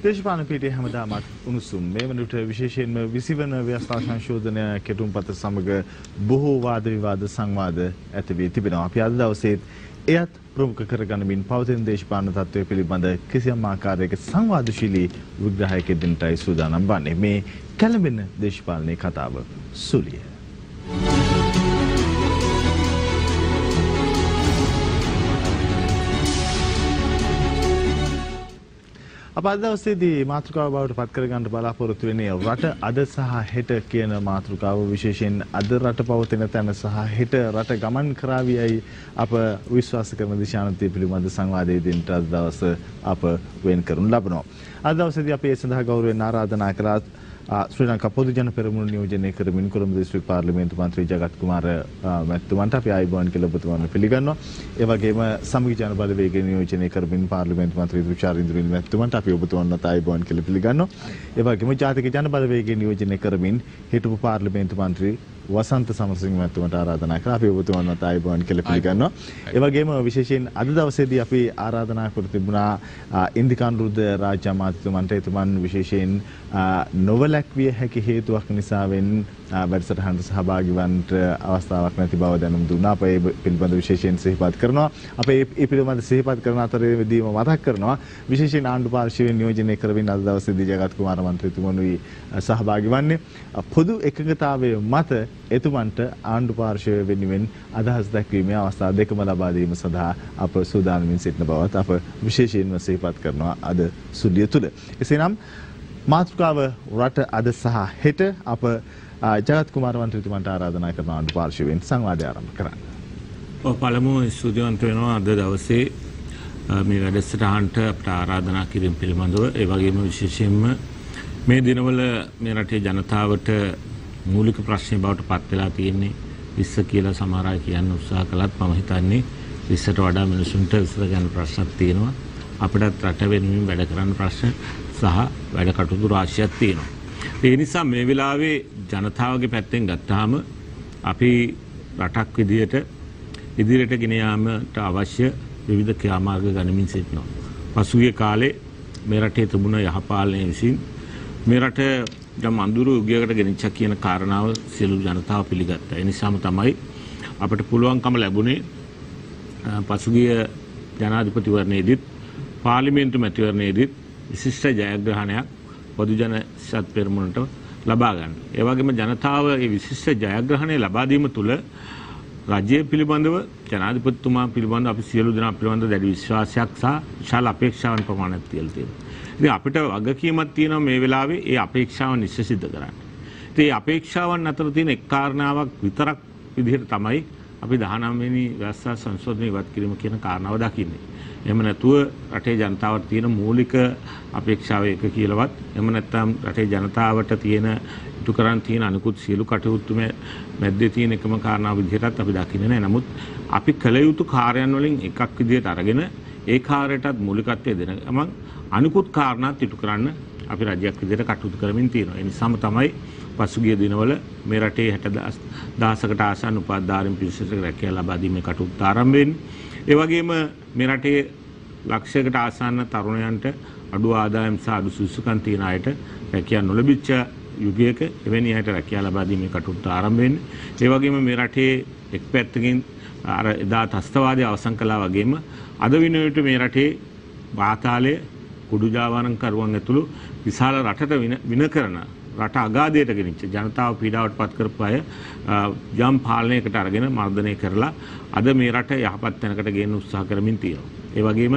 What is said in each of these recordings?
දේශපාලන පීඨයේ හැමදාමත් උණුසුම් මේ වනට විශේෂයෙන්ම 20 වන ව්‍යවස්ථා සංශෝධනය කෙටුම්පත සමග බොහෝ වාද විවාද සංවාද ඇති වී තිබෙනවා. අපි අද දවසේ එයත් ප්‍රමුඛ කරගනිමින් පවතින දේශපාලන තත්ත්වය පිළිබඳ කිසියම් ආකාරයක සංවාදශීලී විග්‍රහයක දෙන්නටයි සූදානම් වන්නේ. මේ කැළඹෙන දේශපාලනයේ කතාව සුලිය. අප අද දවසේදී මාතෘකාව බවට පත් කරගන්න බලාපොරොත්තු වෙන්නේ රට අද සහ හෙට කියන මාතෘකාව. විශේෂයෙන් අද රට පවතින තැන සහ හෙට රට ගමන් කරાવીයි අප විශ්වාස කරන දිශානතිය පිළිබඳ සංවාදයේ දෙන්නට අද දවස අප වෙන් කරනු ලබනවා. අද දවසේදී අපි ඒ සඳහා ගෞරවයෙන් ආරාධනා කළා ශ්‍රී ලංකා පොදු ජන පෙරමුණ නියෝජනය කරමින් කොළඹ දිස්ත්‍රික් පාර්ලිමේන්තු මන්ත්‍රී ජගත් කුමාර මැතිතුමන්ට අපි ආයුබෝවන් කියලා ඔබතුමන්ව පිළිගන්නවා. ඒ වගේම සමගි ජන බලවේගය නියෝජනය කරමින් පාර්ලිමේන්තු මන්ත්‍රී තුෂාර ඉන්ද්‍රනිල් මැතිතුමන්ට අපි ඔබතුමන්වත් ආයුබෝවන් කියලා පිළිගන්නවා. ඒ වගේම ජාතික ජන බලවේගය නියෝජනය කරමින් හිටපු පාර්ලිමේන්තු මන්ත්‍රී වසන්ත සමරසිංහ මැතිතුමන්ට ආරාධනා කරා. අපි ඔබතුමන්වත් ආයුබෝවන් කියලා පිළිගන්නවා. ඒ වගේම විශේෂයෙන් අද දවසේදී අපි ආරාධනා කර තිබුණා ඉන්දිකානුරුද්ධ රාජ්‍ය අමාත්‍යතුමන්ට. එතුමන් විශේෂයෙන් නොවලැක්විය හැකි හේතුවක් නිසාවෙන් වැඩසටහනට සහභාගී වන්නට අවස්ථාවක් නැති බව දැනුම් දුන්නා. අප ඒ පිළිබඳ විශේෂයෙන් සිහිපත් කරනවා. අප ඒ පිළිබඳ සිහිපත් කරන අතරේදීම මතක් කරනවා විශේෂයෙන් ආණ්ඩු පාර්ශ්වයෙන් නියෝජනය කරමින් අද දවසේදී ජගත් කුමාර මන්ත්‍රීතුමනුයි සහභාගී වන්නේ. පොදු එකඟතාවයේ මත එතුමන්ට ආණ්ඩු පාර්ශ්වය වෙනුවෙන් අදහස් දැක්වීමේ අවස්ථා දෙකම ලබා දීම සඳහා අප සූදානම්ින් සිටින බවත් අප විශේෂයෙන්ම සිහිපත් කරනවා අද සුලිය තුල. එසේනම් මාතෘකාව රට අද සහ හෙට අප ජගත් කුමාර මන්ත්‍රීතුමන්ට ආරාධනා කරන ආණ්ඩු පාර්ශ්වයෙන් සංවාදය ආරම්භ කරන්න. පළමුව ස්තුතිවන්ත වෙනවා අද දවසේ මේ වැඩසටහනට අපට ආරාධනා කිරීම පිළිබඳව. ඒ වගේම විශේෂයෙන්ම මේ දිනවල මේ රටේ ජනතාවට මූලික ප්‍රශ්නේ බවට පත් වෙලා තියෙන්නේ විශ්ස කියලා සමහර අය කියන්න උත්සාහ කළත් මම හිතන්නේ විස්සට වඩා මිනිසුන්ට විශ්ස ගැන ප්‍රශ්නක් තියෙනවා. අපිටත් රට වෙනුවෙන් වැඩ කරන්න ප්‍රශ්න සහ වැඩ කටයුතු රාශියක් තියෙනවා. ඒ නිසා මේ වෙලාවේ ජනතාවගේ පැත්තෙන් ගත්තාම අපි රටක් විදියට ඉදිරියට ගෙන යාමට අවශ්‍ය විවිධ ක්‍රියාමාර්ග ගනිමින් සිටිනවා. පසුගිය කාලේ මේ රටේ තිබුණ යහපාලනය විසින් මේ රට යම් අඳුරු යුගයකට ගෙනිච්චා කියන කාරණාව සියලු ජනතාව පිළිගත්තා. ඒ නිසාම තමයි අපිට පුළුවන්කම ලැබුණේ පසුගිය ජනාධිපතිවරණයේදීත් පාර්ලිමේන්තු මැතිවරණයේදීත් විශිෂ්ට ජයග්‍රහණයක් පොදු ජන සත් පෙරමුණට ලබා ගන්න. ඒ වගේම ජනතාව මේ විශිෂ්ට ජයග්‍රහණය ලබා දීම තුළ රාජ්‍ය පිළිබඳව ජනාධිපතිතුමා පිළිබඳව අපි සියලු දෙනා පිළිබඳව දැඩි විශ්වාසයක් සහ විශාල අපේක්ෂාවන් ප්‍රමාණයක් තියලා තියෙනවා. ඉතින් අපිට වගකීමක් තියෙනවා මේ වෙලාවේ ඒ අපේක්ෂාවන් නිශ්චය සිද්ධ කරන්න. ඉතින් මේ අපේක්ෂාවන් අතර තියෙන එක් කාරණාවක් විතරක් විදිහට තමයි අපි 19 වෙනි ව්‍යවස්ථා සංශෝධනය ඉවත් කිරීම කියන කාරණාව දකින්නේ. එහෙම නැතුව රටේ ජනතාවට තියෙන මූලික අපේක්ෂාව එක කියලාවත් එහෙම නැත්නම් රටේ ජනතාවට තියෙන ඉටු කරන් තියෙන අනිකුත් සියලු කටයුතු මැද්දේ තියෙන එකම කාරණාව විදිහටත් අපි දකින්නේ නැහැ. නමුත් අපි කළ යුතු කාර්යයන් වලින් එකක් විදිහට අරගෙන ඒ කාර්යයටත් මූලිකත්වය දෙන ගමන් අනිකුත් කාරණාත් ඉටු කරන්න අපි රජයක් විදිහට කටයුතු කරමින් තියෙනවා. ඒ නිසාම තමයි පසුගිය දිනවල මේ රටේ 60,000කට ආසන්න උපාධිධාරීන් පිරිසට රැකියාව ලබා දීමේ කටයුතු ආරම්භ වෙන්නේ. ඒ වගේම මේ රටේ ලක්ෂයකට ආසන්න තරුණයන්ට අඩු ආදායම් සහ අඩු සුසුකම් තියෙන අයට රැකියාව නොලැබිච්ච යුගයක එවැනි අයට රැකියාව ලබා දීමේ කටයුතු ආරම්භ වෙන්නේ. ඒ වගේම මේ රටේ එක් පැත්තකින් අර එදා ත්‍ස්තවාදය අවසන් කළා වගේම අද විනෝඩ මේ රටේ වාතාලයේ කුඩු ජාවාරම් කරුවන් ඇතුළු විශාල රටට වින කරන රට අගාධයට ගෙනිච්ච ජනතාව පීඩාවට පත් කරපු අය යම් පාලනයකට අරගෙන මර්ධනය කරලා අද මේ රට යහපත් තැනකට ගෙන්න උත්සාහ කරමින් තියෙනවා. ඒ වගේම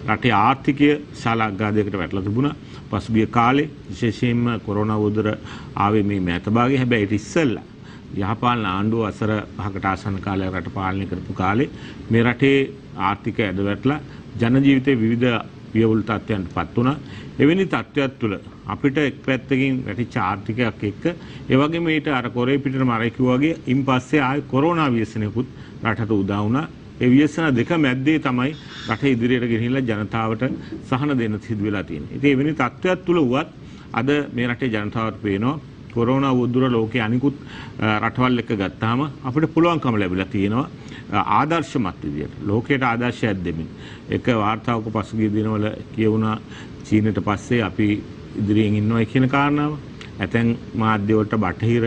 රටේ ආර්ථිකය විශාල අගාධයකට වැටලා තිබුණා. පසුගිය කාලේ විශේෂයෙන්ම කොරෝනා උදර ආවේ මේ මෑත භාගයේ. හැබැයි ඊට ඉස්සෙල්ලා යහපාලන ආණ්ඩුව අසර 5කට ආසන්න කාලයක් රට පාලනය කරපු කාලේ මේ රටේ ආර්ථිකය ඇද වැටලා ජන ජීවිතේ විවිධ පියවුල් තත්ත්වයන්ට පත් වුණා. එවැනි තත්ත්වයක් තුළ අපිට එක් පැත්තකින් වැටිච්ච ආර්ථිකයක් එක්ක ඒ වගේම ඊට අර කොරේ පිටට මරයි කිව්වා වගේ ඉන් පස්සේ ආයි කොරෝනා ව්‍යසනයකුත් රටට උදා වුණා. ඒ ව්‍යසන දෙක මැද්දේ තමයි රට ඉදිරියට ගෙනහිල්ලා ජනතාවට සහන දෙන්න සිදු වෙලා තියෙන්නේ. ඉතින් එවැනි තත්ත්වයක් තුළ වුවත් අද මේ රටේ ජනතාවට පේනවා කොරෝනා උද්දුර ලෝකයේ අනිකුත් රටවල් එක්ක ගත්තාම අපිට පුළුවන්කම ලැබිලා තියෙනවා ආදර්ශමත් විදියට ලෝකයට ආදර්ශයක් දෙමින්. එක වාර්තාවක පසුගිය දිනවල කියවුණා චීනට පස්සේ අපි ඉදිරියෙන් ඉන්නවා කියන කාරණාව. ඇතැම් මාධ්‍ය වලට බටහිර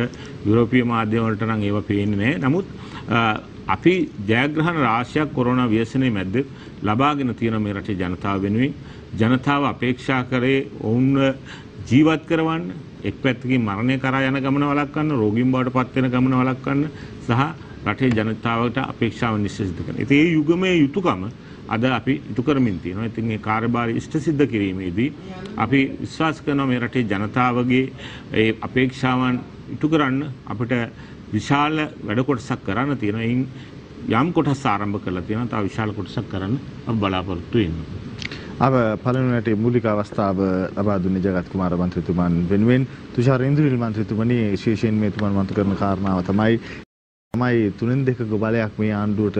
යුරෝපීය මාධ්‍ය වලට නම් ඒව පේන්නේ නැහැ. නමුත් අපි ජයග්‍රහණ රාශියක් කොරෝනා ව්‍යසනයේ මැද්ද ලබාගෙන තියෙන මේ රටේ ජනතාව වෙනුවෙන් ජනතාව අපේක්ෂා කරේ ඔවුන්ව ජීවත් කරවන්න, එක් පැත්තකින් මරණය කරා යන ගමන වළක්වන්න, රෝගීන් බවට පත් වෙන ගමන වළක්වන්න සහ රටේ ජනතාවට අපේක්ෂාව නිශ්චිත කරන. ඉතින් මේ යුගමේ යුතුයකම අද අපි ඉටු කරමින් තියෙනවා. ඉතින් මේ කාර්යභාරය ඉෂ්ට සිද්ධ කිරීමේදී අපි විශ්වාස කරනවා මේ රටේ ජනතාවගේ ඒ අපේක්ෂාවන් ඉටු කරන්න අපිට විශාල වැඩ කොටසක් කරන්න තියෙනවා. එයින් යම් කොටස් ආරම්භ කරලා තියෙනවා. තව විශාල කොටසක් කරන්න අපි බලාපොරොත්තු වෙනවා. අප පළමුවට මූලික අවස්ථාව ලබා දුන්නේ ජගත් කුමාර මන්ත්‍රීතුමන් වෙනුවෙන් තුෂාර ඉන්ද්‍රනිල් මන්ත්‍රීතුමනි විශේෂයෙන් මේ තුමන් මතු කරන කාරණාව තමයි 3/2 බලයක් මේ ආණ්ඩුවට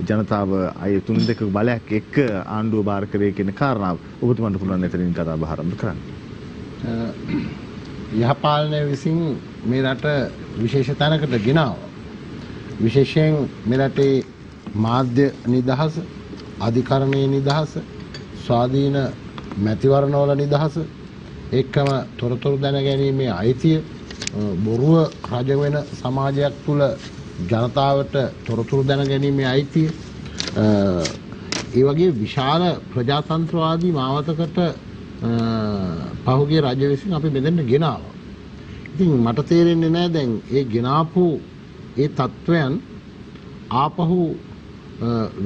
ජනතාව අය 3/2 බලයක් එක්ක ආණ්ඩුව බාර කරේ කියන කාරණාව ඔබතුමන්ට පුළුවන් එතනින් කතා බහ ආරම්භ කරන්න. යහපාලනය විසින් මේ රට විශේෂ තැනකට ගෙනාවා. විශේෂයෙන් මේ රටේ මාධ්‍ය නිදහස, අධිකරණයේ නිදහස, ස්වාධීන මැතිවරණවල නිදහස, එක්කම තොරතුරු දැනගැනීමේ අයිතිය, බොරුව රජ වෙන සමාජයක් තුළ ජනතාවට තොරතුරු දැනගැනීමේ අයිතිය, ඒ වගේ විශාල ප්‍රජාතන්ත්‍රවාදී මාවතකට පහුගිය රජ විසින් අපි මෙතෙන්ට ගෙනාවා. ඉතින් මට තේරෙන්නේ නැහැ දැන් ඒ ගෙනාපු ඒ තත්වයන් ආපහු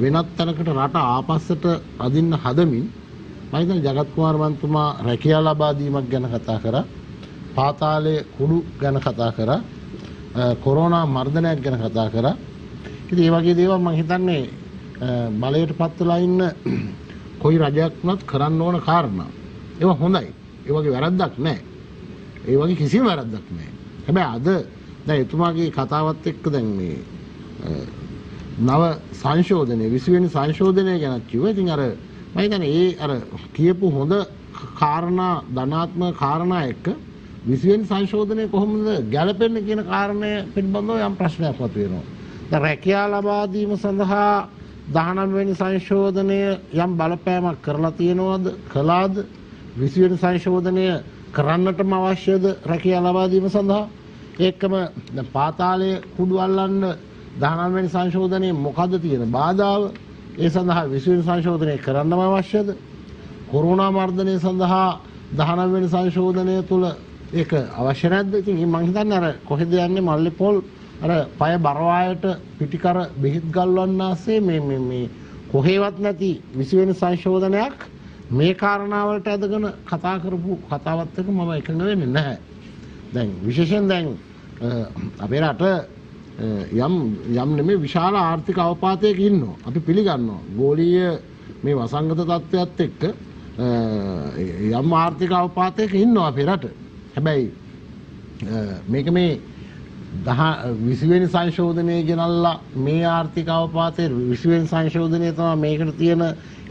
වෙනත් තැනකට රට ආපස්සට අදින්න හදමින් මම හිතන්නේ ජගත් කුමාර මන්තුමා රැකියාව ලබා දීමක් ගැන කතා කරා, පාතාලයේ කුඩු ගැන කතා කරා, කොරෝනා මර්ධනයක් ගැන කතා කරා. ඉතින් මේ වගේ දේවල් මම හිතන්නේ බලයට පත් වෙලා ඉන්න කොයි රජයක් වුණත් කරන්න ඕන කාරණා. ඒවා හොඳයි. ඒ වගේ වැරද්දක් නැහැ. ඒ වගේ කිසිම වැරද්දක් නැහැ. හැබැයි අද දැන් එතුමාගේ කතාවත් එක්ක දැන් මේ නව සංශෝධනය 20 වෙනි සංශෝධනය ගැන කිව්වා. ඉතින් අර මම හිතන්නේ ඒ අර කියපු හොඳ කාරණා ධනාත්මක කාරණා එක්ක 20 වෙනි සංශෝධනය කොහොමද ගැලපෙන්නේ කියන කාරණය පිළිබඳව යම් ප්‍රශ්නයක් මතුවෙනවා. දැන් රැකියාව ලබා දීම සඳහා 19 වෙනි සංශෝධනය යම් බලපෑමක් කරලා තියෙනවද? කළාද? 20 වෙනි සංශෝධනය කරන්නටම අවශ්‍යද රැකියාව ලබා දීම සඳහා? ඒකම දැන් පාතාලයේ කුඩු අල්ලන්න 19 වෙනි සංශෝධනයේ මොකද්ද තියෙන බාධාව? ඒ සඳහා 20 වෙනි සංශෝධනය කරන්නම අවශ්‍යද? කොරෝනා මර්ධනය සඳහා 19 වෙනි සංශෝධනය තුල ඒක අවශ්‍ය නැද්ද? ඉතින් මම හිතන්නේ අර කොහෙද යන්නේ මල්ලි පොල් අර පය බරවායට පිටිකර බෙහෙත් ගල්වන්නාසේ මේ කොහෙවත් නැති 20 වෙනි සංශෝධනයක් මේ කාරණාවලට අදගෙන කතා කරපු කතාවත් එක්ක මම එකඟ වෙන්නේ නැහැ. දැන් විශේෂයෙන් දැන් අපේ රට යම් නෙමෙයි විශාල ආර්ථික අවපාතයක ඉන්නවා. අපි පිළිගන්නවා. ගෝලීය මේ වසංගත තත්ත්වයක් එක්ක යම් ආර්ථික අවපාතයක ඉන්නවා අපේ රට. හැබැයි මේක මේ 20 වෙනි සංශෝධනය ගෙනල්ලා මේ ආර්ථික අවපාතයේ 20 වෙනි සංශෝධනය තමයි මේකට තියෙන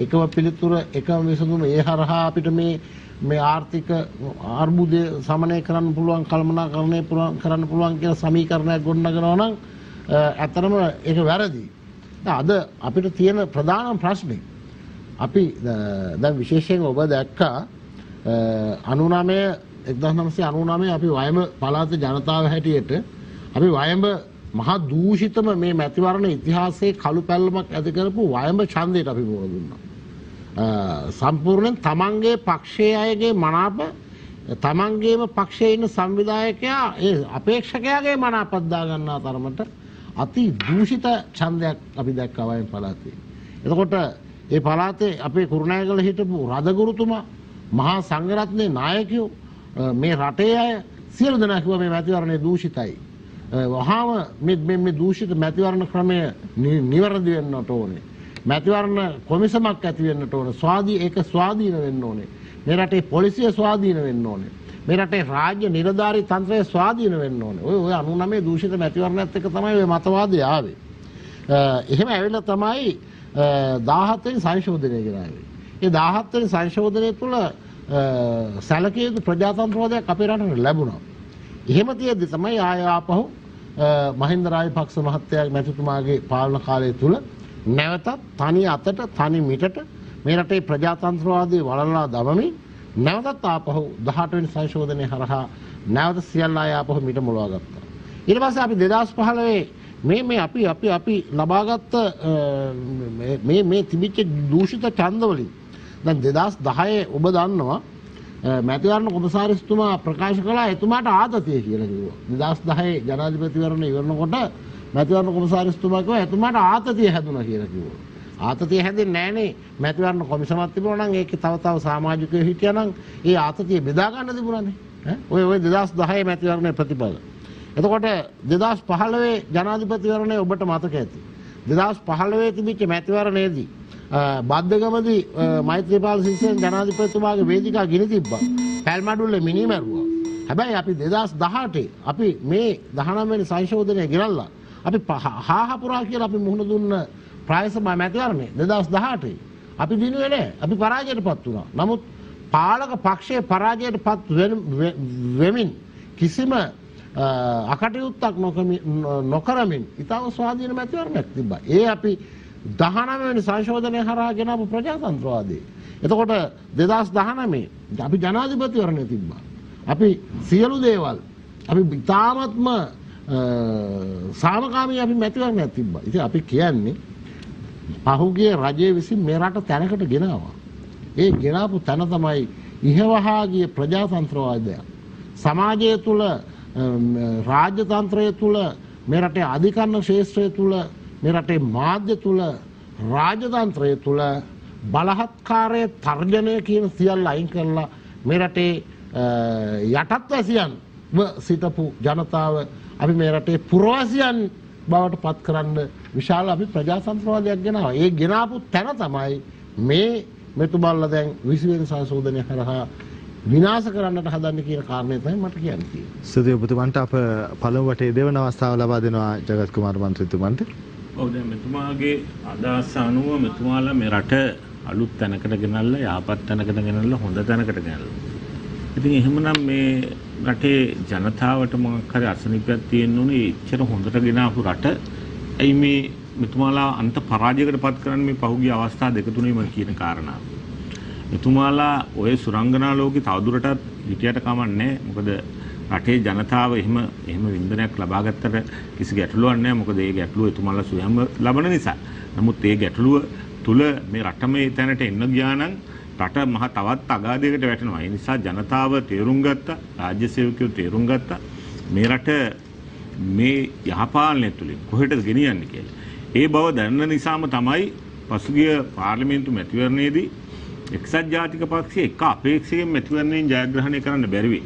එකම පිළිතුර, එකම විසඳුම. ඒ හරහා අපිට මේ ආර්ථික අර්බුදය සමනය කරන්න පුළුවන්, කළමනාකරණය කරන්න පුළුවන් කියලා සමීකරණයක් ගොඩනගනවා නම් ඇත්තටම ඒක වැරදි. අද අපිට තියෙන ප්‍රධාන ප්‍රශ්නේ අපි දැන් විශේෂයෙන් ඔබ දැක්කා 1999 අපි වයඹ පළාත ජනතාව හැටියට අපි වයඹ මහා දූෂිතම මේ මැතිවරණ ඉතිහාසයේ කළු පැල්ලමක් ඇති කරපු වයඹ ඡන්දයට අපි මුහුණ දුන්නා. සම්පූර්ණයෙන් තමන්ගේ පක්ෂයේ අයගේ මනාප, තමන්ගේම පක්ෂයේ ඉන්න සංවිධායකයා ඒ අපේක්ෂකයාගේ මනාපත් දා ගන්නා තරමට අති දූෂිත ඡන්දයක් අපි දැක්කා වයඹ පළාතේ. එතකොට ඒ පළාතේ අපේ කුරුණෑගල හිටපු රදගුරුතුමා, මහා සංඝරත්නයේ නායකයෝ, මේ රටේ අය සියලු දෙනා කිව්වා මේ මැතිවරණය දූෂිතයි. වහාම මේ දූෂිත මැතිවරණ ක්‍රමය නිවැරදි වෙන්නට ඕනේ. මැතිවරණ කොමිසමක් ඇති වෙන්නට ඕනේ. ස්වාධීන වෙන්න ඕනේ. මේ රටේ පොලිසිය ස්වාධීන වෙන්න ඕනේ. මේ රටේ රාජ්‍ය නිලධාරී තන්ත්‍රය ස්වාධීන වෙන්න ඕනේ. ඔය 99 දූෂිත මැතිවරණයත් එක්ක තමයි ඔය මතවාදය ආවේ. එහෙම ඇවිල්ලා තමයි 17 වෙනි සංශෝධනය ගෙනාවේ. ඒ 17 වෙනි සංශෝධනය තුළ සැලකිය යුතු ප්‍රජාතන්ත්‍රවාදයක් අපේ රටට ලැබුණා. එහෙම තියෙද්දි තමයි ආය ආපහු මහින්ද රාජපක්ෂ මහත්තයාගේ මැතිතුමාගේ පාලන කාලය තුල නැවතත් තනි අතට තනි මිටට මේ රටේ ප්‍රජාතන්ත්‍රවාදී වලල්ලා දමමින් නැවතත් ආපහු 18 වෙනි සංශෝධනය හරහා නැවත සියල්ල ආය ආපහු මිට මොලවා ගත්තා. ඊට පස්සේ අපි 2015 අපි ලබාගත්ත මේ තිබිච්ච දූෂිත ඡන්දවලින් දැන් 2010 ඔබ දන්නවා මැතිවරණ කොමසාරිස්තුමා ප්‍රකාශ කළා එතුමාට ආතතිය කියලා කිව්වා. 2010 ජනාධිපතිවරණ ඉවරනකොට මැතිවරණ කොමසාරිස්තුමා කිව්වා එතුමාට ආතතිය හැදුණා කියලා කිව්වා. ආතතිය හැදෙන්නේ නැහනේ. මැතිවරණ කොමිසමක් තිබුණා නම් ඒකේ තව සමාජිකයෝ හිටියා නම් ඒ ආතතිය බෙදා ගන්න තිබුණානේ. ඔය 2010 මැතිවරණයේ ප්‍රතිඵල. එතකොට 2015 ජනාධිපතිවරණය ඔබට මතක ඇති. 2015 තිබිච්ච මැතිවරණයේදී බද්දගමදී මෛත්‍රීපාල සිරිසේන ජනාධිපතිතුමාගේ වේදිකාව ගිනි තිබ්බා. පැල්මඩුල්ලේ මිනිමරුවා. හැබැයි අපි 2018 අපි මේ 19 වෙනි සංශෝධනය ගෙනල්ලා අපි හාහපුරා කියලා අපි මුහුණ දුන්න ප්‍රායසභා මැතිවරණය 2018 අපි දිනුවේ නැහැ. අපි පරාජයටපත් වුණා. නමුත් පාලක පක්ෂයේ පරාජයටපත් වෙමින් කිසිම අකටයුත්තක් නොකරමින් ඉතාම ස්වාධීන මැතිවරණයක් තිබ්බා. ඒ අපි 19 වෙනි සංශෝධනය හරහා ගෙනාවු ප්‍රජාතන්ත්‍රවාදී. එතකොට 2019 අපි ජනාධිපතිවරණය තිබ්බා. අපි සියලු දේවල් අපි ඉතාමත්ම සාමකාමී අපි මැතිවරණයක් තිබ්බා. ඉතින් අපි කියන්නේ පහුගිය රජයේ විසින් මේ රට තැනකට ගෙනාවා. ඒ ගෙනාපු තැන තමයි ඉහවහා ගිය ප්‍රජාතන්ත්‍රවාදය. සමාජය තුළ රාජ්‍යතන්ත්‍රය තුළ මේ රටේ අධිකරණ ක්ෂේත්‍රය තුළ මේ රටේ මාධ්‍ය තුළ රාජතන්ත්‍රය තුළ බලහත්කාරය තර්ජනය කියන සියල්ල අයින් කරලා මේ රටේ යටත් වැසියන් සිටපු ජනතාව අපි මේ රටේ පුරවැසියන් බවට පත් කරන්න විශාල අපි ප්‍රජාතන්ත්‍රවාදයක් ගෙනාවා. ඒ ගෙනාපු තැන තමයි මේ මෙතුමල්ලා දැන් 20 වෙනි සංශෝධනය කරහා විනාශ කරන්නට හදන්නේ කියන කාරණේ තමයි මට කියන්න තියෙන්නේ. සුදී ඔබතුමන්ට අප පළමු වටේ දෙවන අවස්ථාව ලබා දෙනවා ජගත් කුමාර මන්ත්‍රීතුමන්ට. ඔව් දැන් මෙතුමාගේ අදහස අනුව මෙතුමාලා මේ රට අලුත් තැනකට ගෙනල්ලා යහපත් තැනකට ගෙනල්ලා හොඳ තැනකට ගෙනල්ලා. ඉතින් එහෙමනම් මේ රටේ ජනතාවට මොකක් හරි අසනීපයක් තියෙන්න ඕනේ. එච්චර හොඳට ගෙනාපු රට ඇයි මේ මෙතුමාලා අන්ත පරාජයකට පත් කරන්නේ මේ පහුගිය අවස්ථා දෙක තුනේම කියන කාරණාව. මෙතුමාලා ඔය සුරංගනා ලෝකේ තවදුරටත් හිටියට කමන්නේ. මොකද රටේ ජනතාව එහෙම වින්දනයක් ලබා ගත්තට කිසි ගැටලුවක් නැහැ. මොකද ඒ ගැටලුව එතුමාලා සුවයම ලබන නිසා. නමුත් ඒ ගැටලුව තුල මේ රට මේ තැනට එන්න ගියා නම් රට මහ තවත් අගාධයකට වැටෙනවා. ඒ නිසා ජනතාව තේරුම් ගත්තා, රාජ්‍ය සේවකයෝ තේරුම් ගත්තා මේ රට මේ යහපාලනය තුලින් කොහෙටද ගෙනියන්නේ කියලා. ඒ බව දැනන නිසාම තමයි පසුගිය පාර්ලිමේන්තු මැතිවරණයේදී එක්සත් ජාතික පක්ෂය එක අපේක්ෂයෙන් මැතිවරණයෙන් ජයග්‍රහණය කරන්න බැරි වෙයි.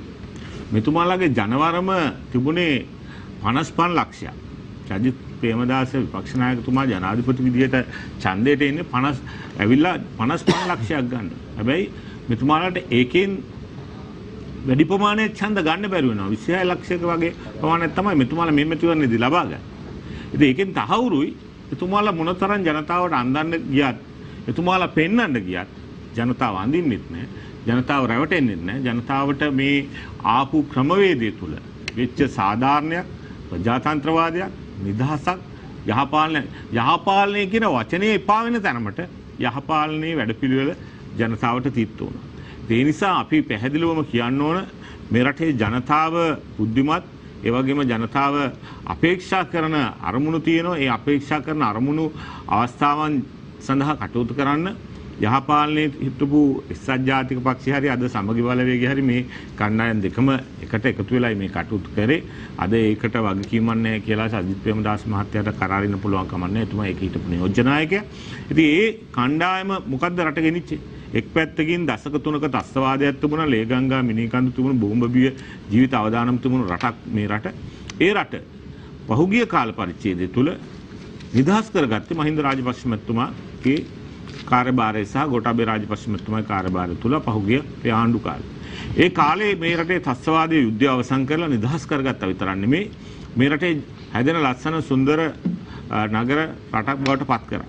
මෙතුමාලාගේ ජනවරම තිබුණේ 55 ලක්ෂයක්. රජිත් ප්‍රේමදාස විපක්ෂ නායකතුමා ජනාධිපති විදියට ඡන්දයට එන්නේ 55 ලක්ෂයක් ගන්න. හැබැයි මෙතුමාලාට ඒකෙන් වැඩි ප්‍රමාණයක් ඡන්ද ගන්න බැරි වෙනවා. 26 ලක්ෂයක වගේ ප්‍රමාණයක් තමයි මෙතුමාලා මේ මැතිවරණයේදී ලබා ගන්න. ඉතින් ඒකෙන් තහවුරුයි මෙතුමාලා මොනතරම් ජනතාවට අන්දන්න ගියත් මෙතුමාලා පෙන්වන්න ගියත් ජනතාව අඳින්නෙත් නැහැ. ජනතාව රැවටෙන්නෙත් නැහැ. ජනතාවට මේ ආපු ක්‍රමවේදය තුල වෙච්ච සාධාරණයක් ප්‍රජාතන්ත්‍රවාදයක් නිදහසක් යහපාලනය කියන වචනේ එපා වෙන තරමට යහපාලනයේ වැඩපිළිවෙල ජනතාවට තිත් වුණා. ඒ නිසා අපි පැහැදිලිවම කියන්න ඕන මේ රටේ ජනතාව බුද්ධිමත් ඒ වගේම ජනතාව අපේක්ෂා කරන අරමුණු තියෙනවා. ඒ අපේක්ෂා කරන අරමුණු අවස්ථාවන් සඳහා කටයුතු කරන්න යහපාලනයේ හිටපු එක්සත් ජාතික පක්ෂය හරි අද සමගි බලවේගය හරි මේ කණ්ඩායම් දෙකම එකට එකතු වෙලා මේ කටයුතු කරේ. අද ඒකට වගකීමක් නැහැ කියලා සජිත් ප්‍රේමදාස මහත්තයාට කරාරින්න පුළුවන් කමක් නැහැ. එතුමා ඒක හිටපු නියෝජ්‍ය නායකයා. ඉතින් ඒ කණ්ඩායම මොකද්ද රට ගෙනිච්චේ? එක් පැත්තකින් දශක 3ක ත්‍ස්තවාදයක් තිබුණා. ලේගංගා මිනිකන්දු තිබුණා. බෝම්බබිය ජීවිත අවදානම් තිබුණු රටක් මේ රට. ඒ රට පහුගිය කාල පරිච්ඡේදය තුල නිදහස් කරගත්තේ මහින්ද රාජපක්ෂ මැතිතුමාගේ කාර්යභාරය සහ ගෝඨාභය රාජපක්ෂ මැතිතුමාගේ කාර්යභාරය තුල පහුගිය ආණ්ඩු කාලේ. ඒ කාලේ මේ රටේ ත්‍ස්තවාදයේ යුද්ධය අවසන් කරලා නිදහස් කරගත්තා විතරක් නෙමෙයි මේ රටේ හැදෙන ලස්සන සුන්දර නගර රටක් බවට පත් කරා.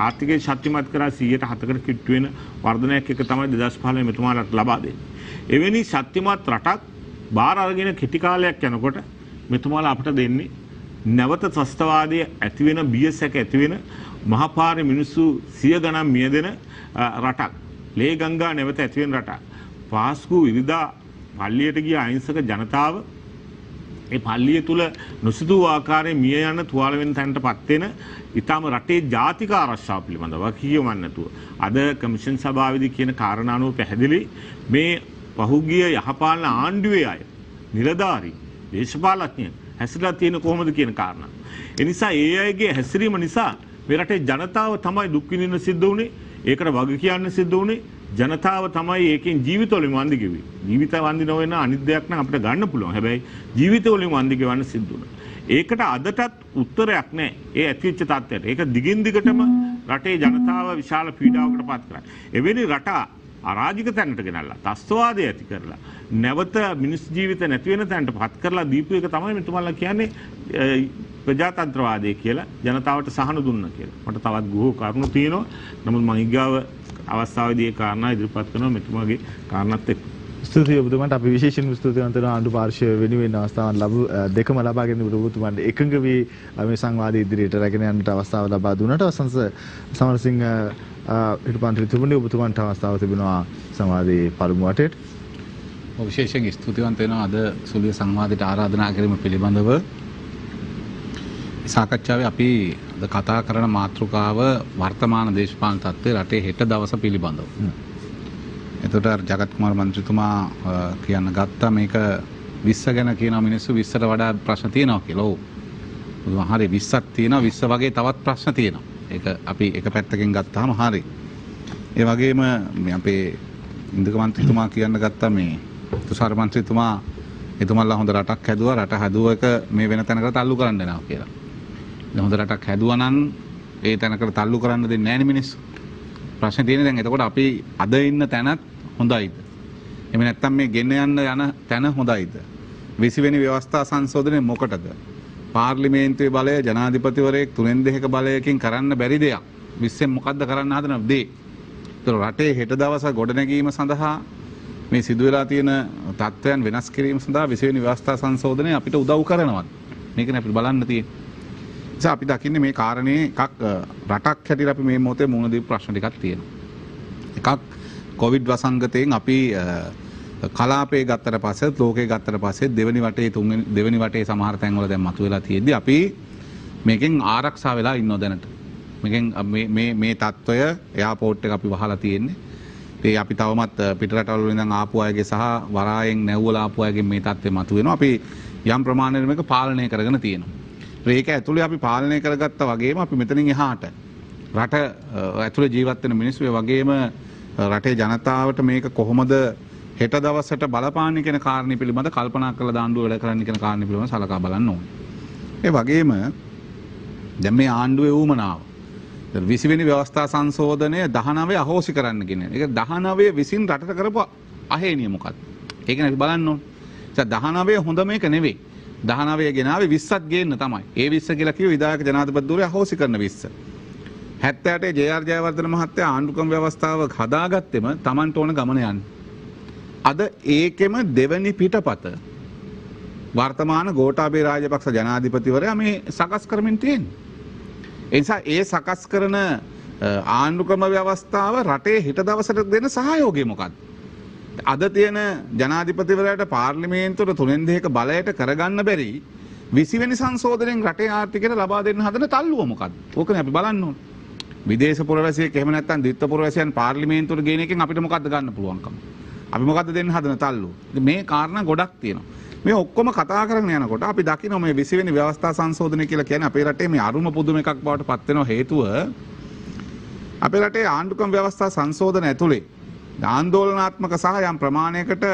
ආර්ථිකය ශක්තිමත් කරා 107කට කිට්ටු වෙන වර්ධනයක් එක තමයි 2015 මෙතුමාලට ලබා දෙන්නේ. එවැනි ශක්තිමත් රටක් බාර අරගෙන කෙටි කාලයක් යනකොට මෙතුමාලා අපිට දෙන්නේ නැවත ත්‍රස්තවාදයේ ඇති වෙන බියසක ඇති වෙන මහපාරේ මිනිස්සු 100 ගණන් මියදෙන රටක්. ලේ ගංගා නැවත ඇති වෙන රටක්. පාස්කු ඉරිදා පල්ලියට ගිය අහිංසක ජනතාව ඒ පල්ලිය තුල නොසිතූ ආකාරයෙන් මිය යන තුවාල වෙන තැනටපත් වෙන ඊටම රටේ ජාතික ආරක්ෂාව පිළිබඳව කියවන්න නැතුව අද කමිෂන් සභාවේදී කියන කාරණා අනුව පැහැදිලි මේ පහුගිය යහපාලන ආණ්ඩුවේ අය නිලධාරී දේශපාලඥයන් හැසිරලා තියෙන කොහොමද කියන කාරණා. ඒ නිසා ඒ අයගේ හැසිරීම නිසා මේ රටේ ජනතාව තමයි දුක් විඳින්න සිද්ධ වුනේ. ඒකට වග කියන්න සිද්ධ වුනේ. ජනතාව තමයි ඒකෙන් ජීවිතවලින් වන්දි ගෙවි. ජීවිත වන්දි නොවන අනිත් දෙයක් නම් අපිට ගන්න පුළුවන්. හැබැයි ජීවිතවලින් වන්දි ගෙවන්න සිද්ධ වුණා. ඒකට අදටත් උත්තරයක් නැහැ. ඒ ඇතිවෙච්ච තත්ත්වයට. ඒක දිගින් දිගටම රටේ ජනතාව විශාල පීඩාවකට පත් කරා. එවැනි රට අරාජික තැනට ගෙනල්ලා ත්‍ස්තවාදය ඇති කරලා නැවත මිනිස් ජීවිත නැති වෙන තැනට පත් කරලා දීපු එක තමයි මෙතුමාලා කියන්නේ ප්‍රජාතන්ත්‍රවාදය කියලා ජනතාවට සහන දුන්නා කියලා. මට තවත් ගොහෝ කරුණු තියෙනවා. නමුත් මම ඊගාව අවස්ථාවේදී ඒ කාරණා ඉදිරිපත් කරනවා මෙතුමාගේ කාරණාත් එක්ක. ස්තුතියි ඔබතුමාට අපි විශේෂයෙන් ස්තුතිවන්ත වෙනවා ආණ්ඩු පාර්ශ්වය වෙනුවෙන් අවස්ථාවන් දෙකම ලබා ගැනීමට ඔබතුමාට එකඟ වී මේ සංවාදය ඉදිරියට රැගෙන යන්නට අවස්ථාව ලබා දුන්නට වසන්ත සමරසිංහ හිටපු මන්ත්‍රීතුමනි ඔබතුමාට අවස්ථාව තිබෙනවා සංවාදයේ පළමු වටේට. විශේෂයෙන් ස්තුතිවන්ත වෙනවා අද සුළු සංවාදයට ආරාධනා කිරීම පිළිබඳව. සාකච්ඡාවේ අපි කතා කරන මාතෘකාව වර්තමාන දේශපාලන තත්ත්වය රටේ හෙට දවස පිළිබඳව. එතකොට ජගත් කුමාර මන්ත්‍රීතුමා කියන්න ගත්තා මේක 20 ගැන කියන මිනිස්සු 20ට වඩා ප්‍රශ්න තියෙනවා කියලා. ඔව්. හරි 20ක් තියෙනවා 20 වගේ තවත් ප්‍රශ්න තියෙනවා. ඒක අපි එක පැත්තකින් ගත්තාම හරි. ඒ වගේම මේ අපේ ඉන්දක මන්ත්‍රීතුමා කියන්න ගත්තා මේ තුෂාර මන්ත්‍රීතුමා එතුමන්ලා හොඳ රටක් හැදුවා රට හැදුව එක මේ වෙන තැනකට තල්ලු කරන්න දෙනවා කියලා. හොඳ රටක් හැදුවා නම් ඒ තැනකට තල්ලු කරන්න දෙන්නේ නැහැ නේ මිනිස්සු. ප්‍රශ්නේ තියෙන්නේ දැන් එතකොට අපි අද ඉන්න තැනත් හොඳයිද? එහෙම නැත්නම් මේ ගෙන යන්න යන තැන හොඳයිද? 20 වෙනි ව්‍යවස්ථා සංශෝධනය මොකටද? පාර්ලිමේන්තුවේ බලය ජනාධිපතිවරයෙක් 3/2ක බලයකින් කරන්න බැරි දෙයක්. 20න් මොකද්ද කරන්න හදන දේ? ඒතර රටේ හෙට දවස ගොඩනැගීම සඳහා මේ සිදුවලා තියෙන තත්ත්වයන් වෙනස් කිරීම සඳහා 20 වෙනි ව්‍යවස්ථා සංශෝධනය අපිට උදව් කරනවා. මේකනේ අපිට බලන්න තියෙන්නේ. නිසා අපි දකින්නේ මේ කාරණේ එකක් රටක් හැටියට අපි මේ මොහොතේ මුහුණ දීපු ප්‍රශ්න ටිකක් තියෙනවා. එකක් කොවිඩ් වසංගතයෙන් අපි කලාපේ ගත්තට පස්සේ ලෝකේ ගත්තට පස්සේ දෙවෙනි වටේ සමහර තැන්වල දැන් මතුවලා තියෙද්දි අපි මේකෙන් ආරක්ෂා වෙලා ඉන්නව දැනට. මේකෙන් මේ තත්ත්වය එයාපෝට් එක අපි වහලා තියෙන්නේ. ඒ අපි තවමත් පිටරටවල ඉඳන් ආපු අයගේ සහ වරායෙන් නැව්වල ආපු අයගේ මේ තත්ත්වය මතුවෙනවා. අපි යම් ප්‍රමාණයකට මේක පාලනය කරගෙන තියෙනවා. ඒක ඇතුලේ අපි පාලනය කරගත්තා වගේම අපි මෙතනින් එහාට රට ඇතුලේ ජීවත් වෙන මිනිස්සු ඒ වගේම රටේ ජනතාවට මේක කොහොමද හෙට දවසට බලපාන්නේ කියන කාරණේ පිළිබඳ කල්පනා කරලා දාන්නු වැඩ කරන්න කියන කාරණේ පිළිබඳව සලකා බලන්න ඕනේ. ඒ වගේම දැන් මේ ආණ්ඩුවේ ඌමනාව 20 වෙනි ව්‍යවස්ථා සංශෝධනය 19 අහෝසි කරන්න කියන එක 19 විසින් රටට කරපු අහේනිය මොකක්ද? ඒක නේ අපි බලන්න ඕනේ. 19 හොඳ මේක නෙවෙයි. 19 ගෙනාවේ 20ක් ගේන්න තමයි. ඒ 20 කියලා කිව්ව විධායක ජනාධිපතිවරයා අහෝසි කරන 20. 78 ජේ.ආර්. ජයවර්ධන මහත්තයා ආණ්ඩුක්‍රම ව්‍යවස්ථාව හදාගත්තෙම Tamanට ඕන ගමන යන්න. අද ඒකෙම දෙවනි පිටපත වර්තමාන ගෝඨාභය රාජපක්ෂ ජනාධිපතිවරයා මේ සකස් කරමින් තියෙන්නේ. ඒ නිසා ඒ සකස් කරන ආණ්ඩුක්‍රම ව්‍යවස්ථාව රටේ හෙට දවසට දෙන සහයෝගය මොකක්ද? අද තියෙන ජනාධිපතිවරයාට පාර්ලිමේන්තුවට 3/2ක බලයට කරගන්න බැරි 20 වෙනි සංශෝධනයෙන් රටේ ආර්ථිකයට ලබා දෙන්න හදන තල්ලුව මොකක්ද? ඕකනේ අපි බලන්න ඕනේ. විදේශ පුරවැසියෙක් එහෙම නැත්නම් ද්විත්ව පුරවැසියන් පාර්ලිමේන්තුවට ගේන එකෙන් අපිට මොකද්ද ගන්න පුළුවන්කම? අපි මොකද්ද දෙන්න හදන තල්ලුව? මේ කාරණා ගොඩක් තියෙනවා. මේ ඔක්කොම කතා කරගෙන යනකොට අපි දකිනවා මේ 20 වෙනි ව්‍යවස්ථා සංශෝධනය කියලා කියන්නේ අපේ රටේ මේ අරුම පුදුම එකක් බවට පත් වෙන හේතුව අපේ රටේ ආණ්ඩුක්‍රම ව්‍යවස්ථා සංශෝධන ඇතුලේ ආందోලනාත්මක සහ යම් ප්‍රමාණයකට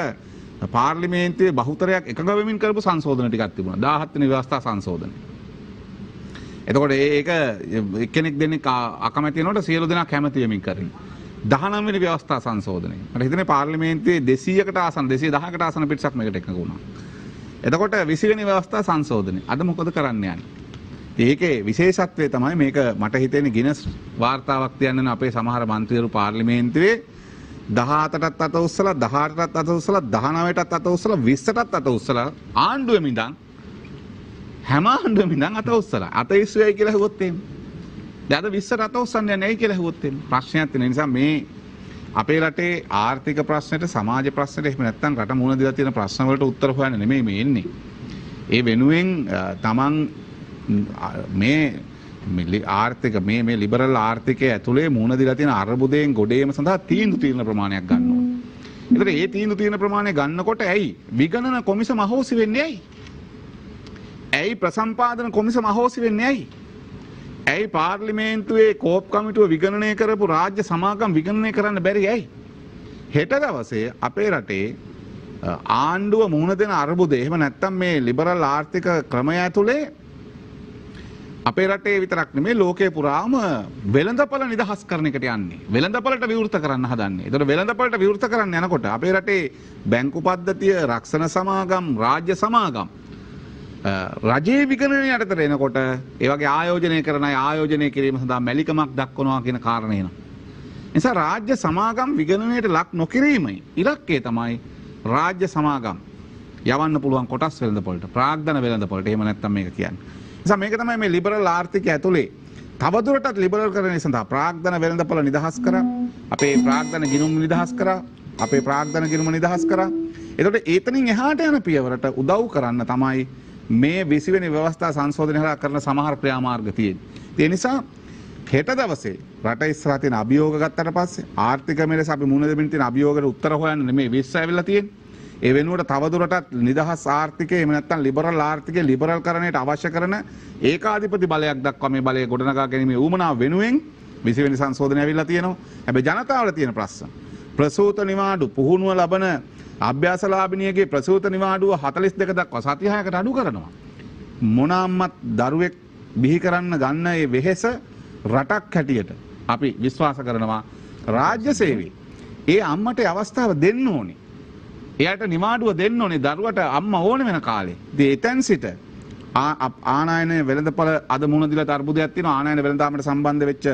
පාර්ලිමේන්තුවේ බහුතරයක් එකඟ වෙමින් කරපු සංශෝධන ටිකක් තිබුණා 17 වෙනි ව්‍යවස්ථා සංශෝධනය. එතකොට ඒක එක්කෙනෙක් දෙන්නෙක් අකමැති වෙනකොට සියලු දෙනා කැමති වෙමින් කරන්නේ. 19 වෙනි ව්‍යවස්ථා සංශෝධනය. මට හිතෙන්නේ පාර්ලිමේන්තුවේ 200කට ආසන්න 210කට ආසන්න පිටසක් මේකට එකඟ වුණා. එතකොට 20 වෙනි ව්‍යවස්ථා සංශෝධනය. අද මොකද කරන්න යන්නේ? ඒකේ විශේෂත්වය තමයි මේක මට හිතෙන්නේ ගිනස් වාර්තාවක් තියන්න අපේ සමහර මන්ත්‍රීවරු පාර්ලිමේන්තුවේ 14ටත් අත උස්සලා 18ටත් අත උස්සලා 19ටත් අත උස්සලා 20ටත් අත උස්සලා ආණ්ඩුවෙම ඉඳන් හැම ආණ්ඩුවෙම ඉඳන් අත උස්සලා අත ඉස්සුවයි කියලා හුවොත් එහෙම. දැන් අද 20ට අත උස්සන්නේ නැහැ කියලා හුවොත් එහෙම. ප්‍රශ්නයක් තියෙන නිසා මේ අපේ රටේ ආර්ථික ප්‍රශ්නෙට සමාජ ප්‍රශ්නෙට එහෙම නැත්නම් රට මුහුණ දීලා තියෙන ප්‍රශ්න වලට උත්තර හොයන්න නෙමෙයි මේ එන්නේ. ඒ වෙනුවෙන් තමන් මේ ආර්ථික මේ ලිබරල් ආර්ථිකය ඇතුලේ මුහුණ දීලා තියෙන අර්බුදයෙන් ගොඩේම සඳහා තීන්දුව ප්‍රමාණයක් ගන්න ඕනේ. ඒතර ඒ තීන්දුව ප්‍රමාණය ගන්නකොට ඇයි විගණන කොමිසම අහෝසි වෙන්නේ ඇයි? ඇයි ප්‍රසම්පාදන කොමිසම අහෝසි වෙන්නේ ඇයි? ඇයි පාර්ලිමේන්තුවේ කෝප් කමිටුව විගණනය කරපු රාජ්‍ය සමාගම් විගණනය කරන්න බැරි ඇයි? හෙට දවසේ අපේ රටේ ආණ්ඩුව මුහුණ දෙන අර්බුදය එහෙම නැත්නම් මේ ලිබරල් ආර්ථික ක්‍රමය ඇතුලේ අපේ රටේ විතරක් නෙමෙයි ලෝකේ පුරාම වෙළඳපළ නිදහස් කරන එකට යන්නේ. වෙළඳපළට විවෘත කරන්න හදන්නේ. ඒතකොට වෙළඳපළට විවෘත කරන්න යනකොට අපේ රටේ බැංකු පද්ධතිය, රක්ෂණ සමාගම්, රාජ්‍ය සමාගම් රජයේ විගණනය යටතට එනකොට ඒ වගේ ආයෝජනය කරන අය ආයෝජනය කිරීම සඳහා මැලිකමක් දක්වනවා කියන කාරණේ එනවා. නිසා රාජ්‍ය සමාගම් විගණනයට ලක් නොකිරීමයි ඉලක්කය තමයි රාජ්‍ය සමාගම් යවන්න පුළුවන් කොටස් වෙළඳපොළට ප්‍රාග්ධන වෙළඳපොළට එහෙම නැත්නම් මේක කියන්නේ. නිසා මේක තමයි මේ ලිබරල් ආර්ථිකය ඇතුලේ තවදුරටත් ලිබරල් කරන සඳහා ප්‍රාග්ධන වෙළඳපොළ නිදහස් කරා. අපේ ප්‍රාග්ධන ගිණුම් නිදහස් කරා. අපේ ප්‍රාග්ධන ගිණුම නිදහස් කරා. එතකොට ඒතනින් එහාට යන පියවරට උදව් කරන්න තමයි මේ 20 වෙනි ව්‍යවස්ථා සංශෝධනය හරහා කරන සමහර ක්‍රියාමාර්ග තියෙන්නේ. ඒ නිසා හෙට දවසේ රට ඉස්සරහ තියෙන අභියෝග ගත්තට පස්සේ ආර්ථිකමය ලෙස අපි මුහුණ දෙමින් තියෙන අභියෝගවලට උත්තර හොයන්න නෙමෙයි 20 ඇවිල්ලා තියෙන්නේ. ඒ වෙනුවට තවදුරටත් නිදහස් ආර්ථිකය එහෙම නැත්නම් ලිබරල් ආර්ථිකය ලිබරල් කරණයට අවශ්‍ය කරන ඒකාධිපති බලයක් දක්වා මේ බලය ගොඩනගා ගැනීමේ ඌමනාව වෙනුවෙන් 20 වෙනි සංශෝධනය ඇවිල්ලා තියෙනවා. හැබැයි ජනතාවට තියෙන ප්‍රශ්න ප්‍රසූත නිවාඩු පුහුණුව ලබන අභ්‍යාසලාභිනියගේ ප්‍රසූත නිවාඩුව 42 දක්වා සති 6කට අඩු කරනවා. මොන අම්මත් දරුවෙක් බිහි කරන්න ගන්න ඒ වෙහෙස රටක් හැටියට අපි විශ්වාස කරනවා රාජ්‍ය සේවයේ ඒ අම්මට අවස්ථාව දෙන්න ඕනේ. එයාට නිවාඩුව දෙන්න ඕනේ දරුවට අම්මා ඕනේ වෙන කාලේ. ඉතින් එතෙන් සිට ආනයන වෙළඳපොළ අද මුහුණ දීලා තර්බුදයක් තියෙනවා ආනයන වෙළඳාමට සම්බන්ධ වෙච්ච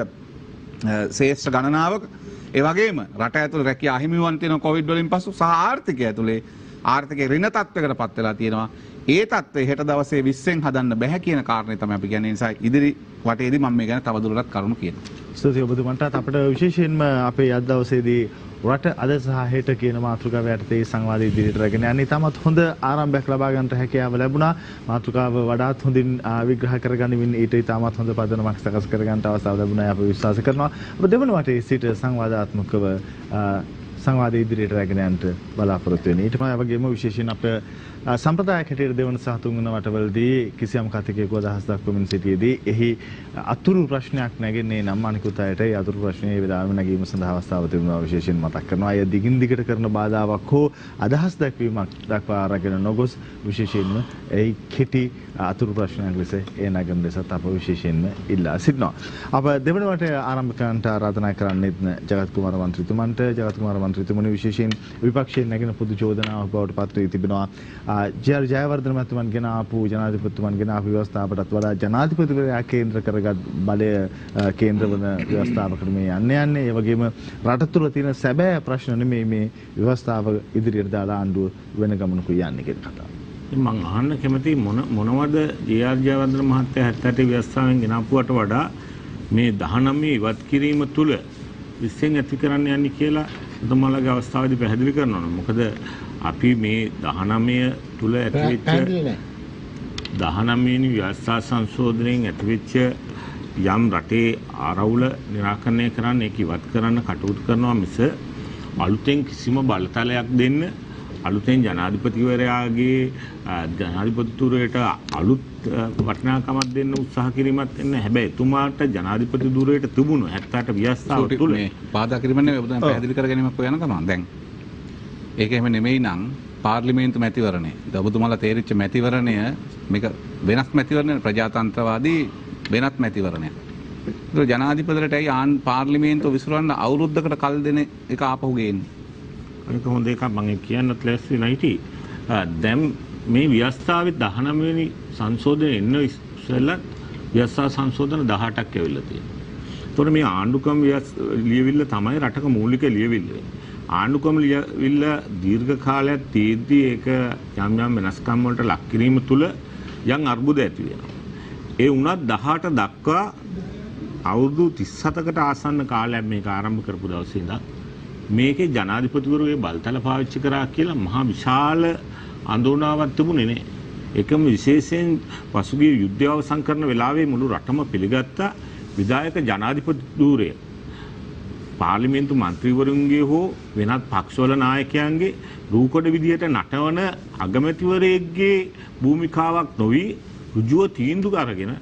ශ්‍රේෂ්ඨ ගණනාවක ඒ වගේම රට ඇතුළේ රැකියා අහිමිවන් තියෙන කොවිඩ් වලින් පසු සහ ආර්ථිකය ඇතුළේ ආර්ථිකය ඍණ තත්ත්වයකට පත් වෙලා තියෙනවා. ඒ තත්ත්වය හෙට දවසේ 20න් හදන්න බෑ කියන කාරණේ තමයි අපි කියන්නේ. නිසා ඉදිරි වටේදී මම මේ ගැන තවදුරටත් කරුණු කියනවා. ස්තුතියි ඔබතුමන්ටත් අපිට විශේෂයෙන්ම අපේ අද දවසේදී රට අද සහ හෙට කියන මාතෘකාව යටතේ සංවාදය ඉදිරියට රැගෙන යන්නේ තාමත් හොඳ ආරම්භයක් ලබා ගන්නට හැකියාව ලැබුණා. මාතෘකාව වඩාත් හොඳින් විග්‍රහ කරගනිමින් ඊට තාමත් හොඳ පදනමක් සකස් කර ගන්නට අවස්ථාව ලැබුණා අපි විශ්වාස කරනවා. ඔබ දෙවන වටේ සිට සංවාදාත්මකව සංවාදය ඉදිරියට රැගෙන යන්නට බලාපොරොත්තු වෙන්නේ. ඊට පස්සේ වගේම විශේෂයෙන් අපේ සම්ප්‍රදායක් හැටියට දෙවන සහ තුන්වන වටවලදී කිසියම් කතිකයෙකු අදහස් දක්වමින් සිටියේදී එහි අතුරු ප්‍රශ්නයක් නැගෙන්නේ නම් අනිකුත් අයට ඒ අතුරු ප්‍රශ්නයේ වේදාම නැගීම සඳහා අවස්ථාව තිබුණා විශේෂයෙන් මතක් කරනවා. අය දිගින් දිගට කරන බාධාවක් හෝ අදහස් දක්වීමක් දක්වා අරගෙන නොගොස් විශේෂයෙන්ම ඒ කෙටි අතුරු ප්‍රශ්නයක් ලෙස ඒ නගන ලෙසත් අප විශේෂයෙන්ම ඉල්ලා සිටිනවා. අප දෙවන වටේ ආරම්භ කරන්නට ආරාධනා කරන්නේ ජගත් කුමාර මන්ත්‍රීතුමන්ට. ජගත් කුමාර මන්ත්‍රීතුමනි විශේෂයෙන් විපක්ෂයෙන් නැගෙන පොදු චෝදනාවක් බවට පත් වී තිබෙනවා. ජය ජයවර්ධන මහත්මයාන් ගෙන ආපු ජනාධිපතිතුමන් ගෙන ආපු ව්‍යවස්ථාවටත් වඩා ජනාධිපතිවරයා කේන්ද්‍ර කරගත් බලය කේන්ද්‍ර වන ව්‍යවස්ථාවකට මේ යන්නේ. ඒ වගේම රට තුළ තියෙන සැබෑ ප්‍රශ්න නෙමෙයි මේ ව්‍යවස්ථාව ඉදිරියට දාලා ආණ්ඩුව වෙන ගමනක යන්නේ කියන කතාව. මම අහන්න කැමති මොනවද ජේ.ආර්. ජයවර්ධන මහත්තයා 78 ව්‍යවස්ථාවෙන් ගෙන ආපුවට වඩා මේ 19 ඉවත් කිරීම තුළ 20න් ඇති කරන්න යන්නේ කියලා ඔතමාලගේ අවස්ථාවේදී පැහැදිලි කරනවා. මොකද අපි මේ 19 තුල ඇතිවෙච්ච 19 වෙනි ව්‍යවස්ථා සංශෝධනයෙන් ඇතිවෙච්ච යම් රටේ ආරවුල निराකරණය කරන්න ඒක ඉවත් කරන්න කටයුතු කරනවා මිස අලුතෙන් කිසිම බලතලයක් දෙන්න අලුතෙන් ජනාධිපතිවරයාගේ ජනාධිපතිතුරයට අලුත් වටිනාකමක් දෙන්න උත්සාහ කිරීමක් වෙන්නේ. හැබැයි එතුමාට ජනාධිපති ධුරයට තිබුණු 78 ව්‍යවස්ථාව තුල මේ බාධා කිරීමනේ ඔබ දැන් පැහැදිලි කර ගැනීමක් යන ගමන් දැන් ඒක එහෙම නෙමෙයි නම් පාර්ලිමේන්තු මැතිවරණය. ඔබතුමාලා තේරිච්ච මැතිවරණය මේක වෙනස් මැතිවරණය ප්‍රජාතන්ත්‍රවාදී වෙනත් මැතිවරණයක්. ඒක ජනාධිපතිවරට ඇයි පාර්ලිමේන්තුව විසිරවන්න අවුරුද්දකට කල් දෙන එක ආපහු ගේන්නේ. ඒක හොඳ එකක් මම කියන්නත් ලෑස්ති නැති. දැන් මේ ව්‍යවස්ථාවේ 19 වෙනි සංශෝධනය එන්න ඉස්සෙල්ලා ව්‍යවස්ථා සංශෝධන 18ක් ඇවිල්ලා තියෙනවා. ඒතකොට මේ ආණ්ඩුක්‍රම ලියවිල්ල තමයි රටක මූලික ලියවිල්ල. ආණ්ඩුක්‍රම ලියවිල්ල දීර්ඝ කාලයක් තියෙද්දී ඒක යම් යම් වෙනස්කම් වලට ලක් කිරීම තුළ යම් අර්බුද ඇති වෙනවා. ඒ වුණත් 18 දක්වා අවුරුදු 37කට ආසන්න කාලයක් මේක ආරම්භ කරපු දවසේ ඉඳන් මේකේ ජනාධිපතිවරුගේ බලතල පාවිච්චි කරා කියලා මහා විශාල ආందోලනාවක් තිබුණේ නෑ. ඒකම විශේෂයෙන් පසුගිය යුද්ධය අවසන් කරන වෙලාවේ මුළු රටම පිළිගත්තා විධායක ජනාධිපති ධූරය පාර්ලිමේන්තු මන්ත්‍රීවරුන්ගේ හෝ වෙනත් පක්ෂවල නායකයන්ගේ රූකඩ විදියට නටවන අගමැතිවරයෙක්ගේ භූමිකාවක් නොවි ඍජුව තීන්දුව අරගෙන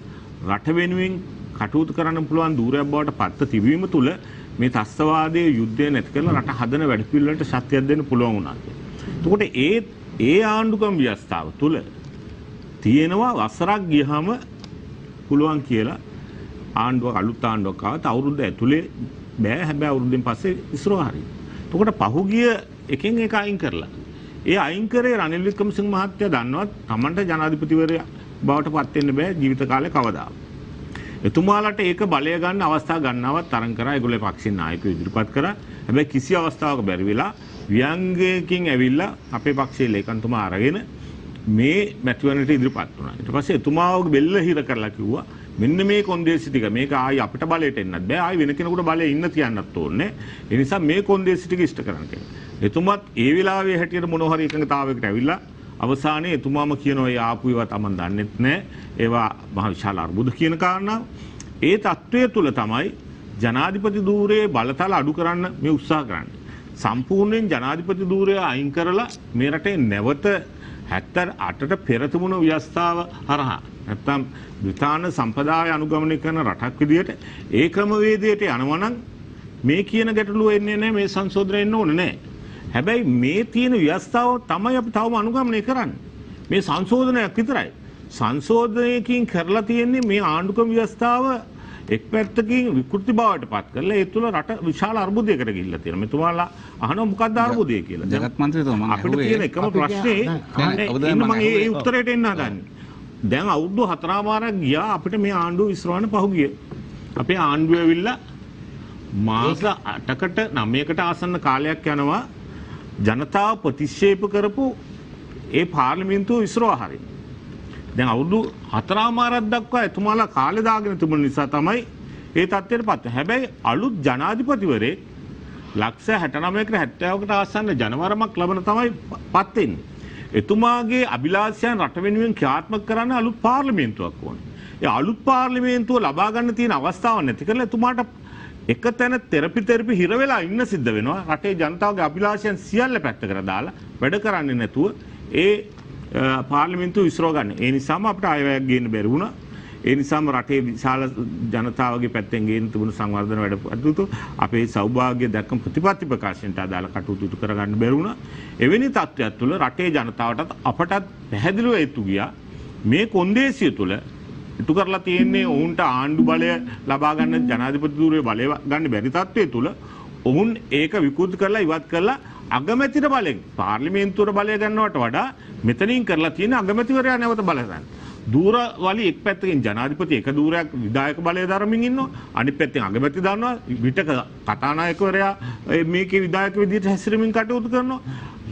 රට වෙනුවෙන් කටයුතු කරන්න පුළුවන් ධූරයක් බවට පත්ව තිබීම තුළ මේ ත්‍ස්තවාදයේ යුද්ධය නැති කරලා රට හදන වැඩපිළිවෙලට ශක්තියක් දෙන්න පුළුවන් වුණා. එතකොට ඒ ආණ්ඩුක්‍රම ව්‍යවස්ථාව තුළ තියෙනවා වසරක් ගියහම පුළුවන් කියලා ආණ්ඩුවක් අලුත් ආණ්ඩුවක් ආවත් අවුරුද්ද ඇතුලේ බෑ හැබැයි අවුරුද්දෙන් පස්සේ ඉස්සරහ හරි. එතකොට පහුගිය එකෙන් එක අයින් කරලා ඒ අයින් කරේ රනිල් වික්‍රමසිංහ මහත්තයා දන්නවත් Tamanට ජනාධිපතිවරයා බවට පත් වෙන්න බෑ ජීවිත කාලේ කවදා. එතුමාලට ඒක බලය ගන්න අවස්ථා ගන්නවත් තරම් කරා ඒගොල්ලෝ පක්ෂින් නායකයෝ ඉදිරිපත් කරා. හැබැයි කිසි අවස්ථාවක බැරි වෙලා ව්‍යංගයකින් ඇවිල්ලා අපේ පක්ෂයේ ලේකම්තුමා අරගෙන මේ මැතිවරණයට ඉදිරිපත් වුණා. ඊට පස්සේ එතුමාව බෙල්ල හිර කරලා කිව්වා මෙන්න මේ කොන්දේසි ටික මේක ආයි අපිට බලයට එන්නත් බෑ ආයි වෙන කෙනෙකුට බලයේ ඉන්න තියන්නත් ඕනේ. ඒ නිසා මේ කොන්දේසි ටික ඉෂ්ට කරන්න කියලා. එතුමත් ඒ වෙලාවේ හැටියට මොන හරි එකඟතාවයකට ඇවිල්ලා අවසානයේ එතුමාම කියනවා ඒ ආපු ඒවා Taman දන්නෙත් නෑ. ඒවා මහ විශාල අර්බුද කියන කාරණාව. ඒ தত্ত্বය තුල තමයි ජනාධිපති ධූරයේ බලතල අඩු කරන්න මේ උත්සාහ කරන්නේ. සම්පූර්ණයෙන් ජනාධිපති ධූරය අයින් කරලා මේ රටේ නැවත 78ට පෙර තිබුණු ව්‍යවස්ථාව හරහා නැත්නම් බ්‍රිතාන්‍ය සම්ප්‍රදාය අනුගමනය කරන රටක් විදියට ඒ ක්‍රමවේදයට යනවා නම් මේ කියන ගැටලුව එන්නේ නැහැ මේ සංශෝධනය එන්න ඕනේ නැහැ. හැබැයි මේ තියෙන ව්‍යවස්ථාව තමයි අපි තවම අනුගමනය කරන්නේ. මේ සංශෝධනයක් විතරයි. සංශෝධනයකින් කරලා තියෙන්නේ මේ ආණ්ඩුක්‍රම ව්‍යවස්ථාව එක් පැත්තකින් විකෘති බවට පත් කරලා ඒ තුළ රට විශාල අර්බුදයකට ගිහිල්ලා තියෙනවා. මෙතුමාලා අහනවා මොකක්ද අර්බුදය කියලා. ජගත් මන්ත්‍රීතුමා අපිට තියෙන එකම ප්‍රශ්නේ මම ඒ උත්තරයට එන්න හදන්නේ. දැන් අවුරුදු 4මාරක් ගියා අපිට මේ ආණ්ඩුව විශ්රවණ පහුගිය. අපේ ආණ්ඩුව ඇවිල්ලා මාස 8කට 9කට ආසන්න කාලයක් යනවා ජනතාව ප්‍රතික්ෂේප කරපු ඒ පාර්ලිමේන්තුව විශ්රව හරින. දැන් අවුරුදු 4මාරක් දක්වා එතුමාලා කාලේ දාගෙන තිබුණ නිසා තමයි ඒ තත්ත්වයට පත් වෙන්නේ. හැබැයි අලුත් ජනාධිපතිවරයෙක් ලක්ෂ 69කට 70කට ආසන්න ජනවරමක් ලබන තමයි පත් වෙන්නේ. එතුමාගේ අභිලාෂයන් රට වෙනුවෙන් ක්‍රියාත්මක කරන්න අලුත් පාර්ලිමේන්තුවක් ඕනේ. ඒ අලුත් පාර්ලිමේන්තුව ලබා ගන්න තියෙන අවස්ථාවක් නැති කරලා එතුමාට එක තැන තෙරපි හිර වෙලා ඉන්න සිද්ධ වෙනවා. රටේ ජනතාවගේ අභිලාෂයන් සියල්ල පැත්තකට දාලා වැඩ කරන්නේ නැතුව ඒ පාර්ලිමේන්තුව විශ්රව ගන්න. ඒ නිසාම අපිට ආයවැයක් ගේන්න බැරි වුණා. ඒ නිසාම රටේ විශාල ජනතාවගේ පැත්තෙන් ගේන්න තිබුණු සංවර්ධන වැඩ කටයුතු අපේ සෞභාග්‍ය දක්වන ප්‍රතිපත්ති ප්‍රකාශනයට අදාළ කටයුතු කරගන්න බැරි වුණා. එවැනි තත්ත්වයක් තුළ රටේ ජනතාවටත් අපටත් පැහැදිලිව ඒතු ගියා මේ කොන්දේසිය තුළ ඉටු කරලා තියෙන්නේ ඔවුන්ට ආණ්ඩු බලය ලබා ගන්න ජනාධිපති ධූරයේ බලය ගන්න බැරි තත්ත්වයේ තුල ඔවුන් ඒක විකෘති කරලා ඉවත් කරලා අගමැතිට බලයෙන් පාර්ලිමේන්තුවට බලය ගන්නවට වඩා මෙතනින් කරලා තියෙන අගමැතිවරයා නැවත බලය ගන්න. ධූර වලි එක් පැත්තකින් ජනාධිපති එක ධූරයක් විධායක බලය දරමින් ඉන්නවා. අනිත් පැත්තෙන් අගමැති දන්නවා. විටක කතානායකවරයා මේකේ විධායක විදිහට හැසිරෙමින් කටයුතු කරනවා.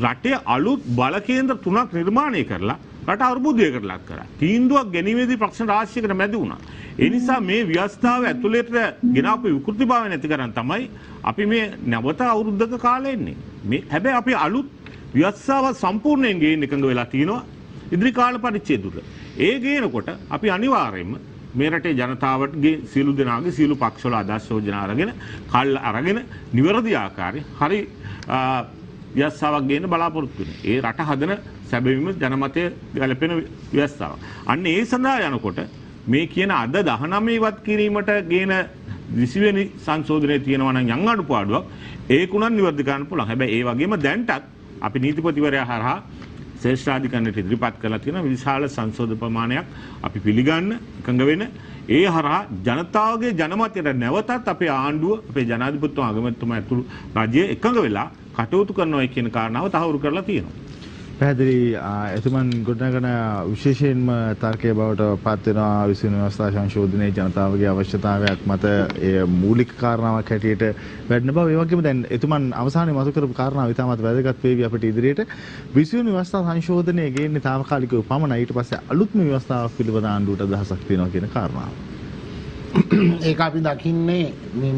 රටේ අලුත් බල කේන්ද්‍ර 3ක් නිර්මාණය කරලා රට අර්බුදයකට ලක් කරා. තීන්දුවක් ගැනීමේදී ප්‍රශ්න රාශියකට මැද වුණා. ඒ නිසා මේ ව්‍යවස්ථාව ඇතුළේට ගෙනාපු විකෘතිභාවය නැති කරන් තමයි අපි මේ නැවත අවුරුද්දක කාලෙ එන්නේ. මේ හැබැයි අපි අලුත් ව්‍යවස්ථාව සම්පූර්ණයෙන් ගේන්න එකඟ වෙලා තිනවා ඉදිරි කාල පරිච්ඡේදවල. ඒ ගේනකොට අපි අනිවාර්යයෙන්ම මේ රටේ ජනතාවගේ සියලු දෙනාගේ සියලු පක්ෂවල අදහස් යෝජනා අරගෙන කල් අරගෙන නිවැරදි ආකාරයෙන් හරි ව්‍යවස්ථාවක් ගේන්න බලාපොරොත්තු වෙනවා. ඒ රට හදන සැබවින්ම ජනමතය ගැලපෙන ව්‍යවස්ථාවක්. අන්න ඒ සඳහා යනකොට මේ කියන අද 19 ඉවත් කිරීමට ගේන 20 වෙනි සංශෝධනයේ තියෙනවා නම් යම් අඩුපාඩුවක් ඒකුණන් නිවැරදි කරන්න පුළුවන්. හැබැයි ඒ වගේම දැන්ටත් අපි නීතිපතිවරයා හරහා ශ්‍රේෂ්ඨාධිකරණයට ඉදිරිපත් කරලා තියෙන විශාල සංශෝධන ප්‍රමාණයක් අපි පිළිගන්න එකඟ වෙන ඒ හරහා ජනතාවගේ ජනමතයට නැවතත් අපේ ආණ්ඩුව අපේ ජනාධිපතිතුමා අගමැතිතුමා ඇතුළු රජය එකඟ වෙලා කටයුතු කරනවා කියන කාරණාව තහවුරු කරලා තියෙනවා. පැහැදිලි එතුමන් ගොඩනගන විශේෂයෙන්ම තර්කයේ බවට පත් වෙනවා විසුණු ව්‍යවස්ථා සංශෝධනයේ ජනතාවගේ අවශ්‍යතාවයක් මත ඒ මූලික කාරණාවක් හැටියට වැඩන බව. ඒ වගේම දැන් එතුමන් අවසානයේ මතු කරපු කාරණාව ඉතාමත් වැදගත් වේවි අපිට ඉදිරියට. විසුණු ව්‍යවස්ථා සංශෝධනය ගේන්නේ తాවකාලිකව පමණයි. ඊට පස්සේ අලුත්ම ව්‍යවස්ථාවක් පිළිබඳ ආණ්ඩුවට අදහසක් තියෙනවා කියන කාරණාව. ඒක අපි දකින්නේ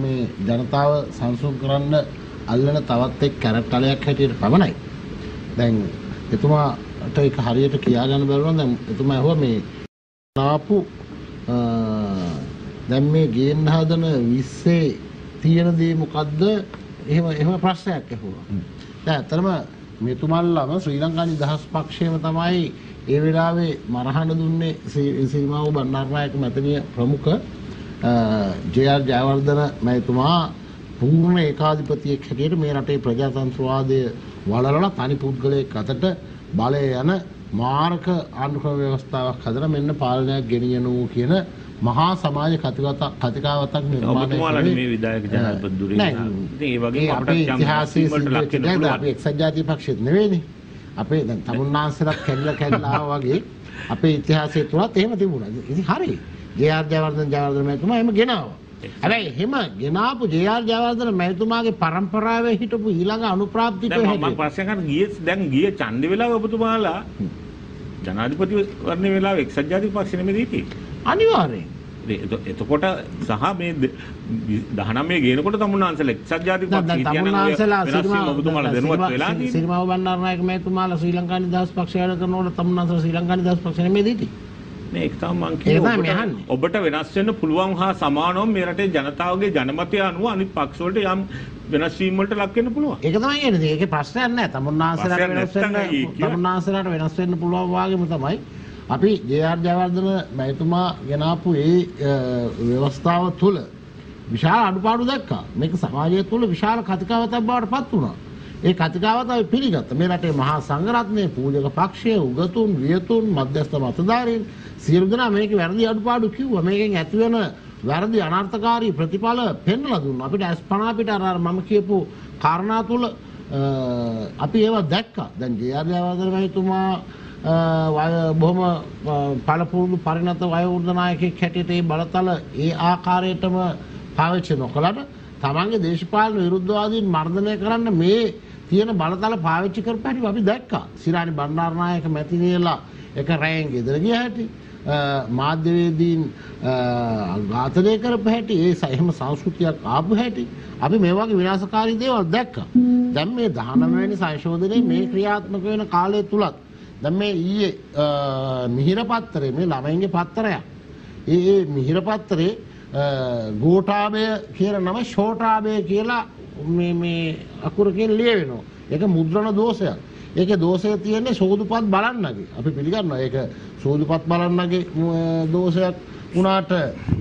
මේ ජනතාව සංසුන් කරන්න අල්ලන තවත් එක් කැරක්ටරයක් හැටියට පමණයි. දැන් එතුමාට ඒක හරියට කියා ගන්න බැරුණා. දැන් එතුමා ඇහුවා මේ ආපු දැන් මේ ගේන්න හදන 20 තියෙන දේ මොකද්ද? එහෙම ප්‍රශ්නයක් ඇහුවා. දැන් අතරම මෙතුමල්ලාම ශ්‍රී ලංකා නිදහස් පක්ෂයම තමයි ඒ වෙලාවේ මරහන දුන්නේ සීමාව බණ්ඩාරනායක මැතිණිය ප්‍රමුඛ ජේ.ආර්. ජයවර්ධන මැතිතුමා පූර්ණ ඒකාධිපතියෙක් හැටියට මේ රටේ ප්‍රජාතන්ත්‍රවාදය වලලලා තනි පුද්ගලයෙක් අතට බලය යන මාරක ආණ්ඩුක්‍රම ව්‍යවස්ථාවක් හදලා මෙන්න පාලනයක් ගෙනියනු කියන මහා සමාජ කතිකාවතක් නිර්මාණය කරලා මේ විධායක ජනාධිපති දුරින් ඉතින් ඒ වගේම අපිට ඉතිහාසයේ සිද්ධ අපි එක්සත් ජාතික පක්ෂෙත් නෙවෙයිනේ. අපේ දැන් තමුන්නාන්සලත් කැඩලා වගේ අපේ ඉතිහාසයේ තුලත් එහෙම තිබුණා. ඉතින් හරි. ජේ.ආර්. ජයවර්ධන මැතිතුමා එහෙම ගෙනාවා. හැබැයි එහෙම ගෙනාපු ජේ.ආර්. ජයවර්ධන මැතිතුමාගේ පරම්පරාවේ හිටපු ඊළඟ අනුප්‍රාප්තිකව මම ප්‍රශ්න කරන ගිය ඡන්දේ වෙලාව ඔබතුමාලා ජනාධිපති වර්ණේ වෙලාව එක්සත් ජාතික පක්ෂ නෙමෙයි දීපේ. අනිවාර්යෙන්. එතකොට සහ මේ 19 ගේනකොට තමුන්නාන්සලා එක්සත් ජාතික පක්ෂ තමුන්නාන්සලා ඔබතුමාලා දැනුවත් වෙලා තියෙන්නේ. සිරිමාව බණ්ඩාරනායක මැතිතුමාලා ශ්‍රී ලංකා නිදහස් පක්ෂය වැඩ කරනකොට තමුන්නාන්සලා ශ්‍රී ලංකා නිදහස් පක්ෂ නෙමෙයි දීපේ. නේ ඒක තමයි මං කියන්නේ. ඔබට වෙනස් වෙන්න පුළුවන් හා සමානව මේ රටේ ජනතාවගේ ජනමතය අනුව අනිත් පක්ෂ වලට යම් වෙනස් වීම වලට ලක් වෙන්න පුළුවන්. ඒක තමයි කියන්නේ. ඒකේ ප්‍රශ්නයක් නැහැ. තමුන්නාන්සලාට වෙනස් වෙන්න පුළුවන් වාගේම තමයි අපි ජේ.ආර්. ජයවර්ධන මැතිතුමා ගෙනාපු ඒ ව්‍යවස්ථාව තුළ විශාල අඩුපාඩු දැක්කා. මේක සමාජය තුළ විශාල කතිකාවතක් බවට පත් වුණා. ඒ කතිකාවත අපි පිළිගත්තා. මේ රටේ මහා සංඝරත්නයේ පූජක පක්ෂය, උගතුන්, වියතුන්, මධ්‍යස්ථ මතධාරීන් සියලු දෙනා මේකේ වැරදි අඩුපාඩු කිව්වා. මේකෙන් ඇතිවෙන වැරදි අනර්ථකාරී ප්‍රතිඵල පෙන්වලා දුන්නා. අපිට අස්පනා පිට අර මම කියපු කාරණා තුළ අපි ඒවා දැක්කා. දැන් ජේ.ආර්. ජයවර්ධන මැතිතුමා බොහොම පළපුරුදු පරිණත වයෝවෘද්ධ නායකයෙක් හැටියට ඒ බලතල ඒ ආකාරයටම පාවිච්චි නොකළට තමන්ගේ දේශපාලන විරුද්ධවාදීන් මර්ධනය කරන්න මේ තියෙන බලතල පාවිච්චි කරපු හැටි අපි දැක්කා. සිරානි බණ්ඩාරනායක මැතිණියලා එක රැයෙන් ගෙදර ගිය හැටි, මාධ්‍යවේදීන් ඝාතනය කරපු හැටි, ඒ එහෙම සංස්කෘතියක් ආපු හැටි අපි මේ වගේ විනාශකාරී දේවල් දැක්කා. දැන් මේ 19 වෙනි සංශෝධනයේ මේ ක්‍රියාත්මක වෙන කාලය තුලත් දැන් මේ ඊයේ මිහිර පත්තරේ මේ ළමයින්ගේ පත්තරයක්. ඒ මිහිර පත්තරේ ගෝඨාභය කියන නම ෂෝඨාභය කියලා මේ අකුරකින් ලියවෙනවා. ඒක මුද්‍රණ දෝෂයක්. ඒකේ දෝෂය තියෙන්නේ සෝදුපත් බලන්නගේ. අපි පිළිගන්නවා ඒක සෝදුපත් බලන්නගේ දෝෂයක් වුණාට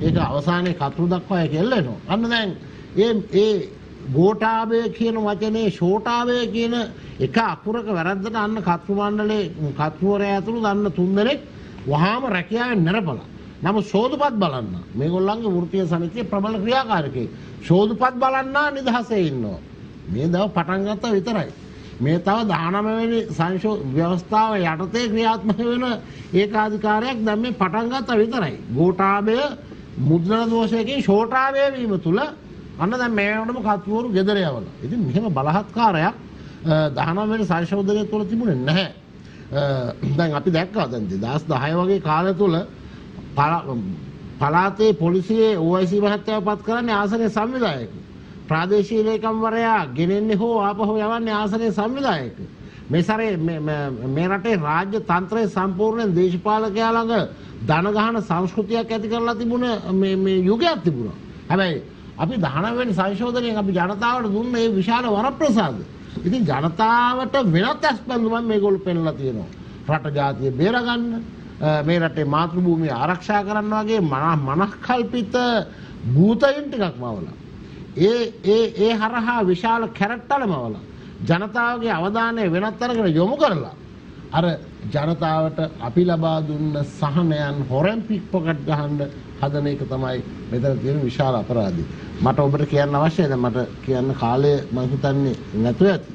ඒක අවසානයේ කතරු දක්වා ඒක එල්ලෙනවා. අන්න දැන් ඒ ගෝඨාභය කියන වචනේ ෂෝඨාභය කියන එක අකුරක වැරද්දට අන්න කතෘ මණ්ඩලයේ කතෘවරයා ඇතුළු දන්න 3 දෙනෙක් වහාම රැකියාවෙන් නිරපලා. නමුත් සෝදුපත් බලන්න මේගොල්ලන්ගේ වෘත්තීය සමිතියේ ප්‍රබල ක්‍රියාකාරකෙක්. සෝදුපත් බලන්න නිදහසේ ඉන්නවා. මේ දව පටන් ගත්තා විතරයි. මේ තව 19 වෙනි ව්‍යවස්ථාව යටතේ ක්‍රියාත්මක වෙන ඒකාධිකාරයක් දැන් මේ පටන් ගත්තා විතරයි. ගෝඨාභය මුද්‍රණ දෝෂයකින් ෂෝඨාභය වීම තුල අන්න දැන් මේ වෙනකොටම කත්වරු ගෙදර යවලා. ඉතින් මෙහෙම බලහත්කාරයක් 19 වෙනි සංශෝධනය තුළ තිබුණේ නැහැ. දැන් අපි දැක්කා දැන් 2010 වගේ කාලය තුළ පළාතේ පොලිසියේ OIC මහත්තයාව පත් කරන්නේ ආසනයේ සංවිධායක. ප්‍රාදේශීය ලේකම්වරයා ගෙනෙන්නේ හෝ ආපහු යවන්නේ ආසනයේ සංවිධායක. මේ සැරේ මේ රටේ රාජ්‍ය තන්ත්‍රයේ සම්පූර්ණයෙන් දේශපාලකයා ළඟ ධන ගහන සංස්කෘතියක් ඇති කරලා තිබුණ මේ යුගයක් තිබුණා. හැබැයි අපි 19 වෙනි සංශෝධනයෙන් අපි ජනතාවට දුන්න මේ විශාල වරප්‍රසාද. ඉතින් ජනතාවට වෙනත් ඇස්පැන්දුමක් මේගොල්ලෝ පෙන්ලා තියෙනවා. රට ජාතිය බේරගන්න, මේ රටේ මාතෘ භූමිය ආරක්ෂා කරන්න වගේ මනස්කල්පිත භූතයින් ටිකක් මවලා. ඒ හරහා විශාල කැරට්ටලමවලා ජනතාවගේ අවධානය වෙනත් තැනකට යොමු කරලා අර ජනතාවට අපි ලබා දුන්න සහනයන් හොරෙන් පික්පොකට් ගහන්න හදන එක තමයි මෙතන තියෙන විශාල අපරාධය. මට ඔබට කියන්න අවශ්‍යයි. දැන් මට කියන්න කාලය මම හිතන්නේ නැතුව ඇති.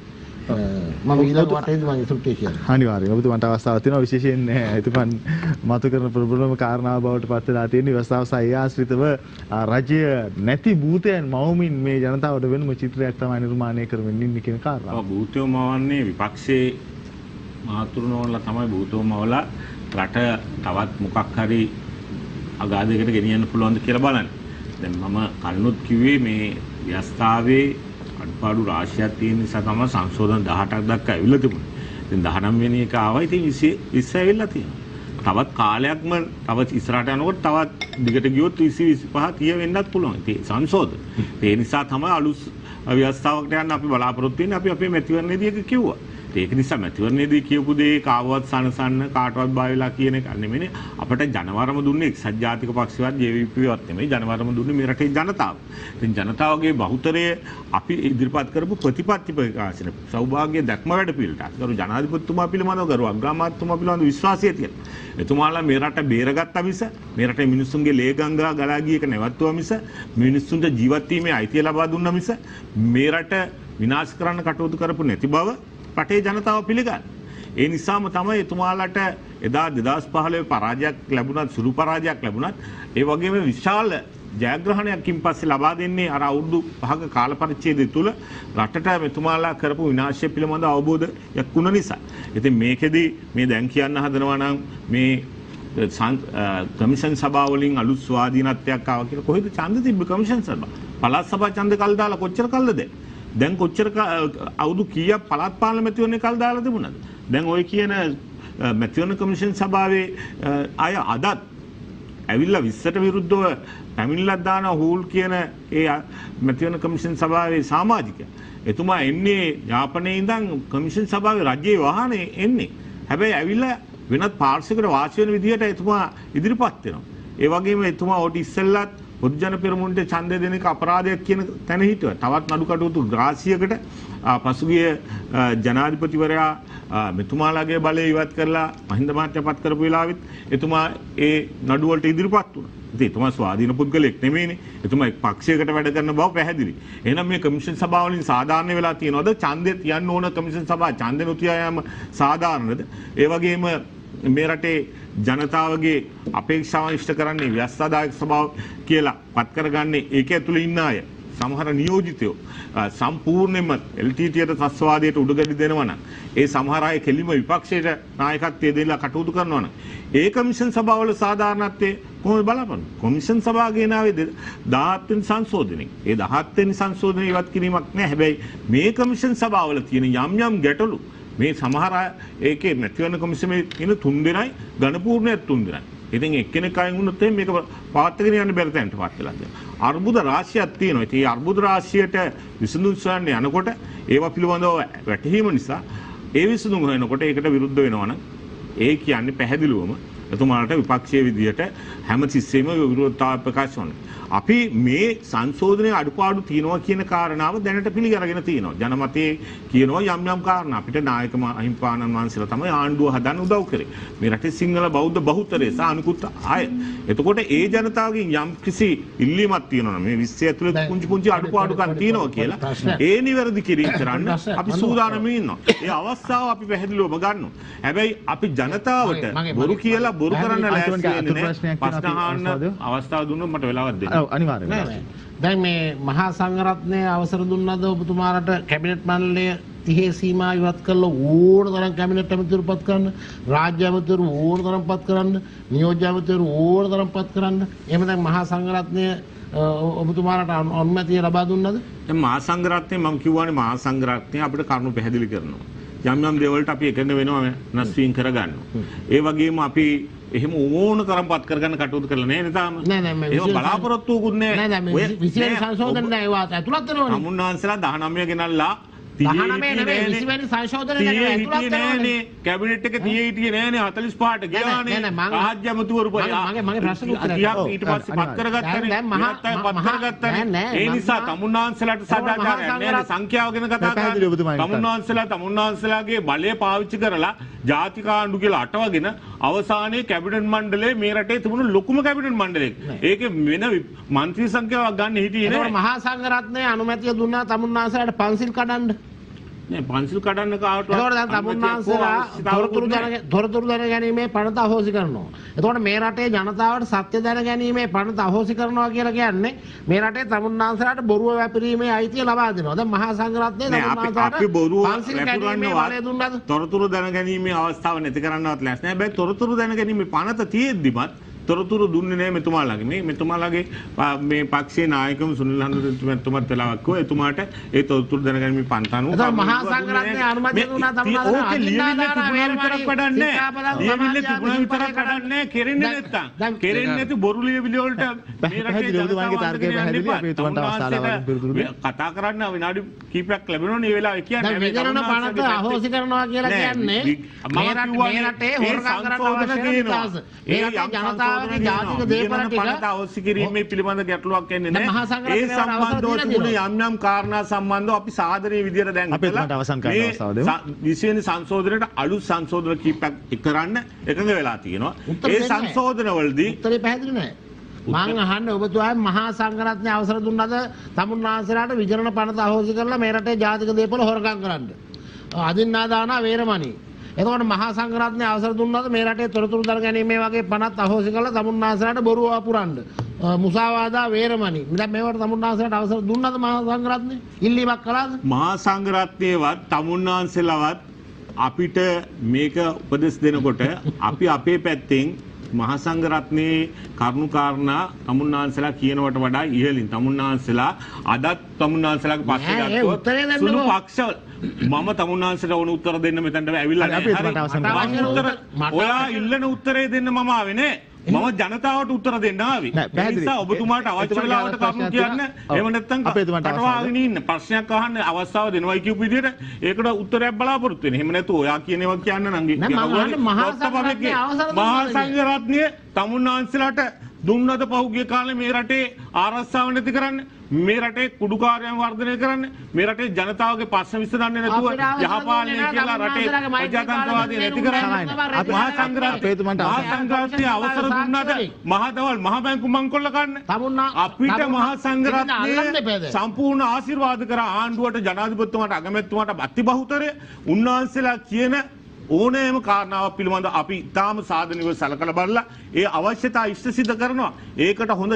මම ඊළඟ වටේදී මම ඉතුරුටි කියන්නේ. අනිවාර්යයෙන් ඔබතුමන්ට අවස්ථාවක් තියෙනවා විශේෂයෙන් එතුමන් මතු කරන ප්‍රබලම කාරණාව බවට පත් වෙලා තියෙන අවස්ථාව සහ ඒ ආශ්‍රිතව රජය නැති භූතයන් මවමින් මේ ජනතාවට වෙනම චිත්‍රයක් තමයි නිර්මාණය කරමින් ඉන්නේ කියන කාරණාව. භූතයෝ මවන්නේ විපක්ෂයේ මහතුරුනෝන්ලා තමයි භූතයෝ මවලා රට තවත් මොකක් හරි අගාධයකට ගෙනියන්න පුළුවන්ද කියලා බලන්න. දැන් මම කලිනුත් කිව්වේ මේ ව්‍යවස්ථාවේ අඩුපාඩු රාශියක් තියෙන නිසා තමයි සංශෝධන 18ක් දක්වා ඇවිල්ලා තිබුණේ. ඉතින් 19 වෙනි එක ආවා. ඉතින් 20 ඇවිල්ලා තියෙනවා. තවත් කාලයක්ම තවත් ඉස්සරහට යනකොට තවත් දිගට ගියොත් 20 25 30 වෙන්නත් පුළුවන්. ඉතින් සංශෝධන. ඒ නිසා තමයි අලුත් ව්‍යවස්ථාවකට යන්න අපි බලාපොරොත්තු වෙන්නේ. අපි අපේ මැතිවරණයේදී ඒක කිව්වා. ඒක නිසා මැතිවරණයේදී කියපු දේ කාවවත් සනසන්න කාටවත් බය වෙලා කියන එක නෙමෙයි. අපිට ජනවරම දුන්නේ එක්සත් ජාතික පක්ෂවත් ජේවීපීවත් නෙමෙයි. ජනවරම දුන්නේ මේ රටේ ජනතාව. ඉතින් ජනතාවගේ බහුතරය අපි ඉදිරිපත් කරපු ප්‍රතිපත්ති ප්‍රකාශන සෞභාග්‍ය දැක්ම වැඩ පිළිවෙලට ගරු ජනාධිපතිතුමා පිළිබඳව ගරු අග්‍රාමාත්‍යතුමා පිළිබඳව විශ්වාසය තියෙනවා. එතුමාලා මේ රට බේරගත්තා මිස මේ රටේ මිනිස්සුන්ගේ ලේ ගංගා ගලා ගිය එක නැවතුවා මිස මිනිස්සුන්ට ජීවත් වීමේ අයිතිය ලබා දුන්නා මිස මේ රට විනාශ කරන්න කටයුතු කරපු නැති බව රටේ ජනතාව පිළිගන්න. ඒ නිසාම තමයි එතුමාලට එදා 2015 පරාජයක් ලැබුණත් සුළු පරාජයක් ලැබුණත් ඒ වගේම විශාල ජයග්‍රහණයකින් පස්සේ ලබා දෙන්නේ අර අවුරුදු 5ක කාල පරිච්ඡේදය තුල රටට එතුමාලා කරපු විනාශය පිළිබඳ අවබෝධයක් වුණ නිසා. ඉතින් මේකෙදි මේ දැන් කියන්න හදනවා නම් මේ කමිෂන් සභාව වලින් අලුත් ස්වාධීනත්වයක් ආවා කියලා කොහෙද ඡන්ද තිබ්බ කමිෂන් සභාව? පළාත් සභා ඡන්ද කල් දාලා කොච්චර කල්ද දැන් කොච්චර අවුරුදු කීයක් පළාත් පාලන මැතිවරණේ කල් දාලා තිබුණාද? දැන් ওই කියන මැතිවරණ කමිෂන් සභාවේ අය අදත් ඇවිල්ලා 20ට විරුද්ධව පැමිණිල්ලක් දාන හූල් කියන ඒ මැතිවරණ කමිෂන් සභාවේ සමාජිකයා. එතුමා එන්නේ යාපනයේ ඉඳන් කමිෂන් සභාවේ රජයේ වාහනේ එන්නේ. හැබැයි ඇවිල්ලා වෙනත් පාර්ශ්වයකට වාසි වෙන විදිහට එතුමා ඉදිරිපත් වෙනවා. ඒ වගේම එතුමා ඔට ඉස්සෙල්ලත් පොදුජන පෙරමුණට ඡන්දය දෙන එක අපරාධයක් කියන තැන හිටියා. තවත් නඩු කටයුතු රාශියකට පසුගිය ජනාධිපතිවරයා මෙතුමාලාගේ බලය ඉවත් කරලා මහින්ද මහත්තයා පත් කරපු වෙලාවෙත් එතුමා ඒ නඩු වලට ඉදිරිපත් වුණා. ඉතින් එතුමා ස්වාධීන පුද්ගලෙක් නෙමෙයිනේ. එතුමා එක් පක්ෂයකට වැඩ කරන බව පැහැදිලි. එහෙනම් මේ කමිෂන් සභාව වලින් සාධාරණ වෙලා තියෙනවද? ඡන්දය තියන්න ඕන කමිෂන් සභාව ඡන්දය නොතියා යාම සාධාරණද? ඒ වගේම මේ රටේ ජනතාවගේ අපේක්ෂාවන් ඉෂ්ට කරන්නේ ව්‍යවස්ථාදායක සභාව කියලා පත් කරගන්නේ ඒක ඇතුළේ ඉන්න අය. සමහර නියෝජිතයෝ සම්පූර්ණයෙන්ම LTTට තස්වාදයට උඩගඩි දෙනවා නම් ඒ සමහර අය කෙලිම විපක්ෂයට නායකත්වයේ දෙලා කටයුතු කරනවා නම් ඒ කමිෂන් සභාවවල සාධාරණත්වයේ කොහොමද බලපන්නේ? කොමිෂන් සභාව ගෙනාවේ 17 වෙනි සංශෝධනයේ. ඒ 17 වෙනි සංශෝධනය ඉවත් කිරීමක් නෑ. හැබැයි මේ කමිෂන් සභාවල තියෙන යම් ගැටලු මේ සමහර ඒකේ මැතිවරණ කොමිසමේ ඉන්න 3 දෙනයි ඝනපූර්ණය 3 දෙනයි. ඉතින් එක්කෙනෙක් අයින් වුණොත් මේක පවත්වාගෙන යන්න බැරි තැනට පත් වෙලා තියෙනවා. අර්බුද රාශියක් තියෙනවා. ඉතින් මේ අර්බුද රාශියට විසඳුම් සොයන්න යනකොට ඒවා පිළිබඳව වැටහීම නිසා ඒ විසඳුම් හොයනකොට ඒකට විරුද්ධ වෙනවනම් ඒ කියන්නේ පැහැදිලිවම එතුමාලට විපක්ෂයේ විදියට හැමතිස්සෙම විරෝධතාව ප්‍රකාශ කරනවා. අපි මේ සංශෝධනයේ අඩුපාඩු තියෙනවා කියන කාරණාව දැනට පිළිගරගෙන තියෙනවා. ජනමතයේ කියනවා යම් කාරණා අපිට නායක අහිමිපාණන් වහන්සේලා තමයි ආණ්ඩුව හදන්න උදව් කරේ. මේ රටේ සිංහල බෞද්ධ බහුතරය සහ අනිකුත් අය. එතකොට ඒ ජනතාවගෙන් යම් කිසි ඉල්ලීමක් තියෙනවා මේ 20 ඇතුළේ පුංචි අඩුපාඩුකම් තියෙනවා කියලා ඒ නිවැරදි කිරීම කරන්න අපි සූදානම් ඉන්නවා. ඒ අවස්ථාව අපි පැහැදිලිවම ගන්නවා. හැබැයි අපි ජනතාවට බොරු කියලා බොරු කරන්න ලෑස්ති වෙන්නේ නැහැ. ප්‍රශ්න අහන්න අවස්ථාව දුන්නොත් මට වෙලාවක් දෙන්න. අනිවාර්යයෙන්. දැන් මේ මහා සංඝරත්නයේ අවසර දුන්නාද ඔබතුමාලට කැබිනට් මණ්ඩලය 30 සීමා ඉවත් කරලා ඕන තරම් කැබිනට් ඇමතිවරු පත් කරන්න, රාජ්‍ය ඇමතිවරු ඕන තරම් පත් කරන්න, නියෝජ්‍ය ඇමතිවරු ඕන තරම් පත් කරන්න. එහෙම දැන් මහා සංඝරත්නය ඔබතුමාලට අනුමැතිය ලබා දුන්නාද? දැන් මහා සංඝරත්නය මම කියවනේ මහා සංඝරත්නය අපිට කරුණු පැහැදිලි කරනවා. යම් දේවල්ට අපි එකඟ වෙනවා නැස්වීම් කරගන්නවා. ඒ වගේම අපි එහෙම ඕන තරම් පත් කරගන්න කටයුතු කරලා නෑ තාම. ඒක බලාපොරොත්තුකුත් නෑ. ඔය විශේෂ සංශෝධන නෑ ඒවත් ඇතුළත් වෙනවනේ. අමුන්නාන්සලා 19 ගෙනල්ලා 19 නෙමෙයි 20 වෙනි සංශෝධනය නෑ ඇතුළත් වෙනවනේ. කැබිනට් එක 30 හිටියේ නෑනේ 45ට ගියානේ. රාජ්‍ය අමාත්‍යවරු මගේ ප්‍රශ්න උත්තරය. ඊට පස්සේ පත් කරගත්තනේ. පත් කරගත්තනේ. ඒ නිසා තමුන්නාන්සලාට සදාචාරයක් නෑ. සංඛ්‍යාව ගැන කතා කරන්නේ. තමුන්නාන්සලාගේ බලය පාවිච්චි කරලා ජාතික ආණ්ඩු කියලා අටවගෙන අවසානයේ කැබිනට් මණ්ඩලයේ මේ රටේ තිබුණු ලොකුම කැබිනට් මණ්ඩලයක්. ඒකේ වෙන മന്ത്രി සංඛ්‍යාවක් ගන්න හිටියේ නෑ. මහා සංඝරත්නයේ අනුමැතිය දුන්නා තමුන්නාන්සලාට පන්සිල් කඩන්න. නෑ පන්සිල් කඩන්න කාටවත්. ඒතකොට දැන් තමුන්නාන්සලා තොරතුරු දැන ගැනීමේ පනත අහෝසි කරනවා. එතකොට මේ රටේ ජනතාවට සත්‍ය දැන ගැනීමේ පනත අහෝසි කරනවා කියලා කියන්නේ මේ රටේ තමුන්නාන්සලාට බොරුව වැපිරීමේ අයිතිය ලබා දෙනවා. දැන් මහා සංඝරත්නයේ තමුන්නාන්සලාට අපි බොරුව පන්සිල් කැඩීමේ බලය දුන්නද? තොරතුරු දැන ගැනීමේ අවස්ථාව නැති කරන්නවත් ලෑස්ති නෑ. හැබැයි තොරතුරු දැන ගැනීමේ පනත තියෙද්දිමත් තොරතුරු දුන්නේ නැහැ මෙතුමාලගේ. මේ මෙතුමාලගේ මේ පක්ෂයේ නායකම සුනිල් හන්දතුමත් වෙලාවක් කිව්වා එතුමාට ඒ තොරතුරු දැනගැනීමේ පන්ත අනුව ඒක මහා සංඝරත්නයේ අනුමැතිය දුන්නා තමයි. ඕකේ ලියවිල්ල තිබුණා විතරක් වැඩන්නේ නැහැ. ලියවිල්ල තිබුණා විතරක් වැඩන්නේ නැහැ. කෙරෙන්නේ නැත්තම්. කෙරෙන්නේ නැති බොරු ලියවිලි වලට මේ රටේ ජනතාවගේ තර්කය පැහැදිලි. අපි එතුමන්ට අවස්ථාව ලබන පිළිතුරු දෙන්න. කතා කරන්න විනාඩි කිහිපයක් ලැබෙනවනේ මේ වෙලාවේ කියන්නේ. දැන් විජනන පනත අහෝසි කරනවා කියලා කියන්නේ මේ රටේ හොරකම් කරන්න අවශ්‍ය නැහැ. මේ රටේ ජනතාවගේ ජාතික දේපල ටික අවශ්‍ය කිරීමේ පිළිබඳ ගැටලුවක් එන්නේ නැහැ. ඒ සම්බන්ධව තිබුණේ යම් යම් කාරණා සම්බන්ධව අපි සාධනීය විදියට දැන් අපි එතනට අවසන් කරන්න අවස්ථාව දෙමු. 20 වෙනි සංශෝධනයට අලුත් සංශෝධන කීපයක් කරන්න එකඟ වෙලා තියෙනවා. ඒ සංශෝධනවලදී උත්තරේ පැහැදිලි නැහැ. මං අහන්නේ ඔබතුමා මහා සංඝරත්නයේ අවසර දුන්නද තමුන්නාන්සලාට විජනන පනත අහෝසි කරලා මේ රටේ ජාතික දේපල හොරකම් කරන්න. අදින්නා දාන වේරමණී. එතකොට මහා සංඝරත්නයේ අවසර දුන්නද මේ රටේ තොරතුරු දර ගැනීම වගේ පනත් අහෝසි කරලා තමුන්නාන්සලාට බොරුව වපුරන්න. මුසාවාදා වේරමණී. දැන් මේවට තමුන්නාන්සලාට අවසර දුන්නද මහා සංඝරත්නය? ඉල්ලීමක් කළාද? මහා සංඝරත්නයේවත් තමුන්නාන්සලවත් අපිට මේක උපදෙස් දෙනකොට අපි අපේ පැත්තෙන් මහා සංඝරත්නයේ කරුණු කාරණා තමුන්නාන්සලා කියනවට වඩා ඉහළින් තමුන්නාන්සලා අදත් තමුන්නාන්සලාගේ පස්සේ ගත්තොත් සුළු පක්ෂ මම තමුන්නාන්සලට ඕන උත්තර දෙන්න මෙතනට ඇවිල්ලා නැහැ. ඔයා ඉල්ලන උත්තරේ දෙන්න මම ආවේ නෑ. මම ජනතාවට උත්තර දෙන්න ආවේ. ඒ නිසා ඔබතුමාට අවශ්‍ය වෙලාවට කරුණු කියන්න. එහෙම නැත්නම් කටවාගෙන ඉන්න ප්‍රශ්නයක් අහන්න අවස්ථාව දෙනවයි කියපු විදිහට ඒකට උත්තරයක් බලාපොරොත්තු වෙන්න. එහෙම නැතු ඔයා කියන ඒවා කියන්න නම් මහා සංඝරත්නය තමුන්නාන්සලාට දුන්නද පහුගිය කාලේ මේ රටේ ආරක්ෂාව නැති කරන්න, මේ රටේ කුඩුකාරයන් වර්ධනය කරන්න, මේ රටේ ජනතාවගේ ප්‍රශ්න විසඳන්නේ නැතුව යහපාලනය කියලා රටේ ප්‍රජාතන්ත්‍රවාදය නැති කරන්න මහා සංඝරත්නය අවසර දුන්නද මහදවල් මහ බැංකු මංකොල්ල ගන්න අපිට මහා සංඝරත්නය සම්පූර්ණ ආශිර්වාද කර ආණ්ඩුවට ජනාධිපතිතුමාට අගමැතිතුමාට අති බහුතරය උන්වහන්සේලා කියන ඕනෑම කාරණාවක් පිළිබඳ අපි ඉතාම සාධනීයව සලකලා බලලා ඒ අවශ්‍යතා ඉෂ්ට සිද්ධ කරනවා. ඒකට හොඳ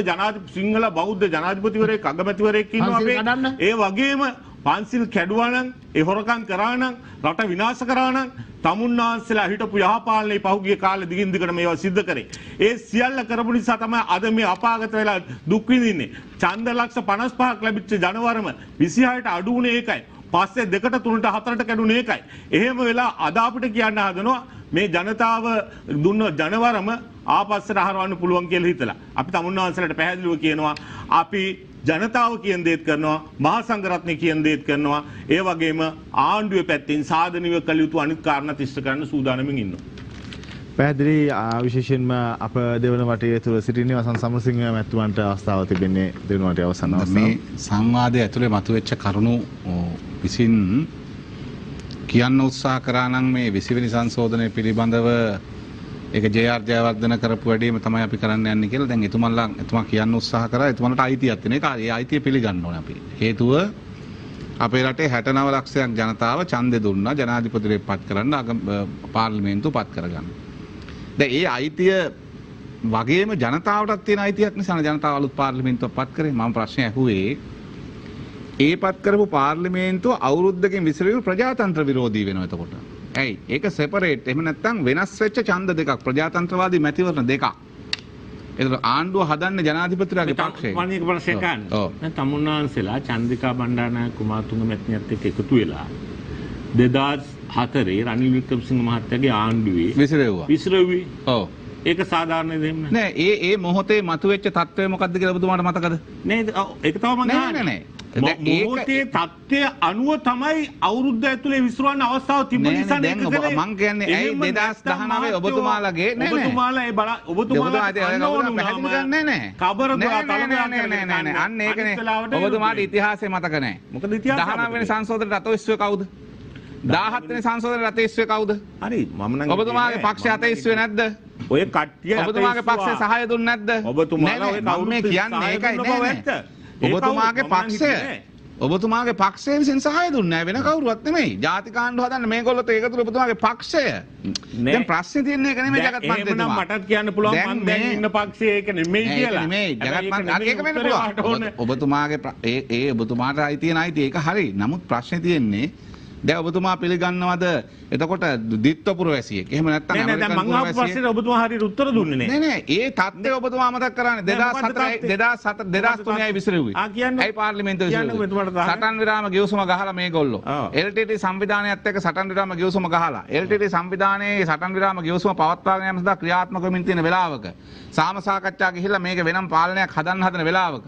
සිංහල බෞද්ධ ජනාධිපතිවරයෙක් අගමැතිවරයෙක් ඉන්නවා අපේ. ඒ වගේම පන්සිල් කැඩුවා නම්, ඒ හොරකම් කරා නම්, රට විනාශ කරා නම් තමුන්නාන්සලා හිටපු යහපාලනයේ පහුගිය කාලේ දිගින් දිගට මේවා සිද්ධ කරේ. ඒ සියල්ල කරපු නිසා තමයි අද මේ අපාගත වෙලා දුක් විඳින්නේ. ඡන්ද ලක්ෂ 55ක් ලැබිච්ච ජනවරම 26ට අඩු වුණේ ඒකයි. පස්සේ 2ට 3ට 4ට කැඩුනේ ඒකයි. එහෙම වෙලා අද අපිට කියන්න හදනවා මේ ජනතාව දුන්න ජනවරම ආපස්සට හරවන්න පුළුවන් කියලා හිතලා. අපි තමුන්නාන්සලට පැහැදිලිව කියනවා අපි ජනතාව කියන දේත් කරනවා, මහා සංඝරත්නය කියන දේත් කරනවා. ඒ වගේම ආණ්ඩුවේ පැත්තෙන් සාධනීය කළ යුතු අනිත් කාරණා තිස්ස කරන්න සූදානම්ින් ඉන්නවා. පැහැදිලි විශේෂයෙන්ම අප දෙවන වටේ තුල සිටින්නේ වසන්ත සමරසිංහ මැතිතුමන්ට අවස්ථාව තිබෙන්නේ දෙවන වටේ අවසන් අවස්ථාව. මේ සංවාදය ඇතුලේ මතුවෙච්ච කරුණු විසින් කියන්න උත්සාහ කරා නම් මේ 20 වෙනි සංශෝධනය පිළිබඳව ඒක ජේ.ආර්. ජයවර්ධන කරපු වැඩේම තමයි අපි කරන්න යන්නේ කියලා දැන් එතුමා කියන්න උත්සාහ කරා. එතුමාලට අයිතියක් තියෙන එක. ඒ අයිතිය පිළිගන්න ඕනේ අපි. හේතුව අපේ රටේ 69 ලක්ෂයක් ජනතාව ඡන්දෙ දුන්නා ජනාධිපතිවරයෙක් පත් කරන්න, පාර්ලිමේන්තුව පත් කරගන්න. දැන් ඒ අයිතිය වගේම ජනතාවටත් තියෙන අයිතියක් නිසා ජනතාව අලුත් පාර්ලිමේන්තුවක් පත් කරේ. මම ප්‍රශ්නය අහුවේ ඒ පත් කරපු පාර්ලිමේන්තුව අවුරුද්දකින් විසිරෙවි ප්‍රජාතන්ත්‍ර විරෝධී වෙනවා එතකොට. ඇයි? ඒක සෙපරේට්. එහෙම නැත්නම් වෙනස් වෙච්ච ඡන්ද දෙකක්, ප්‍රජාතන්ත්‍රවාදී මැතිවරණ දෙකක්. ඒක ආණ්ඩුව හදන්නේ ජනාධිපතිතුමාගේ පක්ෂයෙන්. මම එක ප්‍රශ්නයක් අහන්න. දැන් තමුන්නාන්සලා චන්ද්‍රිකා බණ්ඩාරනායක කුමාරතුංග මැතිණියත් එක්ක එකතු වෙලා 2004 රනිල් වික්‍රමසිංහ මහත්තයාගේ ආණ්ඩුවේ විසිරෙව්වේ. ඔව්. ඒක සාධාරණ දෙයක් නෑ. ඒ මොහොතේ මතුවෙච්ච තත්ත්වය මොකක්ද කියලා ඔබතුමාට මතකද? නේද? ඒක තමයි මම අහන්නේ. නෑ. මොහොතේ තත්ත්වය අනුව තමයි අවුරුද්ද ඇතුලේ විසිරවන්න අවස්ථාව තිබුණ නිසා නේද? මං කියන්නේ ඇයි 2019 ඔබතුමාලගේ නෑ ඔබතුමාලා ඒ ඔබතුමාලා පැහැදිලි කරන්නේ නෑ. කබරදුවා තලගා නෑ. අන්න ඒකනේ. ඔබතුමාට ඉතිහාසය මතක නෑ. මොකද ඉතිහාසය 19 වෙනි සංශෝධනයට අතවිස්සුවේ කවුද? 17 වෙනි සංශෝධනයට අතවිස්සුවේ කවුද? හරි මම නම් ඔබතුමාගේ පක්ෂය අතවිස්සුවේ නැද්ද? ඔය කට්ටිය ඔබතුමාගේ පක්ෂය සහාය දුන්නේ නැද්ද? ඔබතුමාලා ඔය කවුරුත් කියන්නේ ඒකයි නෑ. ඔබතුමාගේ පක්ෂය ඔබතුමාගේ පක්ෂය විසින් සහාය දුන්නේ නැහැ වෙන කවුරුවත් නෙමෙයි. ජාතික ආණ්ඩුව හදන්න මේගොල්ලොත් ඒකතුල ඔබතුමාගේ පක්ෂය. දැන් ප්‍රශ්නේ තියෙන්නේ ඒක නෙමෙයි ජගත් මන්ත්‍රීතුමා. එහෙනම් මටත් කියන්න පුළුවන් මම දැන් ඉන්න පක්ෂය ඒක නෙමෙයි කියලා. නෙමෙයි ජගත් මන්ත්‍රී ඒක වෙන්න පුළුවන්. ඔබතුමාගේ ඒ ඔබතුමාට තියෙන අයිතිය ඒක හරි. නමුත් ප්‍රශ්නේ තියෙන්නේ දැන් ඔබතුමා පිළිගන්නවද එතකොට දිත්තපුර වැසියෙක්. එහෙම නැත්නම් ඇමරිකන් මං අහපු ප්‍රශ්නෙට ඔබතුමා හරියට උත්තර දුන්නේ නැහැ. නෑ ඒ තත්ත්වය ඔබතුමා මතක් කරන්නේ 2003යි විසිරුවේ. ඇයි පාර්ලිමේන්තුවේ විසිරුවේ? සටන් විරාම ගිවිසුම ගහලා මේගොල්ලෝ. LTT සංවිධානයත් එක්ක සටන් විරාම ගිවිසුම ගහලා. LTT සංවිධානයේ සටන් විරාම ගිවිසුම පවත්වාගෙන යාම සඳහා ක්‍රියාත්මක වෙමින් තියෙන වෙලාවක සාම සාකච්ඡා ගිහිල්ලා මේක වෙනම් පාලනයක් හදන්න හදන වෙලාවක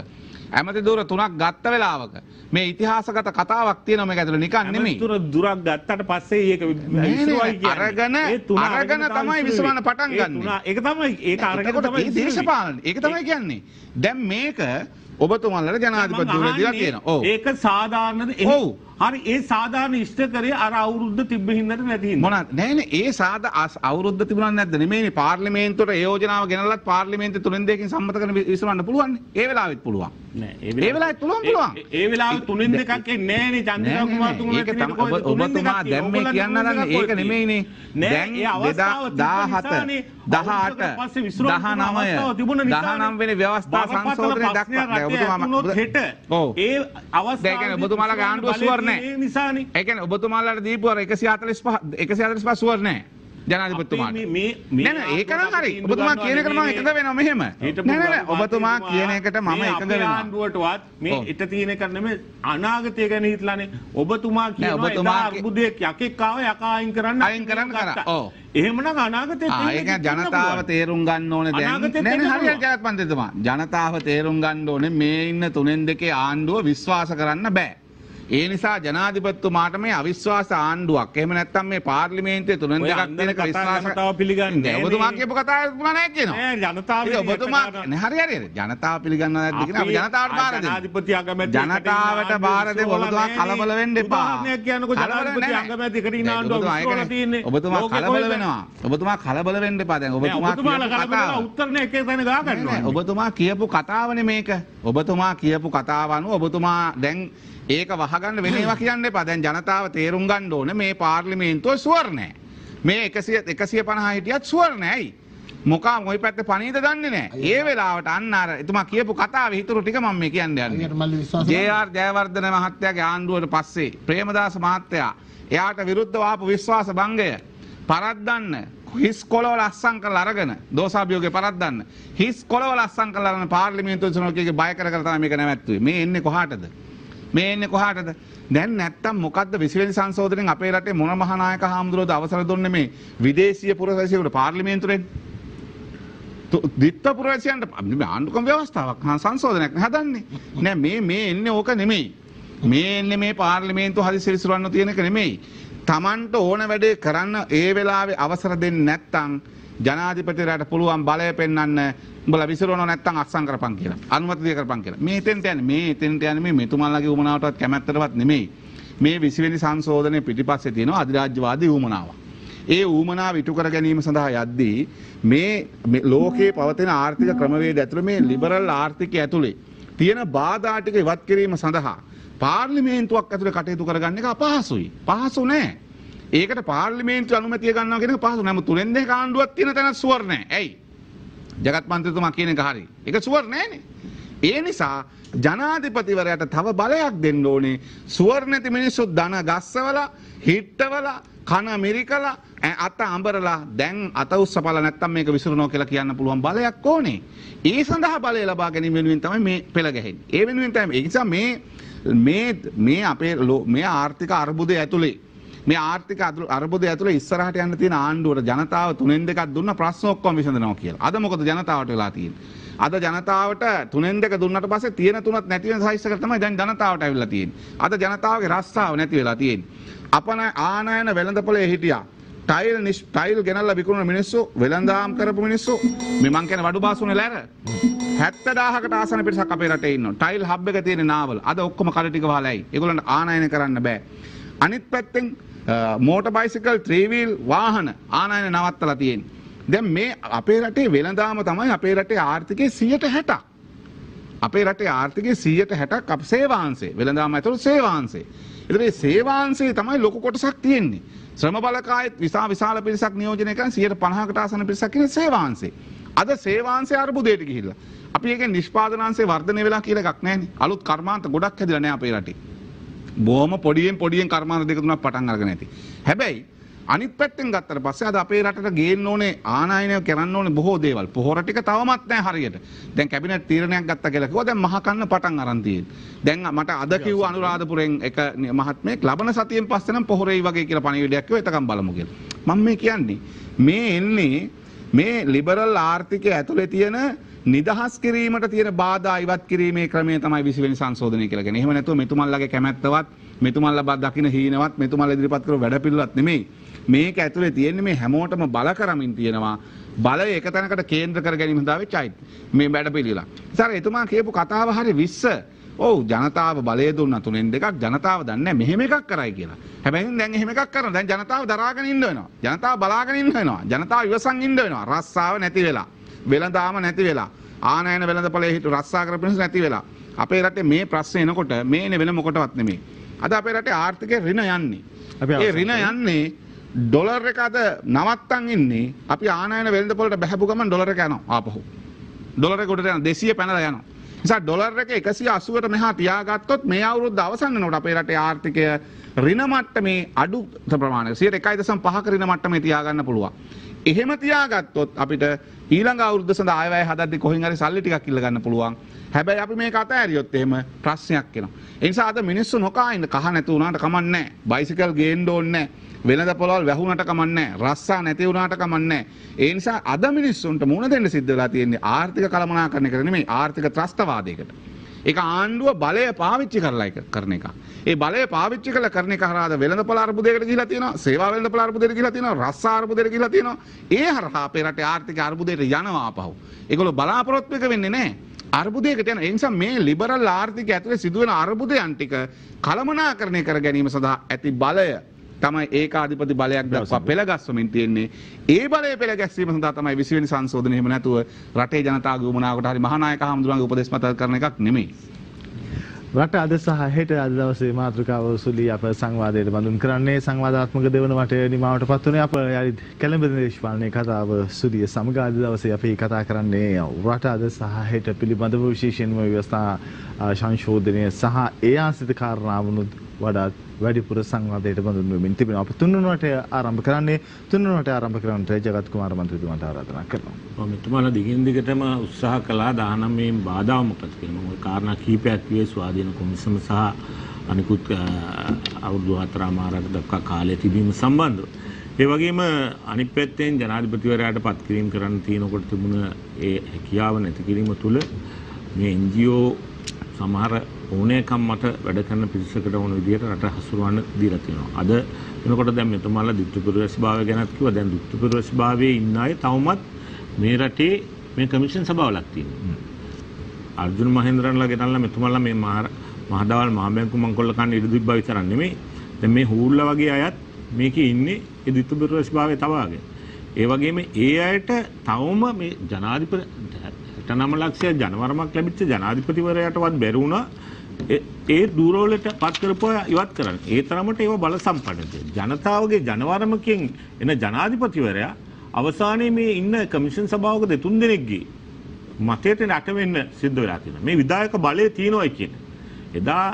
ඇමති දුර 3ක් ගත්ත වෙලාවක මේ ඉතිහාසගත කතාවක් තියෙනවා මේක ඇතුළේ නිකන් නෙමෙයි. දුරක් ගත්තට පස්සේ ඒක විශ්වයි කියන්නේ. අරගෙන තමයි විශ්වවන්න පටන් ගන්න. ඒක තමයි ඒක අරගෙන තමයි දේශපාලන. ඒක තමයි කියන්නේ. දැන් මේක ඔබතුමාලට ජනාධිපතිවරු දීලා තියෙනවා. ඔව්. ඒක සාධාරණද? ඔව්. හරි ඒ සාධාරණ ඉෂ්ට කරේ අර අවුරුද්ද තිබ්බ හින්දාට නැති හින්දා. මොනවාද? නෑනේ ඒ අවුරුද්ද තිබුණා නැද්ද? නෙමෙයිනේ පාර්ලිමේන්තුවට ඒ යෝජනාව ගෙනල්ලත් පාර්ලිමේන්තුවේ තුනෙන් දෙකකින් සම්මත කරන විසවන්න පුළුවන්. ඒ වෙලාවෙත් පුළුවන්. නෑ ඒ වෙලාවෙත් පුළුවන්. ඒ වෙලාවේ තුනෙන් දෙකක් එන්නේ නෑනේ චන්ද්‍රිකා කුමාරතුමා. ඒක තමයි ඔබතුමා දැන් මේ කියන්න හදන්නේ ඒක නෙමෙයිනේ. දැන් 2019 වෙනි ව්‍යවස්ථා සංශෝධනය දක්වා ඔබතුමා හෙට ඒ අවස්ථාවේ ඔබතුමාලගේ ආණ්ඩුව සුවර් නෑ. ඒ කියන්නේ ඔබතුමාලාට දීපු අර 145 සුවර් නෑ. ජනාධිපතිතුමාට. නෑ ඒක නම් හරි. ඔබතුමා කියන එකට මම එකඟ වෙනවා මෙහෙම. නෑ ඔබතුමා කියන එකට මම එකඟ වෙනවා. ආණ්ඩුවටවත් මේ ඉත තියෙන එක නෙමෙයි අනාගතය ගැන හිතලානේ. ඔබතුමා කියනවා එදා අර්බුදයක් යකෙක් ආව යකා අයින් කරන්න කරා. ඔව්. එහෙමනම් අනාගතේ ඒක ජනතාව තේරුම් ගන්න ඕනේ දැන්. නෑ හරියට ජගත් මන්ත්‍රීතුමා. ජනතාව තේරුම් ගන්න ඕනේ මේ ඉන්න 3-2 ආණ්ඩුව විශ්වාස කරන්න බෑ. ඒ නිසා ජනාධිපතිතුමාට මේ අවිශ්වාස ආණ්ඩුවක් එහෙම නැත්නම් මේ පාර්ලිමේන්තුවේ 3-2ක් දෙනක විශ්වාස ජනතාව පිළිගන්නේ නැහැ. ඔබතුමා කියපු කතාව පුරා නැහැ කියනවා. නෑ ජනතාව ඔබතුමා හරි ජනතාව පිළිගන්නව නැද්ද කියන අපි ජනතාවට බාර දෙන්න. ජනාධිපති අගමැති ජනතාවට බාර දෙන්න ඔබතුමා කලබල වෙන්න එපා. උදාහරණයක් කියනකොට ජනාධිපති අගමැති එකට ඉන්න ආණ්ඩුව විශ්වාස තියෙන්නේ. ඔබතුමා කලබල වෙනවා. ඔබතුමා කලබල වෙන්න එපා දැන්. ඔබතුමා උත්තරනේ එක එක තැන ගා ගන්නවා. ඔබතුමා කියපු කතාවනේ මේක. ඔබතුමා කියපු කතාව අනුව ඔබතුමා දැන් ඒක වහගන්න වෙන ඒවා කියන්න එපා. දැන් ජනතාව තේරුම් ගන්න ඕනේ මේ පාර්ලිමේන්තුව සුවර් නැහැ. මේ 150 හිටියත් සුවර් නැහැ. ඇයි? මොකා මොයි පැත්තේ පණීද දන්නේ නැහැ. ඒ වෙලාවට අන්න අර එතුමා කියපු කතාවේ හිතුරු ටික මම මේ කියන්න යන්නේ. ජේ.ආර්. ජයවර්ධන මහත්තයාගේ ආණ්ඩුවට පස්සේ ප්‍රේමදාස මහත්තයා එයාට විරුද්ධව ආපු විශ්වාස භංගය පරද්දන්න හිස් කොළවල අස්සම් කරලා අරගෙන දෝෂාභියෝගේ පරද්දන්න හිස් කොළවල අස්සම් කරලා අරගෙන පාර්ලිමේන්තුවේ සුනෝකේගේ බය කර තමයි මේක නැවැත්තුවේ. මේ එන්නේ කොහාටද? මේ එන්නේ කොහාටද? දැන් නැත්තම් මොකද්ද 20 වෙනි සංශෝධනයෙන් අපේ රටේ මොන මහානායක හාමුදුරුවෝද අවසර දුන්නේ මේ විදේශීය පුරවැසියෙකුට පාර්ලිමේන්තුවෙන්? දිත්ත පුරවැසියන්ට ආණ්ඩුක්‍රම ව්‍යවස්ථාවක් සංශෝධනයක් හදන්නේ. නෑ මේ එන්නේ ඕක නෙමෙයි. මේ එන්නේ මේ පාර්ලිමේන්තුව හදිසි විසිරවන්න තියෙන එක නෙමෙයි. Tamanට ඕන වැඩේ කරන්න ඒ වෙලාවේ අවසර දෙන්නේ නැත්තම් ජනාධිපතිරට පුළුවන් බලය පෙන්වන්න උඹලා විසිරවනවා නැත්තම් අත්සන් කරපන් කියලා. අනුමැතිය දිය කරපන් කියලා. මේ එතෙන්ට යන්නේ මේ මෙතුමාලගේ උමනාවටවත් කැමැත්තටවත් නෙමෙයි. මේ 20 වෙනි සංශෝධනයේ පිටිපස්සේ තියෙනවා අධිරාජ්‍යවාදී උමනාව. ඒ උමනාව ඉටු කර ගැනීම සඳහා යද්දී මේ ලෝකයේ පවතින ආර්ථික ක්‍රමවේද ඇතුළේ මේ ලිබරල් ආර්ථිකය ඇතුළේ තියෙන බාධා ටික ඉවත් කිරීම සඳහා පාර්ලිමේන්තුවක් ඇතුළේ කටයුතු කරගන්න එක අපහසුයි. පහසු නෑ. ඒකට පාර්ලිමේන්තුව අනුමැතිය ගන්නවා කියන එක පහසු නෑ. නමුත් 3-2 ආණ්ඩුවක් තියෙන තැන සුවර් නෑ. ඇයි? ජගත් මන්ත්‍රීතුමා කියන එක හරි. ඒක සුවර් නෑනේ. ඒ නිසා ජනාධිපතිවරයාට තව බලයක් දෙන්න ඕනේ. සුවර් නැති මිනිස්සු ධන ගස්සවලා, හිට්ටවලා, කන මිරිකලා, අත අඹරලා දැන් අත උස්සපලා නැත්තම් මේක විසිරනවා කියලා කියන්න පුළුවන් බලයක් ඕනේ. ඒ සඳහා බලය ලබා ගැනීම වෙනුවෙන් තමයි මේ පෙළ ගැහෙන්නේ. ඒ වෙනුවෙන් තමයි. ඒ නිසා මේ අපේ මේ ආර්ථික අර්බුදය ඇතුලේ මේ ආර්ථික අර්බුදය ඇතුලේ ඉස්සරහට යන්න තියෙන ආණ්ඩුවට ජනතාව 3-2ක් දුන්න ප්‍රශ්න ඔක්කොම විසඳනවා කියලා. අද මොකද ජනතාවට වෙලා තියෙන්නේ? අද ජනතාවට 3-2 දුන්නට පස්සේ තියෙන 3ක් නැති වෙන සයිස් එක තමයි දැන් ජනතාවට ඇවිල්ලා තියෙන්නේ. අද ජනතාවගේ රස්සාව නැති වෙලා තියෙන්නේ. ආනයන වෙළඳපොලේ හිටියා. ටයිල් ගෙනල්ලා විකුණන මිනිස්සු, වෙළඳාම් කරපු මිනිස්සු, මේ මං කියන වඩු බාසුනේ ලැර 70000කට ආසන පිටසක් අපේ රටේ ඉන්නවා. ටයිල් හබ් එක තියෙන නාවල. අද ඔක්කොම කඩ ටික වහලායි. ඒගොල්ලන්ට ආනයන කරන්න බෑ. අනිත් පැත්තෙන් මෝටර් බයිසිකල් 3 wheel වාහන ආනයන නවත්තලා තියෙන්නේ. දැන් මේ අපේ රටේ වෙළඳාම තමයි අපේ රටේ ආර්ථිකයේ 60%. අපේ රටේ ආර්ථිකයේ 60%ක් අප සේවාංශේ වෙළඳාම ඇතුළු සේවාංශේ. ඒතර මේ සේවාංශේ තමයි ලොකු කොටසක් තියෙන්නේ. ශ්‍රම බලකායෙත් විශාල පිරිසක් නියෝජනය කරන 50%කට ආසන්න පිරිසක් ඉන්නේ සේවාංශේ. අද සේවාංශේ අර්බුදයට ගිහිල්ලා. අපි ඒකේ නිෂ්පාදනාංශේ වර්ධනය වෙලා කියලා එකක් නැහැනේ. අලුත් කර්මාන්ත ගොඩක් හැදිලා නැහැ අපේ රටේ. බොහොම පොඩියෙන් කර්මාන්ත දෙක තුනක් පටන් අරගෙන ඇති. හැබැයි අනිත් පැත්තෙන් ගත්තට පස්සේ අද අපේ රටට ගේන්න ඕනේ ආනයනය කරන්න ඕනේ බොහෝ දේවල්. පොහොර ටික තවමත් නැහැ හරියට. දැන් කැබිනට් තීරණයක් ගත්තා කියලා කිව්වා. දැන් මහ කන්න පටන් අරන් තියෙන්නේ. දැන් මට අද කිව්ව අනුරාධපුරෙන් එක මහත්මයෙක් ලබන සතියෙන් පස්සේ නම් පොහොරෙයි වගේ කියලා පණිවිඩයක් කිව්වා. එතකම් බලමු කියලා. මම මේ කියන්නේ මේ එන්නේ මේ ලිබරල් ආර්ථිකය ඇතුලේ තියෙන නිදහස් කිරීමට තියෙන බාධා ඉවත් කිරීමේ ක්‍රමය තමයි 20 වෙනි සංශෝධනය කියලා කියන්නේ. එහෙම නැතුව මෙතුමන්ලගේ කැමැත්තවත් මෙතුමන්ලා බා දකින්න හීනවත් මෙතුමන්ලා ඉදිරිපත් කරන වැඩපිළිවෙලක් නෙමෙයි. මේක ඇතුලේ තියෙන්නේ මේ හැමෝටම බල කරමින් තියෙනවා. බලය එක තැනකට කේන්ද්‍ර කර ගැනීම සඳහා වෙච්ච මේ වැඩපිළිවෙල. ඉතින් එතුමා කියපු කතාව හරිය 20. ඔව් ජනතාව බලය දුන්නා 3න් 2ක් ජනතාව දන්නේ මෙහෙම එකක් කරයි කියලා. හැබැයි දැන් එහෙම එකක් කරනවා. දැන් ජනතාව දරාගෙන ඉන්න වෙනවා. ජනතාව බලාගෙන ඉන්න වෙනවා. ජනතාව ඉවසන් ඉන්න වෙනවා. රස්සාව නැති වෙලා. වෙළඳාම නැති වෙලා. ආනයන වෙළඳපොලේ හිටු රස්සා කරපිනස් නැති වෙලා. අපේ රටේ මේ ප්‍රශ්නේ එනකොට මේනේ වෙන මොකටවත් නෙමෙයි. අද අපේ රටේ ආර්ථිකය ඍණ යන්නේ. ඒ ඍණ යන්නේ ඩොලර් එක අද නවත්තන් ඉන්නේ. අපි ආනයන වෙළඳපොලට බහැපු ගමන් ඩොලර් එක යනවා ආපහු. ඩොලර් එක උඩට යනවා 200 පැනලා යනවා. නිසා ඩොලර් එක 180ට මෙහා තියාගත්තොත් මේ අවුරුද්ද අවසන් වෙනකොට අපේ රටේ ආර්ථිකය ඍණ මට්ටමේ අඩු ප්‍රමාණය 1.5ක ඍණ මට්ටමේ තියාගන්න පුළුවන්. එහෙම තියාගත්තොත් අපිට ඊළඟ අවුරුද්ද සඳහා ආය වැය හදද්දි කොහෙන් හරි සල්ලි ටිකක් ඉල්ල ගන්න පුළුවන්. හැබැයි අපි මේක අතෑරියොත් එහෙම ප්‍රශ්නයක් එනවා. ඒ නිසා අද මිනිස්සු නොකා ඉන්න කහ නැති වුණාට කමක් නැහැ. බයිසිකල් ගේන්න ඕනේ නැහැ. වෙළඳ පොළවල් වැහුණට කමක් නැහැ. රස්සා නැති වුණාට කමක් නැහැ. ඒ නිසා අද මිනිස්සුන්ට මුණ දෙන්න සිද්ධ වෙලා තියෙන්නේ ආර්ථික කළමනාකරණයකට නෙමෙයි ආර්ථික ත්‍රස්තවාදයකට. ඒක ආණ්ඩුව බලය පාවිච්චි කරලා කරන එක. ඒ බලය පාවිච්චි කරලා කරන එක හරහා වෙළඳපොළ අර්බුදයකට ගිහිලා තියෙනවා. සේවා වෙළඳපොළ අර්බුදයකට ගිහිලා තියෙනවා. රස්සා අර්බුදයකට ගිහිලා තියෙනවා. ඒ හරහා අපේ රටේ ආර්ථික අර්බුදයට යනවා ආපහු. ඒගොල්ලෝ බලාපොරොත්තු එක වෙන්නේ නැහැ. අර්බුදයකට යන. ඒ නිසා මේ ලිබරල් ආර්ථිකය ඇතුලේ සිදුවෙන අර්බුදයන් ටික කළමනාකරණය කර ගැනීම සඳහා ඇති බලය තමයි ඒකාධිපති බලයක් දක්වා පෙළගස්වමින් තියෙන්නේ. ඒ බලය පෙළගැස්වීම සඳහා තමයි 20 වෙනි සංශෝධනය. එහෙම නැතුව රටේ ජනතාවගේ උමනාවකට හරි මහානායක හමුදුරන්ගේ උපදෙස් මත කරන එකක් නෙමෙයි. රට අද සහ හෙට අද දවසේ මාතෘකාව සුලී අප සංවාදයට බඳුන් කරන්නේ සංවාදාත්මක දෙවන වටේ නිමාවට පත් වුණේ අප යලි කැළඹ දේශපාලනයේ කතාව සුලිය සමග අද දවසේ අපි කතා කරන්නේ රට අද සහ හෙට පිළිබඳව විශේෂයෙන්ම ව්‍යවස්ථා සංශෝධනය සහ ඒ ආශ්‍රිත කාරණාවනුත් වඩාත් වැඩිපුර සංවාදයට බඳුන් වෙමින් තිබෙනවා. අප තුන්වන වටේ ආරම්භ කරන්නේ තුන්වන වටේ ආරම්භ කරන්නට ජගත් කුමාර මන්ත්‍රීතුමාට ආරාධනා කරනවා. මෙතුමාලා දිගින් දිගටම උත්සාහ කළා 19 බාධා මොකක්ද කියලා. මම කාරණා කීපයක් කිව්වේ ස්වාධීන කොමිසම සහ අනිකුත් අවුරුදු 4මාරකට දක්වා කාලය තිබීම සම්බන්ධව. ඒ වගේම අනිත් පැත්තෙන් ජනාධිපතිවරයාට පත් කිරීම කරන්න තියෙනකොට තිබුණ ඒ හැකියාව නැති කිරීම තුළ මේ NGO සමහර ඕනෑකම් මත වැඩ කරන පිරිසකට ඕන විදිහට රට හසුරවන්න දීලා තියෙනවා. අද වෙනකොට දැන් මෙතුමාලා දුක්ඛ පුරවැසිභාවය ගැනත් කිව්වා. දැන් දුක්ඛ පුරවැසිභාවයේ ඉන්න අය තවමත් මේ රටේ මේ කමිෂන් සභාවලක් තියෙනවා. අර්ජුන මහේන්ද්‍රන්ලා ගෙනල්ලා මෙතුමාලා මේ මහදවල් මහ බැංකු මංකොල්ල කන්න ඉඩ තිබ්බා විතරක් නෙමෙයි. දැන් මේ හූල්ලා වගේ අයත් මේකේ ඉන්නේ ඒ දුක්ඛ පුරවැසිභාවයේ තවාගෙන. ඒ වගේම ඒ අයට තවම මේ ජනාධිපති 9 ලක්ෂ ජනවරමක් ලැබිච්ච ජනාධිපතිවරයාටවත් බැරි වුණා ඒ දූරවලට පත් කරපුවා ඉවත් කරන්න. ඒ තරමට ඒව බල සම්පන්නද. ජනතාවගේ ජනවරමකින් එන ජනාධිපතිවරයා අවසානයේ මේ ඉන්න කමිෂන් සභාවක දෙතුන් දෙනෙක්ගේ මතයට යට වෙන්න සිද්ධ වෙලා තියෙනවා. මේ විධායක බලය තියෙනවා කියන්නේ. එදා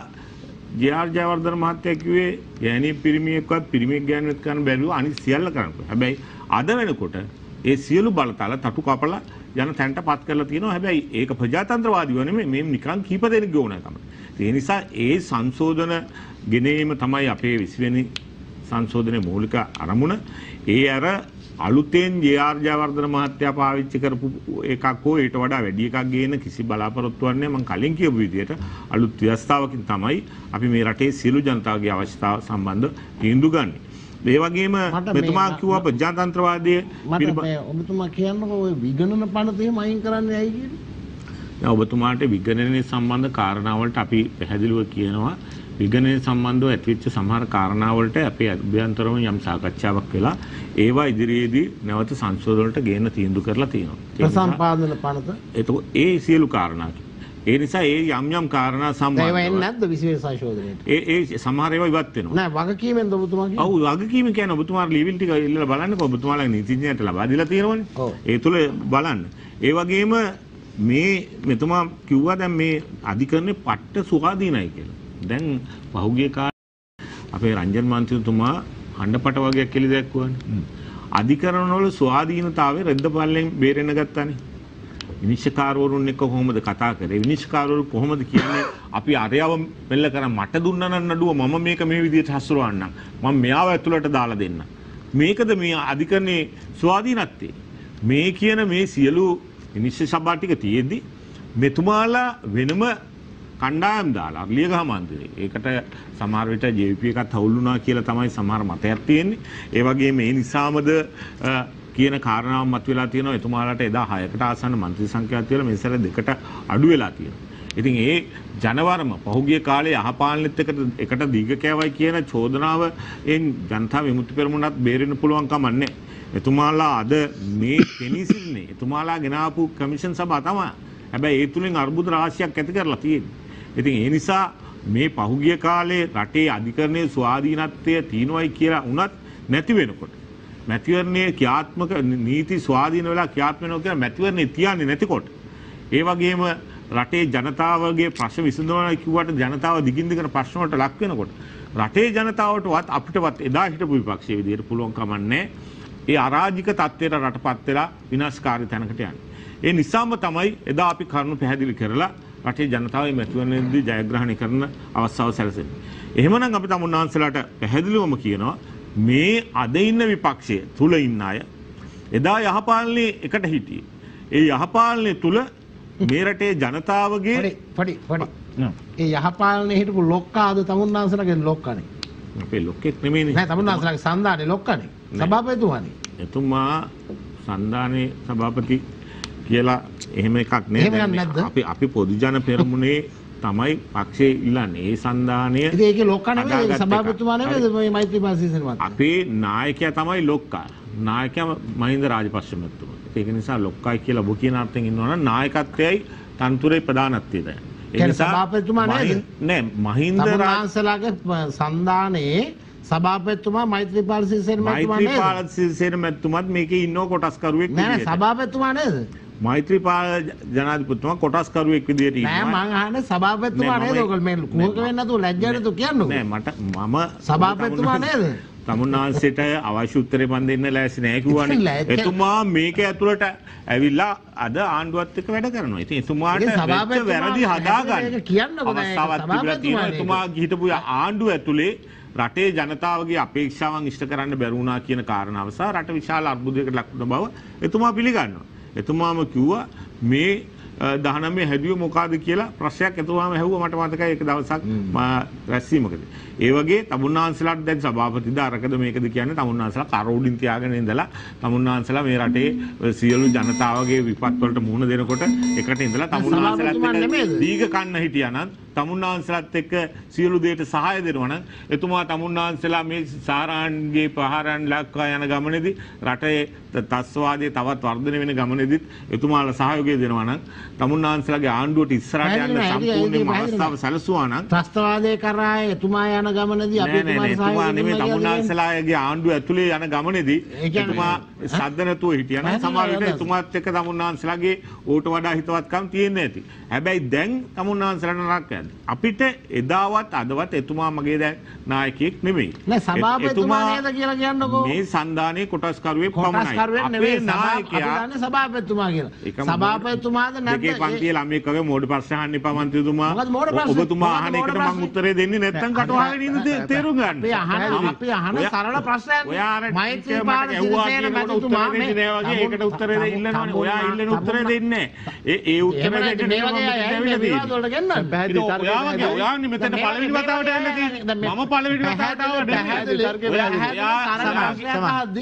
ජේ.ආර්. ජයවර්ධන මහත්තයා කිව්වේ ගෑණි පිරිමියෙක්වත් පිරිමියෙක් ගෑනුවෙක් කරන්න බැරිව අනිත් සියල්ල කරන්න. හැබැයි අද වෙනකොට ඒ සියලු බලතල තටු කපලා යන තැනට පත් කරලා තියෙනවා. හැබැයි ඒක ප්‍රජාතන්ත්‍රවාදීව නෙමෙයි මේ නිකන් කීප දෙනෙක් ගෝණා තමයි. ඒ නිසා ඒ සංශෝධන ගෙනීම තමයි අපේ 20 වෙනි සංශෝධනයේ මූලික අරමුණ. ඒ අර අලුතෙන් ජේ.ආර්. ජයවර්ධන මහත්තයා පාවිච්චි කරපු එකක් හෝ ඊට වඩා වැඩි එකක් ගේන කිසි බලාපොරොත්තුවක් නැහැ. මම කලින් කියපු විදිහට අලුත් ව්‍යවස්ථාවකින් තමයි අපි මේ රටේ සියලු ජනතාවගේ අවශ්‍යතාව සම්බන්ධ තීන්දුව ගන්නේ. ඒ වගේම මෙතුමා කිව්වා ප්‍රජාතන්ත්‍රවාදයේ ඔබතුමා කියන්නකෝ ඔය විගණන පනත එහෙම අයින් කරන්නේ ඇයි කියන්නේ? ඔබතුමාට විගණනයේ සම්බන්ධ කාරණාවලට අපි පැහැදිලිව කියනවා. විගණනයේ සම්බන්ධව ඇතිවෙච්ච සමහර කාරණාවලට අපේ අභ්‍යන්තරව යම් සාකච්ඡාවක් වෙලා ඒවා ඉදිරියේදී නැවත සංශෝධන වලට ගේන්න තීන්දුව කරලා තියෙනවා. ප්‍රසම්පාදන පනත. එතකොට ඒ සියලු කාරණා ඒ නිසා ඒ යම් කාරණා ඒවා සම්බන්ධව එන්නේ නැද්ද විශේෂ සංශෝධනයට? ඒ සමහර ඒවා ඉවත් වෙනවා. නෑ වගකීමෙන්ද ඔබතුමා කියන්නේ? ඔව් වගකීම කියන්නේ ඔබතුමාගේ ලිවිල් ටික ඉල්ලලා බලන්නකෝ ඔබතුමාලා නීතිඥයට ලබා දීලා තියෙනවනේ. ඔව්. ඒ තුල බලන්න. ඒ වගේම මෙතුමා කිව්වා දැන් මේ අධිකරණේ පට්ට ස්වාධීනයි කියලා. දැන් පහුගිය කාලේ අපේ රංජන් මන්ත්‍රීතුමා හඬපට වගේක් කෙලි දැක්වුවානේ. අධිකරණවල ස්වාධීනතාවය රෙද්ද පල්ලෙන් බේරෙන්න ගත්තානේ. විනිශ්චයකාරවරුන් එක්ක කොහොමද කතා කරේ? විනිශ්චයකාරවරු කොහොමද කියන්නේ අපි අරයව මෙල්ල කරන් මට දුන්නා නම් නඩුව මම මේක මේ විදිහට හසුරවන්නම්. මම මෙයාව ඇතුළට දාලා දෙන්න. මේකද මේ අධිකරණේ ස්වාධීනත්වය. මේ කියන මේ සියලු විනිශ්චය සභා ටික තියෙද්දි මෙතුමාලා වෙනම කණ්ඩායම් දාලා ලියගහ මන්ත්‍රී. ඒකට සමහර විට JVP එකත් හවුල් වුණා කියලා තමයි සමහර මතයක් තියෙන්නේ. ඒ වගේම මේ නිසාමද කියන කාරණාවක් මතුවලා තියෙනවා. එතුමාලාට එදා 6කට ආසන්න මන්ත්‍රී සංඛ්‍යාවක් තියලා මේ සැර 2කට අඩු වෙලා තියෙනවා. ඉතින් ඒ ජනවරම පහුගිය කාලේ යහපාලනෙත් එකට දීග කෑවයි කියන චෝදනාව ජනතා විමුක්ති පෙරමුණත් බේරෙන්න පුළුවන් කමක් නැහැ. එතුමාලා අද මේ කෙනිසින්නේ එතුමාලා ගෙනාපු කමිෂන් සභා තමයි. හැබැයි ඒ තුලින් අර්බුද රාශියක් ඇති කරලා තියෙන්නේ. ඉතින් ඒ නිසා මේ පහුගිය කාලේ රටේ අධිකරණයේ ස්වාධීනත්වය තියනවයි කියලා උනත් නැති වෙනකොට මැතිවරණයේ ක්‍රියාත්මක නීති ස්වාධීන වෙලා ක්‍රියාත්මක වෙනවා කියලා මැතිවරණේ තියන්නේ නැතිකොට ඒ වගේම රටේ ජනතාවගේ ප්‍රශ්න විසඳනවා කිව්වට ජනතාව දිගින් දිගට ප්‍රශ්න වලට ලක් වෙනකොට රටේ ජනතාවටවත් අපිටවත් එදා හිටපු විපක්ෂයේ විදිහට පුළුවන් කමන්නේ ඒ අරාජික තත්ත්වයට රටපත් වෙලා විනාශකාරී තැනකට යන්නේ. ඒ නිසාම තමයි එදා අපි කරුණු පැහැදිලි කරලා රටේ ජනතාවගේ මැතිවරණයේදී ජයග්‍රහණය කරන අවස්ථාව සැලසෙන්නේ. එහෙමනම් අපි තමුන්නාන්සලාට පැහැදිලිවම කියනවා මේ අද ඉන්න විපක්ෂය තුල ඉන්න අය එදා යහපාලනයේ එකට හිටියේ. ඒ යහපාලනයේ තුල මේ රටේ ජනතාවගේ පොඩි ඒ යහපාලනයේ හිටපු ලොක්කාද තමුන්නාන්සලාගේ ලොක්කනේ. අපේ ලොක්කෙක් නෙමෙයිනේ. නෑ තමුන්නාන්සලාගේ සන්දානේ ලොක්කනේ. සභාපතිතුමානේ. එතුමා සන්දානේ සභාපති කියලා එහෙම එකක් නෑ. අපි පොදු ජන පෙරමුණේ තමයි පක්ෂේ ඉල්ලන්නේ. ඒ සන්දානය ඉතින් ඒකේ ලොක්කා නෙමෙයි සභාපතිතුමා නෙමෙයි මේ මෛත්‍රීපාල සිරිසේන මහත්මයා. අපේ නායකයා තමයි ලොක්කා. නායකයා මහින්ද රාජපක්ෂ මැතිතුමා. ඒක නිසා ලොක්කයි කියලා ඔබ කියන අර්ථයෙන් ඉන්නවනම් නායකත්වයයි තන්තුරේ ප්‍රධානත්වයද. ඒ නිසා සභාපතිතුමා නෑ මහින්ද රාජපක්ෂලාගේ සන්දානයේ සභාපතිතුමා මෛත්‍රීපාල සිරිසේන මැතිතුමා නේද? මෛත්‍රීපාල සිරිසේන මැතිතුමාත් මේකේ ඉන්නව කොටස්කරුවෙක් නෑ සභාපතිතුමා නේද? මෛත්‍රීපාල ජනාධිපතිතුමා කොටස්කරුවෙක් විදියට ඉන්නවා. නෑ මං අහන්නේ සභාපතිතුමා නේද? ඔයගොල්ලෝ මේ කුහක වෙන්නේ නැතුව ලැජ්ජාවට කියන්නකෝ. නෑ මම සභාපතිතුමා නේද? තමුන්නාන්සේට අවශ්‍ය උත්තරේ මන් දෙන්න ලෑස්ති නෑ කිව්වනේ. එතුමා මේක ඇතුළට ඇවිල්ලා අද ආණ්ඩුවත් එක්ක වැඩ කරනවා. ඉතින් එතුමාට වැරදි හදාගන්න අවස්ථාවක් තිබිලා තියෙනවා. එතුමා හිටපු ආණ්ඩුව ඇතුලේ රටේ ජනතාවගේ අපේක්ෂාවන් ඉෂ්ට කරන්න බැරි වුණා කියන කාරණාව සහ රට විශාල අර්බුදයකට ලක් වුණ බව එතුමා පිළිගන්නවා. එතුමාම කිව්වා මේ 19 හැදුවේ මොකಾದ කියලා ප්‍රශ්නයක් එතුමාම ඇහුවා මට මතකයි ඒක දවසක් රැස්වීමකදී. ඒ වගේ තමුන්නාන්සලාට දැන් සභාපතිද අරකද මේකද කියන්නේ තමුන්නාන්සලා කරෝඩින් තියාගෙන ඉඳලා තමුන්නාන්සලා මේ රටේ සියලු ජනතාවගේ විපත් වලට මුහුණ දෙනකොට එකට ඉඳලා තමුන්නාන්සලාත් එක්ක දීග කන්න හිටියා නම් තමුන්නාන්සලාත් එක්ක සියලු දේට සහාය දෙනවා නම් එතුමා තමුන්නාන්සලා මේ සාරාන්ගේ පහරන් ලක්වා යන ගමනේදී රටේ තස්වාදයේ තවත් වර්ධනය වෙන ගමනේදීත් එතුමාලා සහයෝගය දෙනවා නම් තමුන්නාන්සලාගේ ආණ්ඩුවට ඉස්සරහට යන්න සම්පූර්ණයෙන්ම අවස්ථාව සැලසුවා නම් ත්‍රස්තවාදයේ කරා එතුමා යන ගමනේදී අපි එතුමා නෙමෙයි තමුන්නාන්සලාගේ ආණ්ඩුව ඇතුලේ යන ගමනේදී එතුමා සද්ද නැතුව හිටියා නම් සමහර විට එතුමාත් එක්ක තමුන්නාන්සලාගේ ඌට වඩා හිතවත්කම් තියෙන්නේ නැති. හැබැයි දැන් තමුන්නාන්සලාට නරකයි. අපිට එදාවත් අදවත් එතුමා මගේ දැන් නායකයෙක් නෙමෙයි. නෑ සභාපතිතුමා නේද කියලා කියන්නකෝ. මේ සන්දානයේ කොටස්කරුවෙක් පමණයි. අපේ නායකයා අපි දන්නේ සභාපතිතුමා කියලා. සභාපතිතුමාද නැත්නම් ඒකේ පන්තියේ ළමයෙක් වගේ මෝඩ ප්‍රශ්න අහන්න එපා මන්ත්‍රීතුමා. ඔබතුමා අහන එකට මම උත්තරේ දෙන්නේ නැත්නම් කටවහගෙන ඉන්න තේරුම් ගන්න. අපි අහන සරල ප්‍රශ්නයක් මෛත්‍රීපාල සිරිසේන මැතිතුමා ඒකට උත්තරේ ඉල්ලනවානේ. ඔයා ඉල්ලන උත්තරේ දෙන්නේ නැහැ. ඒ උත්තරේ දෙන්න මේ වගේ අය විවාද වලට ගෙන්නන්න. ඔයාගේ මෙතන පළවෙනි වතාවට යන්න තියෙන්නේ. මම පළවෙනි වතාවට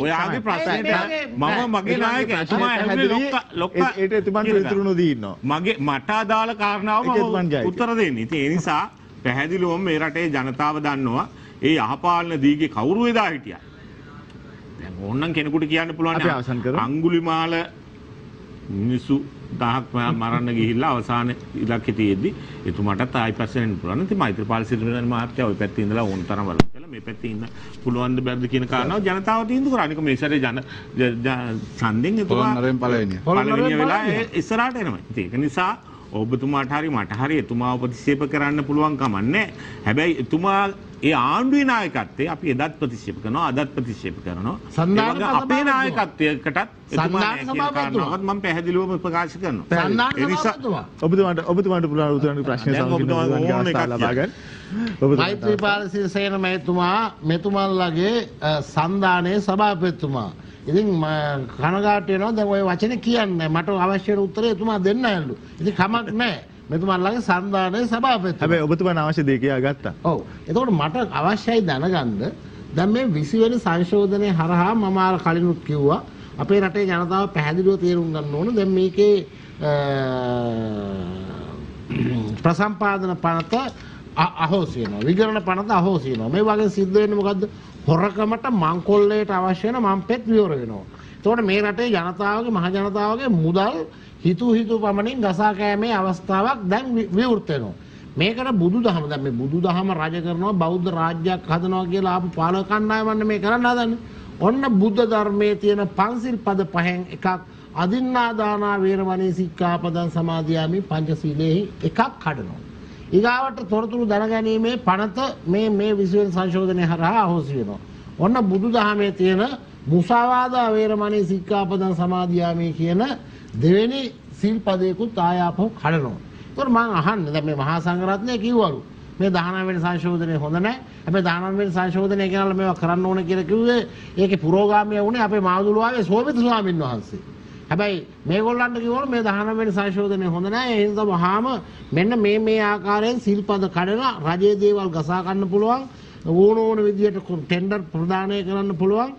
ඔයාගේ ප්‍රශ්නෙට මම මගේ නායකයා එතුමා ඇහුවේ ලොක්කා ඒට එතුමන් පිළිතුරු නොදී ඉන්නවා. මගේ මට අදාළ කාරණාව මම උත්තර දෙන්නේ. ඉතින් ඒ නිසා පැහැදිලිවම මේ රටේ ජනතාව දන්නවා ඒ යහපාලන දීගේ කවුරු එදා හිටියා. දැන් ඕනනම් කෙනෙකුට කියන්න පුළුවන් අඟුලිමාල මිනිසු 10ක් මරන්න ගිහිල්ලා අවසාන ඉලක්කෙ තියෙද්දි එතුමාටත් ආයි පස්සේ වෙන්න පුළුවන්. ඉතින් මෛත්‍රීපාල සිරිසේන මහත්තයා ওই පැත්තේ ඉඳලා ඕන තරම් බලන්න කියලා මේ පැත්තේ ඉන්න පුළුවන් ද බැරිද කියන කාරණාව ජනතාව තීන්දුව කරා. අනික මේ සැරේ ඡන්දෙන් එතුමා පළවෙනි වෙලා ඉස්සරහට එනවා. ඒක නිසා ඔබතුමාට හරි මට හරි එතුමාව ප්‍රතික්ෂේප කරන්න පුළුවන් කමක් නැහැ. හැබැයි එතුමා ඒ ආණ්ඩුවේ නායකත්වයේ අපි එදත් ප්‍රතික්ෂේප කරනවා අදත් ප්‍රතික්ෂේප කරනවා. අපේ නායකත්වයකටත් එතුමාත් මම පැහැදිලිවම ප්‍රකාශ කරනවා. ඒ නිසා ඔබතුමාට පුළුවන් උතුරන ප්‍රශ්න මෛත්‍රීපාල සිරිසේන මෙතුමාලගේ සන්ධානයේ සභාපතිතුමා ඉතින් කනගාටු වෙනවා දැන් ওই වචනේ කියන්නේ මට අවශ්‍ය වෙන උත්තරේ එතුමා දෙන්න ඇල්ලු. ඉතින් කමක් නැහැ. මෙතුමාලගේ සන්ධානයේ සභාපතිතුමා. හැබැයි ඔබතුමාට අවශ්‍ය දේ කියා ගත්තා. ඔව්. එතකොට මට අවශ්‍යයි දැනගන්න දැන් මේ 20 වෙනි සංශෝධනයේ හරහා මම අර කලිනුත් කිව්වා අපේ රටේ ජනතාව පැහැදිලිව තේරුම් ගන්න ඕන දැන් මේකේ ප්‍රසම්පාදන පනත අහෝසි වෙනවා. විගණන පනත අහෝසි වෙනවා. මේ වගේ සිද්ධ වෙන්නේ මොකද්ද? හොරකමට මංකොල්ලයට අවශ්‍ය වෙන මම්පෙත් විවර වෙනවා. එතකොට මේ රටේ ජනතාවගේ මහ ජනතාවගේ මුදල් හිතු පමණින් ගසා කෑමේ අවස්ථාවක් දැන් විවෘත වෙනවා. මේකට බුදුදහම දැන් මේ බුදුදහම රජ කරනවා බෞද්ධ රාජ්‍යයක් හදනවා කියලා ආපු පාලක කණ්ඩායමන්නේ මේ කරන්න හදන්නේ. ඔන්න බුද්ධ ධර්මයේ තියෙන පංචිල් පද පහෙන් එකක් අදින්නා දානා වේරමණී සික්ඛාපදං සමාදියාමි පංචශීලයේ එකක් කඩනවා. ඊගාවට තොරතුරු දැනගැනීමේ පනත මේ 20 වෙනි සංශෝධනයේ හරහා අහෝසි වෙනවා. ඔන්න බුදුදහමේ තියෙන මුසාවාදා වේරමණී සික්ඛාපදං සමාදියාමි කියන දෙවෙනි සිල් පදයකුත් ආයාපෝ කඩනවා. ඒතකොට මම අහන්නේ දැන් මේ මහා සංඝරත්නය කිව්වලු මේ 19 වෙනි සංශෝධනය හොඳ නැහැ. හැබැයි 19 වෙනි සංශෝධනය කියනලා මේවා කරන්න ඕන කියලා කිව්වේ ඒකේ පුරෝගාමියා වුණේ අපේ මාදුළුවාවේ සෝමිත ස්වාමීන් වහන්සේ. හැබැයි මේගොල්ලන්ට කිව්වලු මේ 19 වෙනි සංශෝධනය හොඳ නැහැ. ඒ හින්දා වහාම මෙන්න මේ ආකාරයෙන් සිල්පද කඩලා රජයේ දේවල් ගසා ගන්න පුළුවන්. ඕන විදියට ටෙන්ඩර් ප්‍රදානය කරන්න පුළුවන්.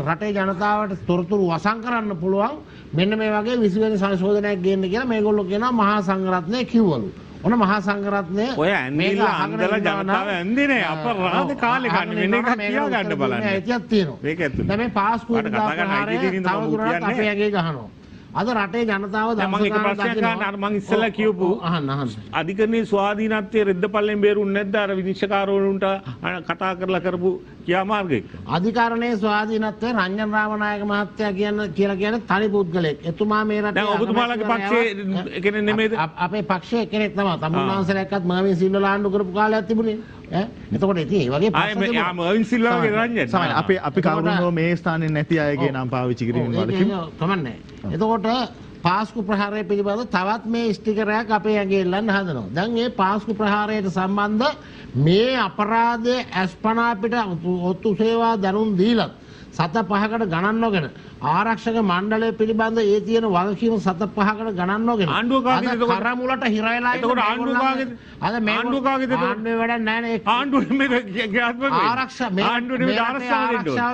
රටේ ජනතාවට තොරතුරු වසන් කරන්න පුළුවන්. මෙන්න මේ වගේ 20 වෙනි සංශෝධනයක් ගේන්න කියලා මේගොල්ලෝ කියනවා මහා සංඝරත්නය කිව්වලු. ඔන්න මහා සංඝරත්නය ඔය ඇන්දිලා අන්දලා ජනතාව ඇන්දිනේ අපරාධ කාලේ ගන්න වෙන එකක් කියා ගන්න බලන්න. ඒකක් තියෙනවා. මේක ඇතුළේ. දැන් මේ පාස්කෝඩ් දාපහාරය තවදුරටත් අපේ ඇගේ ගහනවා. අද රටේ ජනතාව මම එක ප්‍රශ්නයක් අහන්න මම ඉස්සෙල්ලා කියපු අහන්න අධිකරණයේ ස්වාධීනත්වයේ රෙද්දපල්ලෙන් බේරුන්නේ නැද්ද අර විනිශ්චයකාරවරුන්ට කතා කරලා කරපු ක්‍රියාමාර්ගයක අධිකරණයේ ස්වාධීනත්වයේ රංජන් රාමනායක මහත්තයා කියලා කියන්නේ තනි පුද්ගලෙක්. එතුමා මේ රටේ දැන් ඔබතුමාලගේ පක්ෂයේ කෙනෙක් නෙමෙයිද? අපේ පක්ෂයේ කෙනෙක් තමයි. තමුන්නාන්සලයක්වත් මර්වින් සිල්වලා ආණ්ඩු කරපු කාලයක් තිබුණේ. එතකොට ඉතින් ඒ වගේ ප්‍රශ්න ආ මර්වින් සිල්වාගේ රංජන් සමහර අපි කවුරුනෝ මේ ස්ථානයේ නැති අයගේ නම් පාවිච්චි කිරීමෙන් වලකිමු. කමන්නේ. එතකොට පාස්කු ප්‍රහාරය පිළිබඳව තවත් මේ ස්ටිකරයක් අපේ ඇඟේ එල්ලන්න හදනවා. දැන් මේ පාස්කු ප්‍රහාරයට සම්බන්ධ මේ අපරාධයේ අස්පනා අපිට ඔත්තු සේවා දරුන් දීලත් සත පහකට ගණන් නොගෙන ආරක්ෂක මණ්ඩලය පිළිබඳ ඒ තියෙන වගකීම් සත පහකට ගණන් නොගෙන ආණ්ඩුව කාගේද එතකොට කරමුලට හිරයලා එතකොට ආණ්ඩුව කාගේද අද මේ ආණ්ඩුව කාගේද ආණ්ඩුවේ වැඩක් නැහැ නේ ආණ්ඩුව මේ ක්‍රියාත්මක ආරක්ෂාව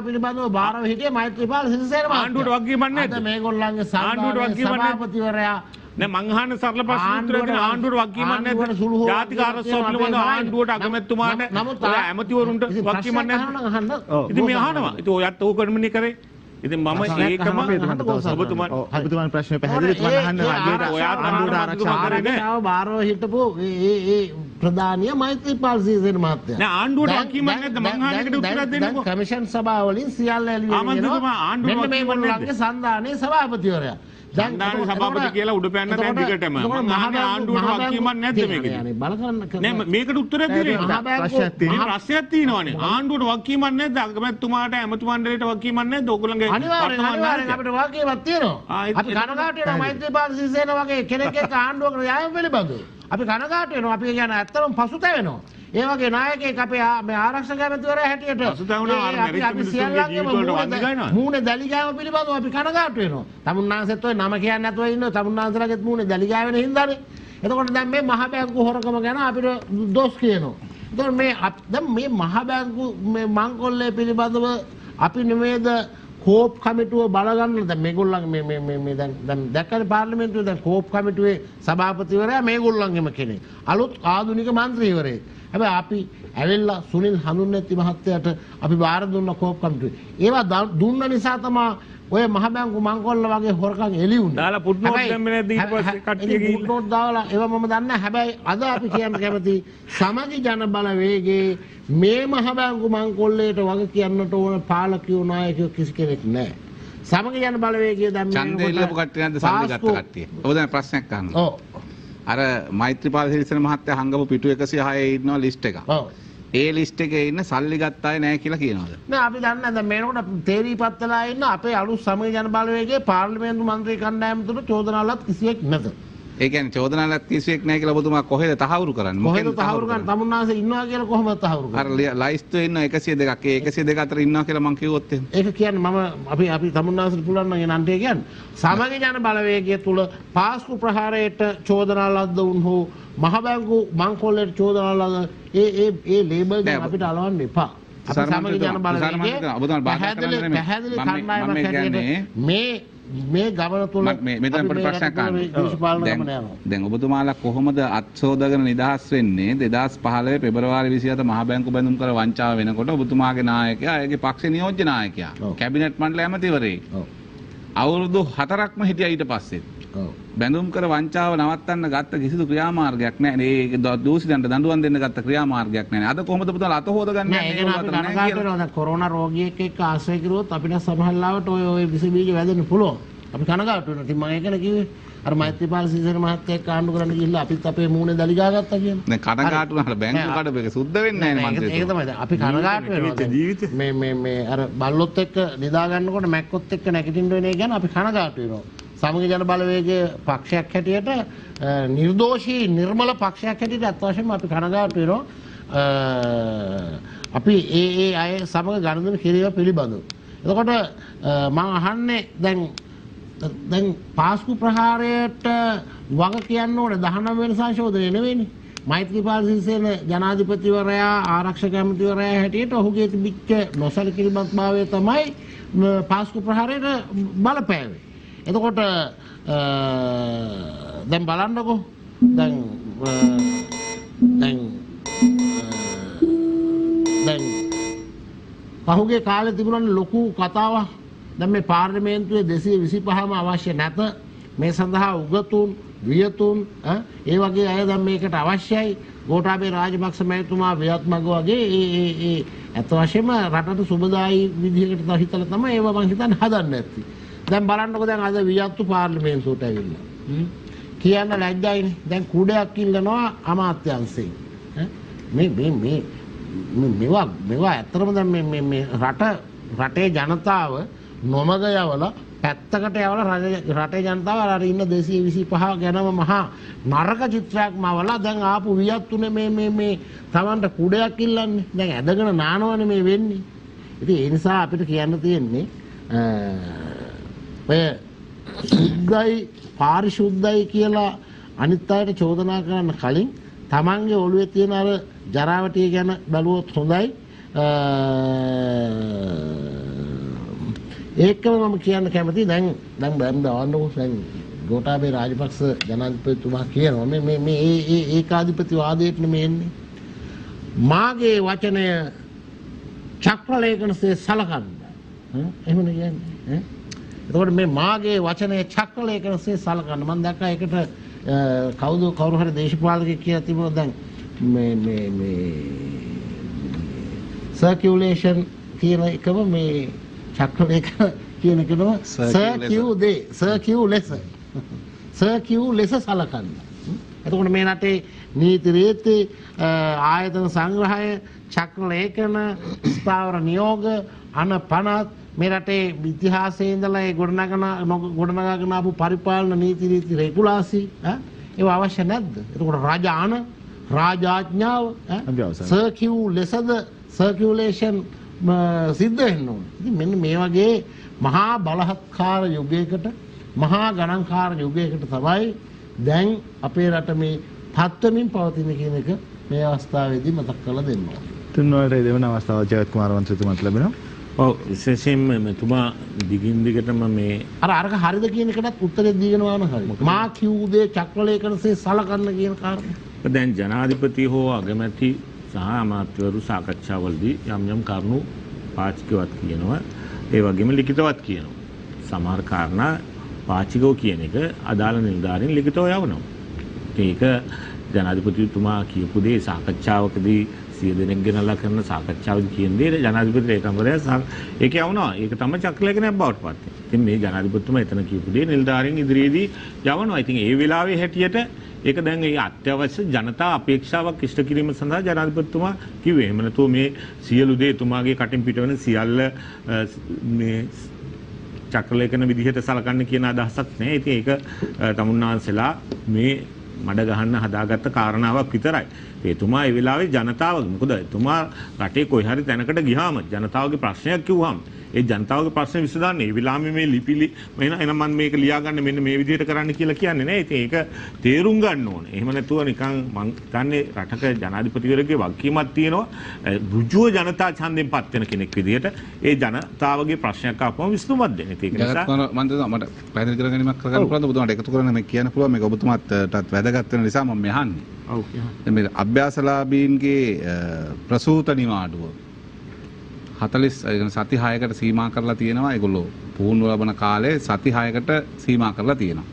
පිළිබඳව බාරව හිටියේ මෛත්‍රීපාල සිරිසේන මහත්මයා ආණ්ඩුවට වගකීමක් නැද්ද අද මේගොල්ලන්ගේ ආණ්ඩුවට වගකීමක් නැද්ද සභාපතිවරයා නෑ මං අහන සරල ප්‍රශ්න උත්තරයක් දෙන්න ආණ්ඩුවට වගකීමක් නැද්ද ජාතික ආරක්ෂාව පිළිබඳව ආණ්ඩුවට අගමැතිතුමාට ඇමතිවරුන්ට වගකීමක් නැද්ද ඉතින් මේ අහනවා ඉතින් ඔයත් ඕක කරන්නේ කරේ ඉතින් මම ඒකම ඔබතුමාගේ ප්‍රශ්නේ පැහැදිලිව මම අහන්න ඔයාත් ආණ්ඩුවට ආරක්ෂා කරේ නෑ බාරව හිටපු ඒ ප්‍රධානිය මෛත්‍රීපාල සිරිසේන මහත්තයා නෑ ආණ්ඩුවට වගකීමක් නැද්ද මං අහන එකට උත්තරයක් දෙන්නකෝ කමිෂන් සභාවලින් සියල්ල එළියෙනවා ආණ්ඩුවට වගකීමක් නැද්ද සන්ධානයේ සභාපතිවරයා සංධානයේ සභාපති කියලා උඩ පැන්න දැන් දිගටම මම අහන්නේ ආණ්ඩුවට වගකීමක් නැද්ද මේකේ නෑ මේකට උත්තරයක් දෙන්න ප්‍රශ්නයක් තියෙනවානේ ආණ්ඩුවට වගකීමක් නැද්ද අගමැතිතුමාට ඇමති මණ්ඩලයට වගකීමක් නැද්ද ඕගොල්ලන්ගේ අනිවාර්යයෙන් අපිට වගකීමක් තියෙනවා අපි කනගාටු වෙනවා මෛත්‍රීපාල සිරිසේන වගේ කෙනෙක් එක්ක ආණ්ඩුවකට යාම පිළිබඳව අපි කනගාටු වෙනවා අපි කියන ඇත්තටම පසුතැවෙනවා ඒ වගේ නායකයෙක් අපේ මේ ආරක්ෂක ඇමතිවරයා හැටියට අපි සියල්ලන්ගේම මූණේ දැලිගෑම පිළිබඳව අපි කනගාටු වෙනවා. තමුන්නාන්සෙත් ඔය නම කියන්නේ නැතුව ඉන්නවා. තමුන්නාන්සලාගෙත් මූණේ දැලිගෑවෙන හින්දානේ. එතකොට දැන් මේ මහ බැංකු හොරකම ගැන අපිට දොස් කියනවා. එතකොට දැන් මේ මහ බැංකු මේ මංකොල්ලේ පිළිබඳව අපි නෙමෙයිද කෝප් කමිටුව බලගන්න දැන් මේගොල්ලන්ගේ මේ දැන් දැක්කනේ පාර්ලිමේන්තුවේ දැන් කෝප් කමිටුවේ සභාපතිවරයා මේගොල්ලන්ගේම කෙනෙක්. අලුත් ආධුනික മന്ത്രിවරයෙක්. හැබැයි අපි ඇවිල්ලා සුනිල් හඳුන්නැති මහත්තයාට අපි බාර දුන්න කෝප් කමිටුවේ. ඒවා දුන්න නිසා තමයි ඔය මහ බැංකු මංකොල්ල වගේ හොරකම් එළි වුණා. දාලා පුට්නෝට් දැම්මේ නැද්ද ඊට පස්සේ කට්ටිය ගිහිල්ලා? පුට්නෝට් දාලා ඒවා මම දන්නේ නැහැ. හැබැයි අද අපි කියන්න කැමති සමගි ජන බලවේගයේ මේ මහ බැංකු මංකොල්ලේට වග කියන්නට ඕන පාලකයෝ නායකයෝ කිසි කෙනෙක් නැහැ. සමගි ජන බලවේගය දැන් ඡන්දය ඉල්ලපු කට්ටිය නැද්ද සල්ලි ගත්ත කට්ටිය? ඔබ දැන් ප්‍රශ්නයක් අහන්න. ඔව්. අර මෛත්‍රීපාල සිරිසේන මහත්තයා හංගපු පිටු 106 ඉන්නවා ලිස්ට් එක. ඔව්. ඒ ලිස්ට් එකේ ඉන්න සල්ලි ගත්ත අය නැහැ කියලා කියනවාද? නෑ අපි දන්නේ නැහැ. දැන් මේනකොට තේරීපත් වෙලා ඉන්න අපේ අලුත් සමගි ජන බලවේගයේ පාර්ලිමේන්තු මන්ත්‍රී කණ්ඩායම තුළ චෝදනාවලත් කිසියෙක් නැත. ඒ කියන්නේ චෝදනාවක් කිසිවෙක් නැහැ කියලා ඔබතුමා කොහෙද තහවුරු කරන්නේ? කොහෙද තහවුරු කරන්නේ? තමුන්නාසේ ඉන්නවා කියලා කොහොමද තහවුරු කරන්නේ? අර ලයිස්තුවේ ඉන්න 102ක්. ඒ 102 අතර ඉන්නවා කියලා මං කිව්වොත් එහෙම. ඒක කියන්නේ මම අපි තමුන්නාසට පුළුවන් නම් එනන්ට කියන්නේ සමගි ජන බලවේගය තුල පාස්කු ප්‍රහාරයට චෝදනා ලද්ද වුන් හෝ මහ බැංකු මංකොල්ලේට චෝදනා ලද්ද ඒ ලේබල් එක අපිට අලවන්න එපා. අපි සමගි ජන බලවේගය පැහැදිලි කණ්ඩායමක් හැටියට මේ ගමන තුල මෙතන පොඩි ප්‍රශ්නයක් අහන්න. දැන් ඔබතුමාලා කොහොමද අත්සෝදගෙන නිදහස් වෙන්නේ 2015 පෙබරවාරි 27 මහ බැංකු බැඳුම් කර වංචාව වෙනකොට ඔබතුමාගේ නායකයා අයගේ පක්ෂ නියෝජ්‍ය නායකයා කැබිනට් මණ්ඩල ඇමතිවරයෙක් අවුරුදු 4ක්ම හිටියා ඊට පස්සේ. බැඳුම් කර වංචාව නවත්තන්න ගත්ත කිසිදු ක්‍රියාමාර්ගයක් නැහැ. ඒ දූෂිතයන්ට දඬුවම් දෙන්න ගත්ත ක්‍රියාමාර්ගයක් නැහැ. අද කොහොමද ඔබතුමාලා අත හොදගන්නේ? දැන් කොරෝනා රෝගියෙක් එක්ක ආශ්‍රය කරුවොත් අපිට සමහරවිට ඔය විස බීජ වැදෙන්න පුළුවන්. අපි කනගාටු වෙනවා. ඉතින් මම ඒකන කිව්වේ අර මෛත්‍රීපාල සිරිසේන මහත්තයා එක්ක ආණ්ඩු කරන්න ගිහිල්ලා අපිත් අපේ මූණේ දලිගා ගත්තා කියන්නේ. දැන් කනගාටු වුණාට බැංකු කඩපේක සුද්ධ වෙන්නේ නැහැ නේ මන්ත්‍රීතුමා. ඒක තමයි. අපි කනගාටු වෙනවා. මේ අර බල්ලොත් එක්ක නිදා ගන්නකොට මැක්කොත් එක්ක නැගිටින්න වෙන එක ගැන අපි කනගාටු වෙනවා. සමගි ජන බලවේගයේ පක්ෂයක් හැටියට නිර්දෝෂී නිර්මල පක්ෂයක් හැටියට අත්වශයෙන්ම අපි කනගාටු වෙනවා. අපි ඒ අය සමග ගනුදෙනු කිරීම පිළිබඳව. එතකොට මම අහන්නේ දැන් පාස්කු ප්‍රහාරයට වග කියන්න ඕනේ 19 වෙනි සංශෝධනය නෙවෙයිනේ. මෛත්‍රීපාල සිරිසේන ජනාධිපතිවරයා ආරක්ෂක ඇමතිවරයා හැටියට ඔහුගේ තිබිච්ච නොසලකිලිමත් භාවය තමයි පාස්කු ප්‍රහාරයට බලපෑවේ. එතකොට දැන් බලන්නකෝ දැන් පහුගිය කාලේ තිබුණා ලොකු කතාවක්. දැන් මේ පාර්ලිමේන්තුවේ 225ම අවශ්‍ය නැත. මේ සඳහා උගතුන් වියතුන් ඒ වගේ අය දැන් මේකට අවශ්‍යයි. ගෝඨාභය රාජපක්ෂ මහතුමා වියත්මග වගේ ඒ අත වශයෙන්ම රටට සුබදායි විදිහකට හිතලා තමයි ඒව මං හිතන්නේ හදන්න ඇත්තේ. දැන් බලන්නකො දැන් අද වියත්තු පාර්ලිමේන්තුවට ඇවිල්ලා. කියන්න ලැජ්ජයිනේ. දැන් කුඩයක් ඉල්ලනවා අමාත්‍යාංශයෙන්. මේවා ඇත්තටම දැන් මේ රටේ ජනතාව නොමග යවලා පැත්තකට යවලා රටේ ජනතාව අර ඉන්න 225 ගැනම මහා නරක චිත්‍රයක් මවලා දැන් ආපු වියත්තුනේ මේ Tamanට කුඩයක් ඉල්ලන්නේ. දැන් ඇදගෙන නානවනේ මේ වෙන්නේ. ඉතින් ඒ නිසා අපිට කියන්න තියෙන්නේ ඔය සුද්ධයි පාරිශුද්ධයි කියලා අනිත් අයට චෝදනා කරන්න කලින් තමන්ගේ ඔළුවේ තියෙන අර ජරාවටිය ගැන බැලුවොත් හොඳයි. ඒකම මම කියන්න කැමතියි. දැන් දාන්නකො දැන් ගෝඨාභය රාජපක්ෂ ජනාධිපතිතුමා කියනවා මේ ඒකාධිපතිවාදයට නෙමෙයි එන්නේ. මාගේ වචනය චක්‍රලේඛනසේ සලකන්න. එහෙමනේ කියන්නේ. එතකොට මේ මාගේ වචනය චක්‍රලේඛනසේ සලකන්න. මම දැක්කා ඒකට කවුරු හරි දේශපාලකයෙක් කියලා තිබුණා. දැන් මේ සර්කියුලේෂන් කියන එකම මේ චක්‍රලේඛන කියන එකම සර්කියුලේස සලකන්න. එතකොට මේ රටේ නීති රීති ආයතන සංග්‍රහය චක්‍රලේඛන ස්ථාවර නියෝග අනපනත් මේ රටේ ඉතිහාසයේ ඉඳලා ඒ ගොඩනගාගෙන ආපු පරිපාලන නීති රීති රෙගුලාසි ඒව අවශ්‍ය නැද්ද? එතකොට රාජාඥාව සර්කියුලේෂන් සිද්ධ වෙන්න ඕනේ. ඉතින් මෙන්න මේ වගේ මහා බලහත්කාර යුගයකට මහා ගණන්කාර යුගයකට තමයි දැන් අපේ රට මේ පත්වමින් පවතින කියන එක මේ අවස්ථාවේදී මතක් කරලා දෙන්න ඕනේ. තුන්වරට දෙවන අවස්ථාව ජයත් කුමාර මන්ත්‍රීතුමාට ලැබෙනවා. ඔව් විශේෂයෙන්ම මෙතුමා දිගින් දිගටම මේ අරක හරිද කියන එකටත් උත්තරේ දීගෙන යනවා හරි. මා කිව් දේ චක්‍රලේඛනසේ සලකන්න කියන කාරණේ. දැන් ජනාධිපති හෝ අගමැති සහ අමාත්‍යවරු සාකච්ඡාවලදී යම් කරුණු පාචිකවත් කියනවා. ඒ වගේම ලිඛිතවත් කියනවා. සමහර කාරණා පාචිකෝ කියන එක අදාළ නිලධාරීන් ලිඛිතව යවනවා. ඒක ජනාධිපතිතුමා කියපු දේ සාකච්ඡාවකදී 100 දෙනෙක් ගෙනල්ලා කරන සාකච්ඡාවදී කියන දේ ජනාධිපති ලේකම්වරයා ඒක යවනවා. ඒක තමයි චක්‍රලේඛනයක් බවට පත් වෙන්නේ. ඉතින් මේ ජනාධිපතිතුමා එතන කියපු දේ නිලධාරීන් ඉදිරියේදී යවනවා. ඉතින් ඒ වෙලාවේ හැටියට ඒක දැන් ඒ අත්‍යවශ්‍ය ජනතා අපේක්ෂාවක් ඉෂ්ට කිරීම සඳහා ජනාධිපතිතුමා කිව්වේ. එහෙම නැතුව මේ සියලු දේ තුමාගේ කටින් පිට වෙන සියල්ල මේ චක්‍රලේඛන විදිහට සලකන්න කියන අදහසක් නැහැ. ඉතින් ඒක තමුන්නාන්සලා මේ මඩ ගහන්න හදාගත්ත කාරණාවක් විතරයි. එතුමා ඒ වෙලාවේ ජනතාවගේ මොකද එතුමා රටේ කොයි හරි තැනකට ගියාම ජනතාවගේ ප්‍රශ්නයක් කිව්වහම ඒ ජනතාවගේ ප්‍රශ්න විසඳන්නේ ඒ වෙලාවේ මේ ලිපිලි එහෙනම් මම මේක ලියා ගන්න මෙන්න මේ විදිහට කරන්න කියලා කියන්නේ නෑ. ඉතින් ඒක තේරුම් ගන්න ඕනේ. එහෙම නැතුව නිකන් මං දන්නේ රටක ජනාධිපතිවරයෙකුගේ වගකීමක් තියෙනවා. ඍජුව ජනතා ඡන්දයෙන් පත් වෙන කෙනෙක් විදිහට ඒ ජනතාවගේ ප්‍රශ්නයක් ආපුවම විසඳුමක් දෙන්න. ඒක නිසා මම මට පැහැදිලි කරගැනීමක් කරගන්න පුළුවන්. ඔබතුමාට එකතු කරගෙන මේ කියන්න පුළුවන් මේක ඔබතුමාටත් වැදගත් වෙන නිසා මම මෙහන්නේ. ඔව් කියන්න. දැන් මේ අභ්‍යාසලාභීන්ගේ ප්‍රසූත නිවාඩුව 40 සති 6කට සීමා කරලා තියෙනවා. ඒගොල්ලෝ පුහුණුව ලබන කාලේ සති 6කට සීමා කරලා තියෙනවා.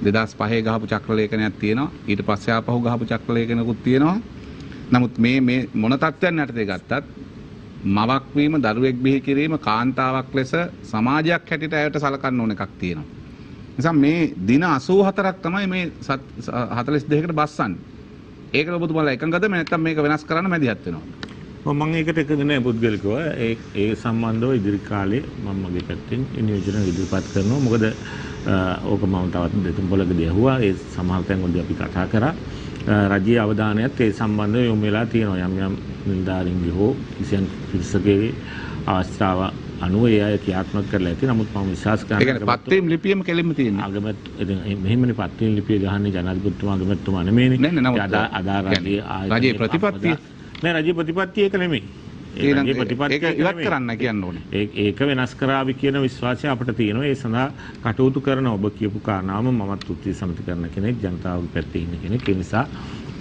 2005 ගහපු චක්‍රලේඛනයක් තියෙනවා. ඊට පස්සේ ආපහු ගහපු චක්‍රලේඛනකුත් තියෙනවා. නමුත් මේ මොන තත්ත්වයන් යටතේ ගත්තත් මවක් වීම, දරුවෙක් බිහි කිරීම කාන්තාවක් ලෙස සමාජයක් හැටියට ඇයට සලකන්න ඕන එකක් තියෙනවා. නිසා මේ දින 84ක් තමයි මේ 42කට බස්සන්නේ. ඒකට ඔබතුමාලා එකඟද? නැත්නම් මේක වෙනස් කරන්න මැදිහත් වෙනවද? මම ඒකට එකඟ නැහැ පුද්ගලිකව. ඒ සම්බන්ධව ඉදිරි කාලේ මම මගේ පැත්තෙන් නියෝජන ඉදිරිපත් කරනවා. මොකද ඕක මම තවත් දෙතුන් පොලකදී ඇහුවා. ඒ සමහර තැන්වලදී අපි කතා කරා. රජයේ අවධානයත් ඒ සම්බන්ධව යොමු වෙලා තියෙනවා. යම් යම් නිලධාරීන්ගේ හෝ කිසියම් පිරිසකගේ අවස්ථාව අනුව ඒ අය ක්‍රියාත්මක කරලා ඇති. නමුත් මම විශ්වාස කරනවා ඒ කියන්නේ පත්වීම් ලිපියම කෙලින්ම තියෙනවා. අගමැත් මෙහෙමනේ පත්වීම් ලිපිය ගහන්නේ ජනාධිපතිතුමා අගමැතිතුමා නෙමෙයිනේ. නෑ නෑ. අදා රජයේ ප්‍රතිපත්තිය නෑ රජයේ ප්‍රතිපත්තිය ඒක නෙමෙයි. ඒක ඉවත් කරන්න කියන්න ඕනේ. ඒක වෙනස් කරાવી කියන විශ්වාසය අපිට තියෙනවා. ඒ සඳහා කටයුතු කරන ඔබ කියපු කාරණාවම මමත් උත්සාහ සමිති කරන කෙනෙක්, ජනතාවගේ පැත්තේ ඉන්න කෙනෙක්. ඒ නිසා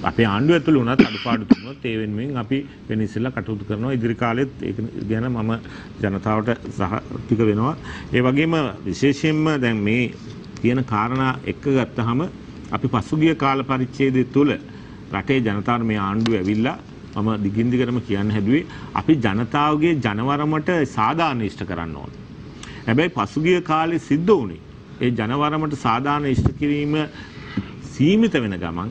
අපේ ආණ්ඩුව ඇතුළේ උනත් අඩුපාඩු තිබුණොත් ඒ වෙනුවෙන් අපි වෙන ඉස්සෙල්ලා කටයුතු කරනවා. ඉදිරි කාලෙත් ඒක ගැන මම ජනතාවට සහතික වෙනවා. ඒ වගේම විශේෂයෙන්ම දැන් මේ කියන කාරණා එක්ක ගත්තාම අපි පසුගිය කාල පරිච්ඡේදය තුළ රටේ ජනතාවට මේ ආණ්ඩුව ඇවිල්ලා මම දිගින් දිගටම කියන්න හැදුවේ අපි ජනතාවගේ ජනවරමට සාධාරණ ඉෂ්ට කරන්න ඕන. හැබැයි පසුගිය කාලේ සිද්ධ වුණේ ඒ ජනවරමට සාධාරණ ඉෂ්ට කිරීම සීමිත වෙන ගමන්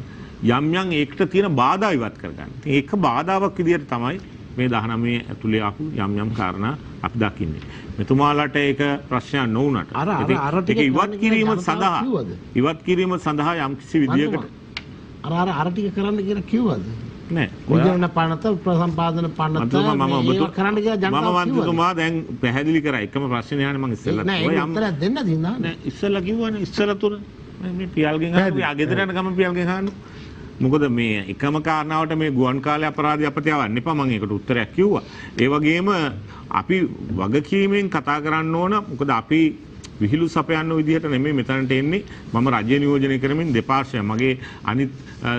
යම් යම් ඒකට තියෙන බාධා ඉවත් කරගන්න. ඒක බාධාවක් විදිහට තමයි මේ 19 ඇතුලේ ආපු යම් යම් කාරණා අපි දකින්නේ. මෙතුමාලට ඒක ප්‍රශ්නයක් නොවුනට ඒක ඉවත් කිරීම සඳහා යම් කිසි විදියකට අර ටික කරන්න කියලා කිව්වද? නෑ. විද්‍යාන පනත ප්‍රසම්පාදන පනත මේක කරන්න කියලා ජනතාව මම මන්ත්‍රීතුමා දැන් පැහැදිලි කරා. එකම ප්‍රශ්නේ අහන්නේ මම ඉස්සෙල්ලා. නෑ ඒක උත්තර දෙන්න දිනා. නෑ ඉස්සෙල්ලා කිව්වනේ ඉස්සෙල්ලා තුන මේ පියල්ගෙන් අහන්නේ ආගෙදර යන ගම පියල්ගෙන් අහන්නේ. මොකද මේ එකම කාරණාවට මේ ගුවන් කාලේ අපරාධය අපිට යවන්න එපා. මම ඒකට උත්තරයක් කිව්වා. ඒ වගේම අපි වගකීමෙන් කතා කරන්න ඕන. මොකද අපි විහිළු සපයන්න විදිහට නෙමෙයි මෙතනට එන්නේ. මම රජ්‍ය නියෝජනය කරමින් දෙපාර්ශ්වය මගේ අනිත්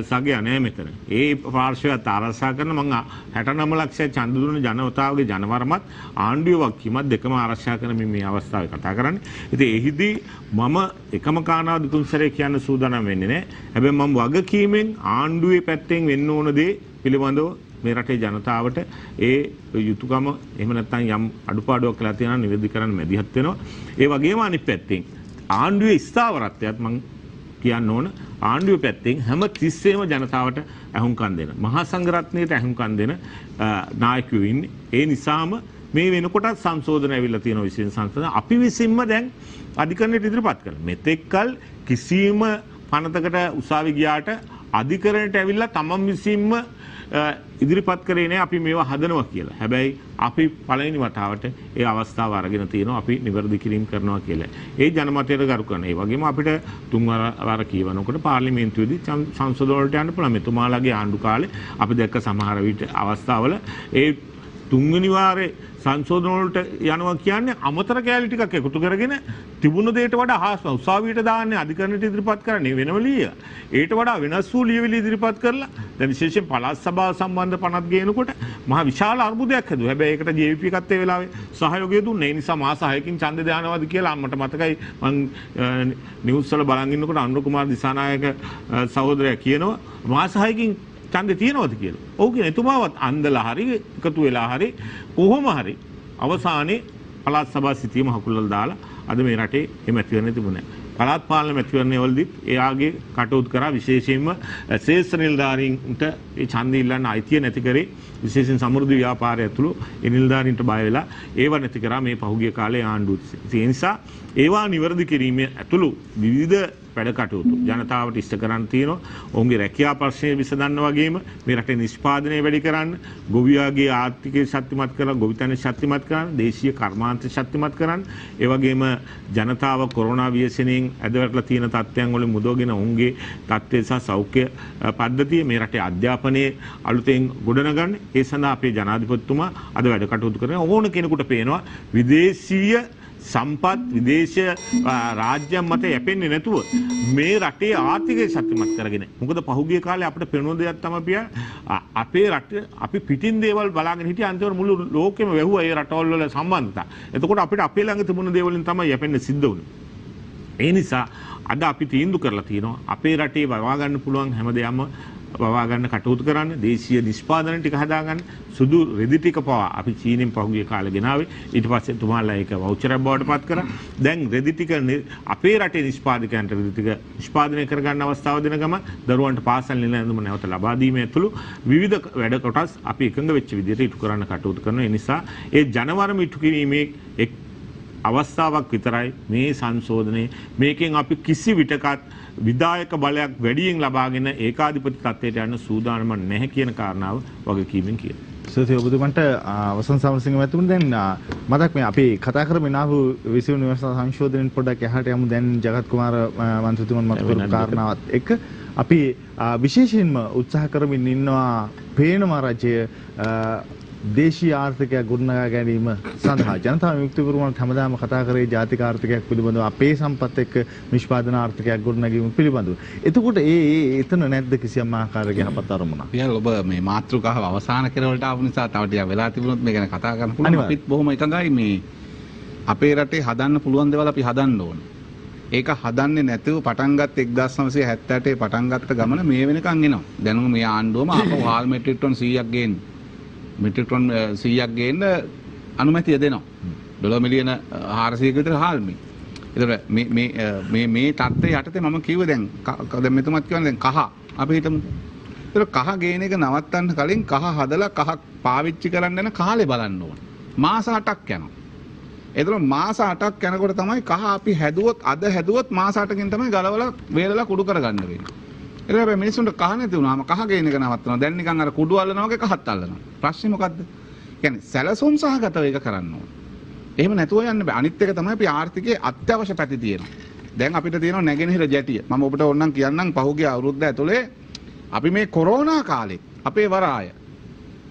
සගය නැහැ මෙතන. ඒ පාර්ශ්වයත් ආරක්ෂා කරන මම 69 ලක්ෂ ඡන්ද දුන්න ජනතාවගේ ජනවරමත් ආණ්ඩුවේ වගකීමත් දෙකම ආරක්ෂා කරමින් මේ අවස්ථාවේ කතා කරන්නේ. ඉතින් එහිදී මම එකම කාරණාව දෙතුන් සැරේ කියන්න සූදානම් වෙන්නේ නැහැ. හැබැයි මම වගකීමෙන් ආණ්ඩුවේ පැත්තෙන් වෙන්න ඕන දේ පිළිබඳව මේ රටේ ජනතාවට ඒ යුතුයකම එහෙම නැත්නම් යම් අඩුපාඩුවක් කියලා තියෙනවා නිවැරදි කරන්න මැදිහත් වෙනවා. ඒ වගේම අනිත් පැත්තෙන් ආණ්ඩුවේ ස්ථාවරත්වයත් මම කියන්න ඕන ආණ්ඩුවේ පැත්තෙන් හැම තිස්සෙම ජනතාවට ඇහුම්කන් දෙන මහා සංඝරත්නයට ඇහුම්කන් දෙන නායකයෝ ඉන්නේ. ඒ නිසාම මේ වෙනකොටත් සංශෝධන ඇවිල්ලා තියෙන විශේෂ සංශෝධන අපි විසින්ම දැන් අධිකරණයට ඉදිරිපත් කරනවා. මෙතෙක්කල් කිසිම පනතකට උසාවි ගියාට අධිකරණයට ඇවිල්ලා තමන් විසින්ම ඉදිරිපත් කරේ නෑ අපි මේවා හදනවා කියලා. හැබැයි අපි පළවෙනි වතාවට ඒ අවස්ථාව අරගෙන තියෙනවා අපි නිවැරදි කිරීම කරනවා කියලා. ඒ ජනමතයට ගරු කරන. ඒ වගේම අපිට තුන්වර කියවනකොට පාර්ලිමේන්තුවේදී සංසද වලට යන්න පුළුවන්. මෙතුමාලගේ ආණ්ඩු කාලේ අපි දැක්ක සමහර විට අවස්ථාවල ඒ තුන්වෙනි වාරේ සංශෝධන වලට යනවා කියන්නේ අමතර කැලි ටිකක් එකතු කරගෙන තිබුණු දෙයට වඩා හාස්ම උසාවියට දාන්නේ අධිකරණයට ඉදිරිපත් කරන්නේ වෙනම ලිය. ඒට වඩා වෙනස් වූ ලියවිලි ඉදිරිපත් කරලා දැන් විශේෂයෙන් පළාත් සභාව සම්බන්ධ පනත් ගේනකොට මහා විශාල අර්බුදයක් හැදුවා. හැබැයි ඒකට JVP එකත් ඒ වෙලාවේ සහයෝගය දුන්නේ. ඒ නිසා මාස 6කින් ඡන්දය දානවාද කියලා මට මතකයි මං නිවුස් වල බලන් ඉන්නකොට අනුර කුමාර දිසානායක සහෝදරයා කියනවා මාස 6කින් ඡන්දේ තියනවද කියලා. ඔව් කියන එතුමාවත් අන්දලා හරි එකතු වෙලා හරි කොහොම හරි අවසානයේ පළාත් සභා සිටියම හකුල්වල දාලා අද මේ රටේ මේ මැතිවරණය තිබුණේ. පළාත් පාලන මැතිවරණය වලදීත් එයාගේ කටයුතු කරා විශේෂයෙන්ම ශ්‍රේෂ්ඨ නිලධාරීන්ට ඒ ඡන්දය ඉල්ලන්න අයිතිය නැති කරේ විශේෂයෙන් සමෘද්ධි ව්‍යාපාරය ඇතුළු ඒ නිලධාරීන්ට බය වෙලා ඒව නැති කරා මේ පහුගිය කාලේ ආණ්ඩුව. ඒ නිසා ඒවා නිවැරදි කිරීමේ ඇතුළු විවිධ වැඩ කටයුතු ජනතාවට ඉෂ්ට කරන්න තියෙනවා. ඔවුන්ගේ රැකියා ප්‍රශ්නය විසඳන්න වගේම මේ රටේ නිෂ්පාදනය වැඩි කරන්න, ගොවියාගේ ආර්ථිකය ශක්තිමත් කරලා, ගොවිතැන ශක්තිමත් කරන්න, දේශීය කර්මාන්ත ශක්තිමත් කරන්න. ඒ වගේම ජනතාව කොරෝනා ව්‍යසනයෙන් ඇදවැටලා තියෙන තත්ත්වයන් වලින් මුදවගෙන ඔවුන්ගේ තත්ත්වය සහ සෞඛ්‍ය පද්ධතිය මේ රටේ අධ්‍යාපනයේ අලුතෙන් ගොඩනගන්න. ඒ සඳහා අපේ ජනාධිපතිතුමා අද වැඩ කටයුතු කරන ඕන කෙනෙකුට පේනවා විදේශීය සම්පත් විදේශ රාජ්‍යයන් මත යැපෙන්නේ නැතුව මේ රටේ ආර්ථිකය ශක්තිමත් කරගෙන. මොකද පහුගිය කාලේ අපිට පෙනුන දෙයක් තමයි අපේ රට අපි පිටින් දේවල් බලාගෙන හිටිය අන්තිමට මුළු ලෝකෙම වැහුවා ඒ රටවල් වල සම්බන්ධතා. එතකොට අපිට අපේ ළඟ තිබුණ දේවලින් තමයි යැපෙන්න සිද්ධ වුනේ. ඒ නිසා අද අපි තීන්දුව කරලා තියෙනවා අපේ රටේ වවා ගන්න පුළුවන් හැමදේම වවා ගන්න කටයුතු කරන්න, දේශීය නිෂ්පාදන ටික හදාගන්න, සුදු රෙදි ටික පවා අපි චීනෙන් පහුගිය කාලේ ගෙනාවේ. ඊට පස්සේ තුමාලා ඒක වවුචරයක් බවට පත් කරා. දැන් රෙදි ටික අපේ රටේ නිෂ්පාදකයන්ට රෙදි ටික නිෂ්පාදනය කරගන්න අවස්ථාව දෙන ගමන් දරුවන්ට පාසල් නිල ඇඳුම නැවත ලබා දීමේ ඇතුළු විවිධ වැඩ කොටස් අපි එකඟ වෙච්ච විදිහට ඉටු කරන්න කටයුතු කරනවා. ඒ නිසා ඒ ජනවරම ඉටු කිරීමේ එක් අවස්ථාවක් විතරයි මේ සංශෝධනයේ. මේකෙන් අපි කිසි විටකත් විධායක බලයක් වැඩියෙන් ලබාගෙන ඒකාධිපති තත්ත්වයට යන්න සූදානම නැහැ කියන කාරණාව වගකීමෙන් කියනවා. සත්‍ය ඔබතුමන්ට වසන්ත සමරසිංහ මහත්මයා දැන් මතක් මේ අපි කතා කරමින් ආපු විසුණු නිවර්සල් සංශෝධනෙන් පොඩ්ඩක් එහාට යමු. දැන් ජගත් කුමාර මන්ත්‍රීතුමන් මත කරපු කාරණාවත් එක්ක අපි විශේෂයෙන්ම උත්සාහ කරමින් ඉන්නවා පේනවා රජය දේශීය ආර්ථිකයක් ගොඩනගා ගැනීම සඳහා. ජනතා විමුක්ති පෙරමුණත් හැමදාම කතා කරේ ජාතික ආර්ථිකයක් පිළිබඳව, අපේ සම්පත් එක්ක නිෂ්පාදන ආර්ථිකයක් ගොඩනැගීම පිළිබඳව. එතකොට එතන නැද්ද කිසියම් ආකාරයක යහපත් අරමුණක්? පියල් ඔබ මේ මාතෘකාව අවසාන කෙරවලට ආපු නිසා තව ටිකක් වෙලා තිබුණොත් මේ ගැන කතා කරන්න පුළුවන්. අපිත් බොහොම එකඟයි මේ අපේ රටේ හදන්න පුළුවන් දේවල් අපි හදන්න ඕනේ. ඒක හදන්නේ නැතුව පටන් ගත්ත 1978 පටන් ගත්ත ගමන මේ වෙනකන් එනවා. දැනුම මේ ආණ්ඩුවම ආපහු හාල් මෙට්‍රික් ටන් 100ක් ගේන්නේ. මෙට්‍රික් ටන් 100ක් ගේන්න අනුමැතිය දෙනවා. ඩොලර් මිලියන 400ක විතර හාල් මේ. ඒතර මේ තත්ත්වයේ යටතේ මම කිව්වේ දැන් මෙතුමත් කියන්නේ දැන් කහ අපි හිතමු. ඒතර කහ ගේන එක නවත්තන්න කලින් කහ හදලා කහ පාවිච්චි කරන්න යන කාලේ බලන්න ඕන. මාස 8ක් යනවා. ඒතර මාස 8ක් යනකොට තමයි කහ අපි අද හැදුවොත් මාස 8කින් තමයි ගලවලා වේලලා කුඩු කරගන්න වෙන්නේ. ඒක හැබැයි මිනිස්සුන්ට කහ නැති වුණාම කහ ගේන එක නවත්තනවා. දැන් නිකන් අර කුඩු අල්ලනවා වගේ කහත් අල්ලනවා. ප්‍රශ්නේ මොකද්ද? කියන්නේ සැලසුම් සහගතව ඒක කරන්න ඕන. එහෙම නැතුව යන්න බෑ. අනිත් එක තමයි අපි ආර්ථිකයේ අත්‍යවශ්‍ය පැති තියෙනවා. දැන් අපිට තියෙනවා නැගෙනහිර ජැටිය. මම ඔබට ඕනනම් කියන්නම් පහුගිය අවුරුද්ද ඇතුලේ අපි මේ කොරෝනා කාලේ අපේ වරාය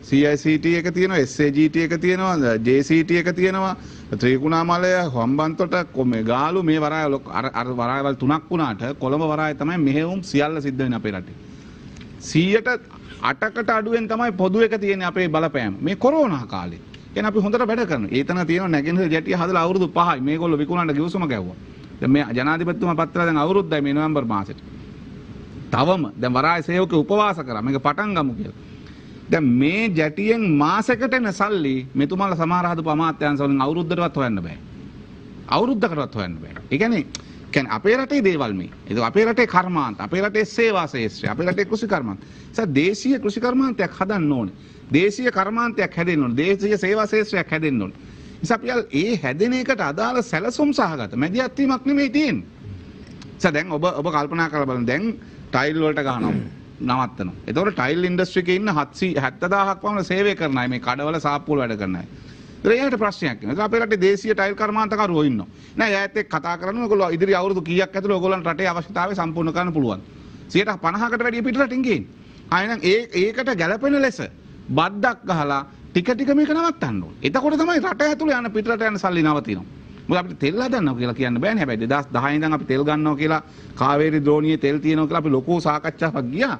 CICT එක තියෙනවා, SAGT එක තියෙනවා, JCT එක තියෙනවා, ත්‍රිකුණාමලය, හම්බන්තොට, ගාලු මේ වරාය අර වරායවල තුනක් වුණාට කොළඹ වරාය තමයි මෙහෙවුම් සියල්ල සිද්ධ වෙන්නේ අපේ රටේ. 108කට අඩුවෙන් තමයි පොදු එක තියෙන්නේ අපේ බලපෑම මේ කොරෝනා කාලේ. එහෙනම් අපි හොඳට වැඩ කරනවා. ඒතන තියෙනවා නැගෙනහිර ජැටිය හදලා අවුරුදු 5යි. මේගොල්ලෝ විකුණන්න ගිවිසුම ගැව්වා. දැන් මේ ජනාධිපතිතුමා පත්‍රලා දැන් අවුරුද්දයි මේ නොවැම්බර් මාසෙට. තවම දැන් වරාය සේවකයෝ උපවාස කරා. මේක පටන් ගමු කියලා. දැන් මේ ජැටියෙන් මාසෙකට එන සල්ලි මෙතුමාලා සමහර හදපු අමාත්‍යාංශ වලින් අවුරුද්දකටවත් හොයන්න බෑ. අවුරුද්දකටවත් හොයන්න බෑ. ඒ කියන්නේ අපේ රටේ දේවල් මේ. ඒක අපේ රටේ කර්මාන්ත, අපේ රටේ සේවා ශේෂ්ත්‍රය, අපේ රටේ කෘෂි කර්මාන්ත. ඒ දේශීය කෘෂි කර්මාන්තයක් හදන්න ඕනේ. දේශීය කර්මාන්තයක් හැදෙන්න ඕනේ. දේශීය සේවා ශේෂ්ත්‍රයක් හැදෙන්න ඕනේ. නිසා අපි ඒ හැදෙන එකට අදාළ සැලසුම් සහගත මැදිහත් වීමක් නෙමෙයි තියෙන්නේ. දැන් ඔබ කල්පනා කරලා බලන්න දැන් ටයිල් වලට ගහනවා. නවත්තනවා. ඒතකොට ටයිල් ඉන්ඩස්ට්‍රි එකේ ඉන්න 70000ක් පමණ සේවය කරන අය මේ කඩවල සාප්පුවල වැඩ කරන අය. ඒකට ප්‍රශ්නයක් නෑ. අපේ රටේ දේශීය ටයිල් කර්මාන්තකරුවෝ ඉන්නවා. නෑ යාත් එක්ක කතා කරනවා. ඔයගොල්ලෝ ඉදිරි අවුරුදු කීයක් ඇතුළත ඔයගොල්ලන්ට රටේ අවශ්‍යතාවය සම්පූර්ණ කරන්න පුළුවන්. 50%කට වැඩිය පිට රටින් ගේන්නේ. ආයෙනම් ඒකට ගැළපෙන ලෙස බද්දක් ගහලා ටික ටික මේක නවත්තන්න ඕනේ. එතකොට තමයි රට ඇතුලේ යන පිටරට යන සල්ලි නවතිනවා. මොකද අපිට තෙල් හදන්නවා කියලා කියන්න බෑනේ. හැබැයි 2010 ඉඳන් අපි තෙල් ගන්නවා කියලා කාවේරි ද්‍රෝණියේ තෙල් තියෙනවා කියලා අපි ලොකු සාකච්ඡාවක් ගියා.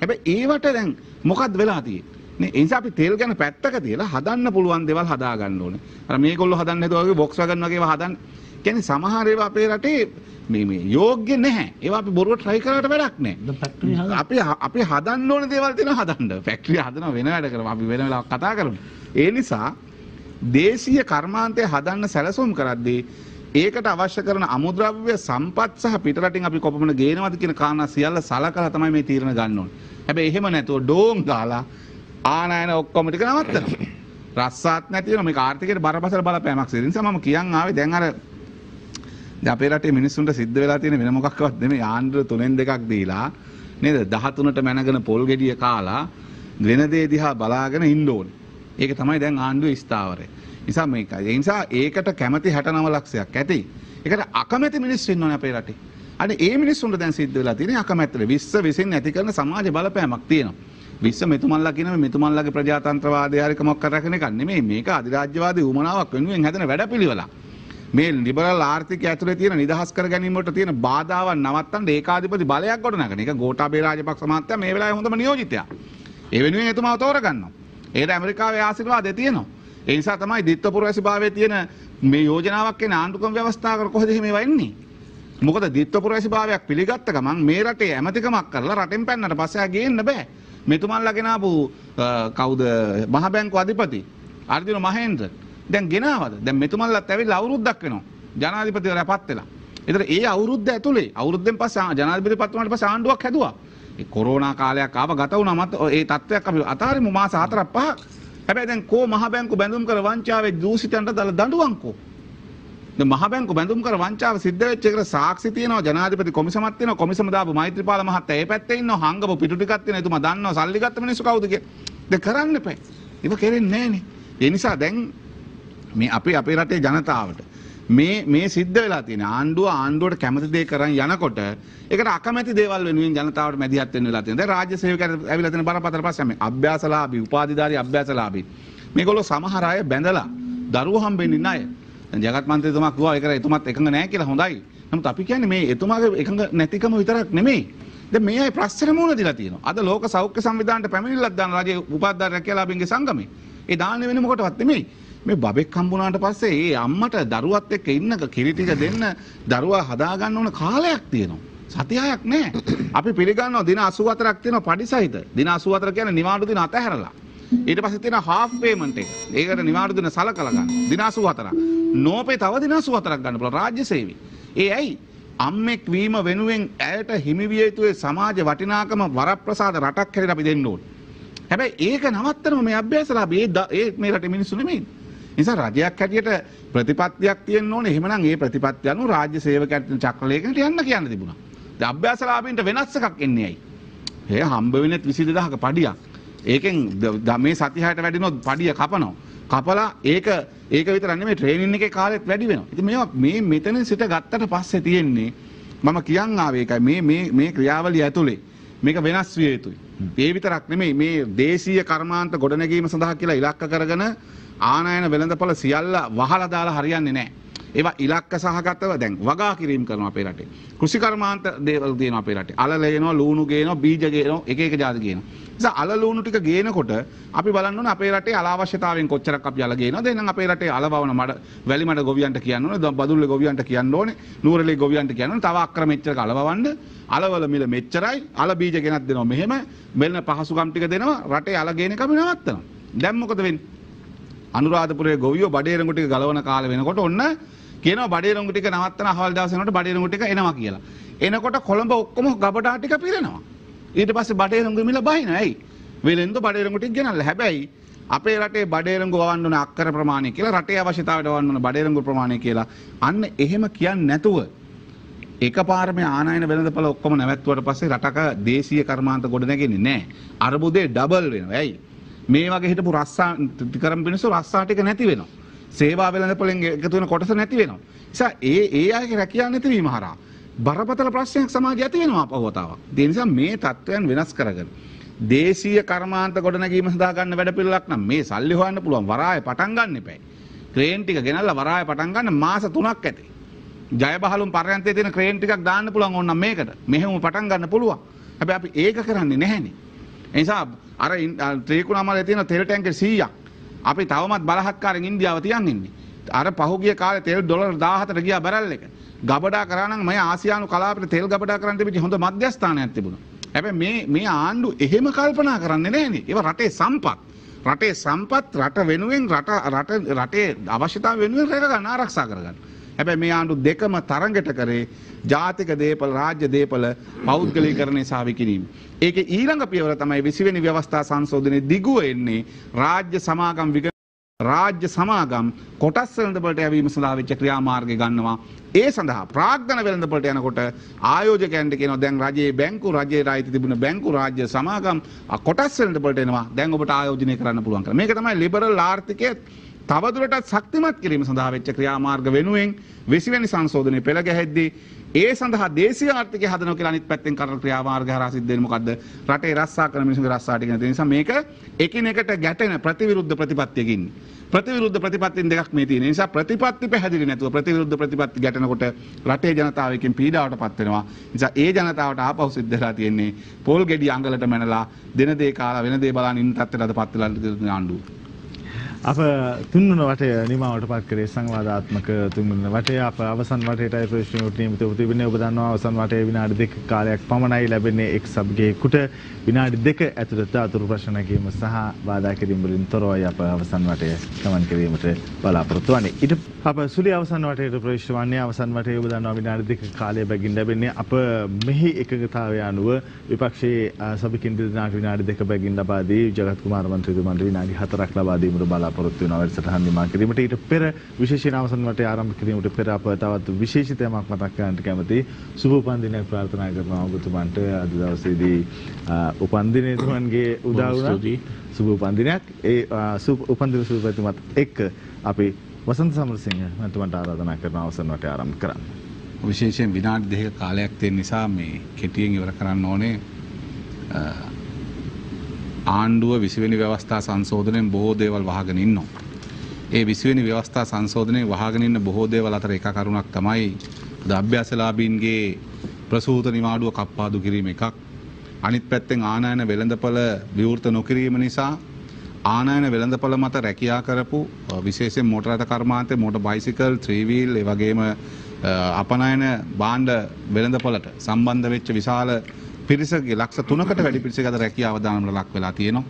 හැබැයි ඒවට දැන් මොකක්ද වෙලා තියෙන්නේ? ඒ නිසා අපි තෙල් ගැන පැත්තක තියලා හදන්න පුළුවන් දේවල් හදා ගන්න ඕනේ. අර මේගොල්ලෝ හදන්න හදුවා වගේ Volkswagen වගේ ඒවා හදන්න. කියන්නේ සමහර ඒවා අපේ රටේ මේ යෝග්‍ය නැහැ. ඒවා අපි බොරුව try කරාට වැඩක් නැහැ. අපි හදන්න ඕන දේවල් තියෙනවා හදන්න. ෆැක්ටරි හදනවා වෙන වැඩ කරමු. අපි වෙන වෙලාවක කතා කරමු. ඒ නිසා දේශීය කර්මාන්තය හදන්න සැලසුම් කරද්දී ඒකට අවශ්‍ය කරන අමුද්‍රව්‍ය සම්පත් සහ පිටරටින් අපි කොපමණ ගේනවද කියන කාරණා සියල්ල සලකලා තමයි මේ තීරණ ගන්න ඕනේ. හැබැයි එහෙම නැතුව ඩෝන් දාලා ආනයන ඔක්කොම ටික නවත්තනවා. රස්සාත් නැති වෙනවා. මේක ආර්ථිකයට බරපතල බලපෑමක් සිදු. ඒ නිසා මම කියන් ආවේ දැන් අර අපේ රටේ මිනිස්සුන්ට සිද්ධ වෙලා තියෙන වෙන මොකක්වත් නෙමෙයි ආණ්ඩුව 3න් 2ක් දීලා නේද 13ට මැනගෙන පොල් ගෙඩිය කාලා වෙන දේ දිහා බලාගෙන ඉන්න ඕනේ. ඒක තමයි දැන් ආණ්ඩුවේ ස්ථාවරය. නිසා මේකයි. ඒ නිසා ඒකට කැමැති 69 ලක්ෂයක් ඇති. ඒකට අකමැති මිනිස්සු ඉන්නෝනේ අපේ රටේ. අනේ ඒ මිනිස්සුන්ට දැන් සිද්ධ වෙලා තියෙන්නේ අකමැත්තට. විශ්ව විසින් නැති කරන සමාජ බලපෑමක් තියෙනවා. විශ්ව මෙතුමන්ලා කියන මෙතුමන්ලාගේ ප්‍රජාතන්ත්‍රවාදය හරි කමක් කරගෙන එක නෙමෙයි. මේක අධිරාජ්‍යවාදී උමනාවක් වෙනුවෙන් හැදෙන වැඩපිළිවෙලක්. මේ ලිබරල් ආර්ථිකය ඇතුලේ තියෙන නිදහස් කර ගැනීම වලට තියෙන බාධාවන් නවත්තන්න ඒකාධිපති බලයක් ගොඩනගන. ඒක ගෝඨාභය රාජපක්ෂ මහත්තයා මේ වෙලාවේ හොඳම නියෝජිතයා. ඒ වෙනුවෙන් එතුමාව තෝරගන්නවා. ඒකට ඇමරිකාවේ ආශිර්වාදය තියෙනවා. ඒ නිසා තමයි දිත්වපුරවැසිභාවයේ තියෙන මේ යෝජනාවක් කියන ආණ්ඩුක්‍රම ව්‍යවස්ථාවක කොහෙද මේවා එන්නේ? මොකද දිත්වපුරවැසිභාවයක් පිළිගත්ත ගමන් මේ රටේ ඇමතිකමක් කරලා රටෙන් පැන්නට පස්සේ ගේන්න බෑ. මෙතුමන්ලා ගෙනාවු කවුද මහ බැංකුව අධිපති අර්ජුන මහේන්ද්‍ර දැන් ගෙනාවද? දැන් මෙතුමන්ලත් ඇවිල්ලා අවුරුද්දක් වෙනවා ජනාධිපතිවරයා පත් වෙලා. ඒතර ඒ අවුරුද්ද ඇතුලේ අවුරුද්දෙන් පස්සේ ජනාධිපති පත් වුණාට පස්සේ ආණ්ඩුවක් හැදුවා. ඒ කොරෝනා කාලයක් ආව ගත වුණා මත ඒ තත්ත්වයක් අපි අතාරිමු මාස 4ක් 5ක්. හැබැයි දැන් කෝ මහ බැංකුව බැඳුම් කර වංචාවේ දූෂිතයන්ට දාලා දඬුවම් කෝ. දැන් මහ බැංකුව බැඳුම් කර වංචාව සිද්ධ වෙච්ච එකට සාක්ෂි තියෙනවා ජනාධිපති කොමිසමක් තියෙනවා කොමිසම දාපු මෛත්‍රීපාල මහත්තයා ඒ පැත්තේ ඉන්නවා හංගපු පිටු ටිකක් තියෙනවා එතුමා දන්නවා සල්ලි ගත්ත මිනිස්සු කවුද කියලා. දැන් කරන්න එපා. ඒක කෙරෙන්නේ නැහනේ. ඒ නිසා දැන් මේ අපේ රටේ ජනතාවට මේ සිද්ධ වෙලා තියෙන ආණ්ඩුවට කැමති දේ කරන් යනකොට ඒකට අකමැති දේවල් වෙනුවෙන් ජනතාවට මැදිහත් වෙන්න වෙලා තියෙනවා. දැන් රාජ්‍ය සේවකයන්ට ඇවිල්ලා තියෙන බරපතල ප්‍රශ්න මේ අභ්‍යාසලාභී උපාධිධාරී අභ්‍යාසලාභී මේගොල්ලෝ සමහර අය බැඳලා දරුවෝ හම්බෙන්නේ නැහැ. දැන් ජගත් මන්ත්‍රීතුමා කිව්වා ඒක එතුමත් එකඟ නැහැ කියලා හොඳයි. නමුත් අපි කියන්නේ මේ එතුමාගේ එකඟ නැතිකම විතරක් නෙමෙයි. දැන් මේ අය ප්‍රශ්න මුණ දීලා තියෙනවා. අද ලෝක සෞඛ්‍ය සංවිධානයට පැමිණිල්ලක් දාන රජයේ උපාධිධාරී රැකියාලාභීන්ගේ සංගමේ. ඒ දාන්නේ වෙන මොකටවත් නෙමෙයි. මේ බබෙක් හම්බුනාට පස්සේ ඒ අම්මට දරුවත් එක්ක ඉන්න කිරි ටික දෙන්න දරුවා හදා ගන්න ඕන කාලයක් තියෙනවා. සතියක් නැහැ. අපි පිළිගන්නවා දින 84ක් තියෙනවා පඩි සහිත. දින 84 කියන්නේ නිවාඩු දින අතහැරලා. ඊට පස්සේ තියෙන half payment එක. ඒකට නිවාඩු දින සලකලා ගන්න. දින 84. නෝපේ තව දින 84ක් ගන්න පුළුවන් රාජ්‍ය සේවී. ඒ ඇයි? අම්මෙක් වීම වෙනුවෙන් ඇයට හිමි විය යුතු සමාජ වටිනාකම වරප්‍රසාද රටක් හැටියට අපි දෙන්න ඕනේ. හැබැයි ඒක නවත්තනම මේ අභ්‍යාසලාභී ඒ මේ රටේ මිනිස්සු නෙමෙයි. නිසා රජයක් හැටියට ප්‍රතිපත්තියක් තියෙන්න ඕනේ. එහෙමනම් ඒ ප්‍රතිපත්තිය අනුව රාජ්‍ය සේවකයන්ට චක්‍රලේඛනට යන්න කියන්න තිබුණා. දැන් අභ්‍යාසලාභීන්ට වෙනස් එකක් එන්නේ ඇයි? ඒ හම්බ වෙන්නේ 22000ක පඩියක්. ඒකෙන් මේ සතිහයට වැඩිනොත් පඩිය කපනවා. කපලා ඒක විතර නෙමෙයි ට්‍රේනින් එකේ කාලෙත් වැඩි වෙනවා. ඉතින් මේවා මේ මෙතන සිට ගත්තට පස්සේ තියෙන්නේ මම කියන් ආවේ ඒකයි මේ ක්‍රියාවලිය ඇතුලේ මේක වෙනස් විය යුතුයි. ඒ විතරක් නෙමෙයි මේ දේශීය කර්මාන්ත ගොඩනැගීම සඳහා කියලා ඉලක්ක කරගෙන ආනයන වෙළඳපොළ සියල්ල වහලා දාලා හරියන්නේ නැහැ. ඒවා ඉලක්ක සහගතව දැන් වගා කිරීම කරනවා අපේ රටේ. කෘෂි කර්මාන්ත දේවල් තියෙනවා අපේ රටේ. අල ලේනවා, ලුණු ගේනවා, බීජ ගේනවා, එක එක જાති ගේනවා. නිසා අල ලුණු ටික ගේනකොට අපි බලන්න ඕනේ අපේ රටේ අල අවශ්‍යතාවයෙන් කොච්චරක් අපි අල ගේනවද? එහෙනම් අපේ රටේ අල වවන මඩ වැලි මඩ ගොවියන්ට කියන්න ඕනේ, බදුල්ලේ ගොවියන්ට කියන්න ඕනේ, නුවරඑළිය ගොවියන්ට කියන්න ඕනේ. තව අක්‍ර මෙච්චරක අල වවන්න. අලවල මිල මෙච්චරයි. අල බීජ ගෙනත් දෙනවා මෙහෙම. මෙන්න පහසුකම් ටික දෙනවා. රටේ අල ගේන එක අපි නවත්තනවා. දැන් මොකද වෙන්නේ? අනුරාධපුරයේ ගොවියෝ බඩේරඟු ටික ගලවන කාලේ වෙනකොට ඔන්න කියනවා බඩේරඟු ටික නවත්තන අහවල් දවස් වෙනකොට බඩේරඟු ටික එනවා කියලා. එනකොට කොළඹ ඔක්කොම ගබඩා ටික පිරෙනවා. ඊට පස්සේ බඩේරඟු මිල බහිනවා. ඇයි? වෙලෙන්ද බඩේරඟු ටික ගෙනල්ලා. හැබැයි අපේ රටේ බඩේරඟු වවන්න ඕන අක්කර ප්‍රමාණය කියලා රටේ අවශ්‍යතාවයට වවන්න ඕන බඩේරඟු ප්‍රමාණය කියලා. අන්න එහෙම කියන්නේ නැතුව එකපාරම ආනයන වෙළඳපොළ ඔක්කොම නැවැත්තුවට පස්සේ රටක දේශීය කර්මාන්ත ගොඩ නැගෙන්නේ නැහැ. අරබුදේ ඩබල් වෙනවා. ඇයි? මේ වගේ හිටපු රස්සා කරම් පිණිස රස්සා ටික නැති වෙනවා. සේවා වෙළඳපොළෙන් එකතු වෙන කොටස නැති වෙනවා. නිසා ඒ අයගේ රැකියාව නැතිවීම හරහා බරපතල ප්‍රශ්නයක් සමාජය ඇති වෙනවා අපවතාවක්. ඒ නිසා මේ තත්ත්වයන් වෙනස් කරගෙන දේශීය කර්මාන්ත ගොඩනැගීම සඳහා ගන්න වැඩපිළිවෙලක් නම් මේ සල්ලි හොයන්න පුළුවන් වරාය පටන් ගන්න එපා. ක්‍රේන් ටික ගෙනල්ලා වරාය පටන් ගන්න මාස 3ක් ඇති. ජය බහලුම් පර්යන්තයේ තියෙන ක්‍රේන් ටිකක් දාන්න පුළුවන් ඕනනම් මේකට. මෙහෙම පටන් ගන්න පුළුවන්. හැබැයි අපි ඒක කරන්නේ නැහැනේ. ඒ නිසා අර ත්‍රිකුණාමලේ තියෙන තෙල් ටැංකර් 100ක් අපි තවමත් බලහත්කාරයෙන් ඉන්දියාව තියන් ඉන්නේ. අර පහුගිය කාලේ තෙල් ඩොලර් 17ට ගියා බැරල් එක. ගබඩා කරා නම් මේ ආසියානු කලාපේ තෙල් ගබඩා කරන්න තිබිච්ච හොඳ මධ්‍යස්ථානයක් තිබුණා. හැබැයි මේ ආණ්ඩු එහෙම කල්පනා කරන්නේ නැහැනේ. ඒවා රටේ සම්පත්. රටේ සම්පත් රට වෙනුවෙන් රටේ අවශ්‍යතාව වෙනුවෙන් රැක ගන්න ආරක්ෂා කරගන්න. හැබැයි මේ ආණ්ඩු දෙකම තරඟට කරේ ජාතික දේපල රාජ්‍ය දේපල පෞද්ගලීකරණය සහ විකිණීම. ඒකේ ඊළඟ පියවර තමයි 20 වෙනි ව්‍යවස්ථා සංශෝධනයේ දිගුව එන්නේ රාජ්‍ය සමාගම් රාජ්‍ය සමාගම් කොටස් වෙළඳපොළට යැවීම සඳහා වෙච්ච ක්‍රියාමාර්ගය ගන්නවා. ඒ සඳහා ප්‍රාග්ධන වෙළඳපොළට යනකොට ආයෝජකයන්ට කියනවා දැන් රජයේ බැංකු රජයේ රායිති තිබුණ බැංකු රාජ්‍ය සමාගම් කොටස් වෙළඳපොළට එනවා. දැන් ඔබට ආයෝජනය කරන්න පුළුවන් කියලා. මේක තමයි ලිබරල් ආර්ථිකයේ තවදුරටත් ශක්තිමත් කිරීම සඳහා වෙච්ච ක්‍රියාමාර්ග වෙනුවෙන් 20 වෙනි සංශෝධනයේ පෙළ ගැහෙද්දී ඒ සඳහා දේශීය ආර්ථිකය හදනවා කියලා අනිත් පැත්තෙන් කරන ක්‍රියාමාර්ග හරහා සිද්ධ වෙන්නේ මොකද්ද? රටේ රස්සා කරන මිනිස්සුන්ගේ රස්සා ටික නැති නිසා මේක එකිනෙකට ගැටෙන ප්‍රතිවිරුද්ධ ප්‍රතිපත්තියකින්. ප්‍රතිවිරුද්ධ ප්‍රතිපත්තින් දෙකක් මේ තියෙන නිසා ප්‍රතිපත්ති පැහැදිලි නැතුව ප්‍රතිවිරුද්ධ ප්‍රතිපත්ති ගැටෙනකොට රටේ ජනතාව එකෙන් පීඩාවටපත් වෙනවා. නිසා ඒ ජනතාවට ආපහු සිද්ධ වෙලා තියෙන්නේ පොල් ගෙඩි අඟලට මැනලා දෙන දේ කාලා වෙන දේ බලන් ඉන්න තත්ත්වයටපත් වෙලා ආණ්ඩුව. අප තුන්වන වටය නිමාවට පත් කරේ සංවාදාත්මක තුන්වන වටය. අප අවසන් වටේටයි ප්‍රශ්න නියමිතව තිබෙන්නේ. ඔබ දන්නවා අවසන් වටේ විනාඩි 2 කාලයක් පමණයි ලැබෙන්නේ එක් සබ්ගේකට. විනාඩි 2 ඇතුළත අතුරු ප්‍රශ්න නැගීම සහ වාදා කිරීම වලින් තොරවයි අප අවසන් වටය ගමන් කිරීමට බලාපොරොත්තු වෙන්නේ. ඊට අප සුළි අවසන් වටේට ප්‍රවේශ වන්නේ අවසන් වටේ ඔබ දන්නවා විනාඩි 2 කාලය බැගින් ලැබෙන්නේ. අප මෙහි එකගතාවය අනුව විපක්ෂයේ සභිකින් දෙදෙනාට විනාඩි 2 බැගින් ලබා දී ජගත් කුමාර මන්ත්‍රීතුමන්ට විනාඩි 4ක් ලබා දීමට බලාපොරොත්තු වෙනවා වැඩසටහන නිමා කිරීමට. ඊට පෙර විශේෂයෙන් අවසන් වටේ ආරම්භ කිරීමට පෙර අප තවත් විශේෂිතයක් මතක් කරන්නට කැමතියි. සුබ උපන්දිනයක් ප්‍රාර්ථනා කරනවා ඔබතුමන්ට. අද දවසේදී උපන්දිනයේ තුමන්ගේ උදා වුණා. සුබ උපන්දිනයක්. ඒ සුබ උපන්දින සුබ පැතුමත් එක්ක අපි වසන්ත සමරසිංහ මහත්මයාට ආරාධනා කරන අවසන් වටේ ආරම්භ කරන්න. විශේෂයෙන් විනාඩි 2ක කාලයක් තියෙන නිසා මේ කෙටියෙන් ඉවර කරන්න ඕනේ. ආණ්ඩුව 20 වෙනි ව්‍යවස්ථා සංශෝධනයෙන් බොහෝ දේවල් වහගෙන ඉන්නවා. ඒ 20 වෙනි ව්‍යවස්ථා සංශෝධනයෙන් වහගෙන ඉන්න බොහෝ දේවල් අතර එක කරුණක් තමයි අභ්‍යාසලාභීන්ගේ ප්‍රසූත නිවාඩුව කප්පාදු කිරීම එකක්. අනිත් පැත්තෙන් ආනයන වෙළඳපළ විවෘත නොකිරීම නිසා ආනයන වෙළඳපළ මත රැකියා කරපු විශේෂයෙන් මෝටර රථ කර්මාන්තේ මෝටර බයිසිකල් 3 wheel ඒ වගේම අපනයන භාණ්ඩ වෙළඳපළට සම්බන්ධ වෙච්ච විශාල පිරිසගේ ලක්ෂ 3කට වැඩි පිරිසක අද රැකියාව දානවල ලක් වෙලා තියෙනවා.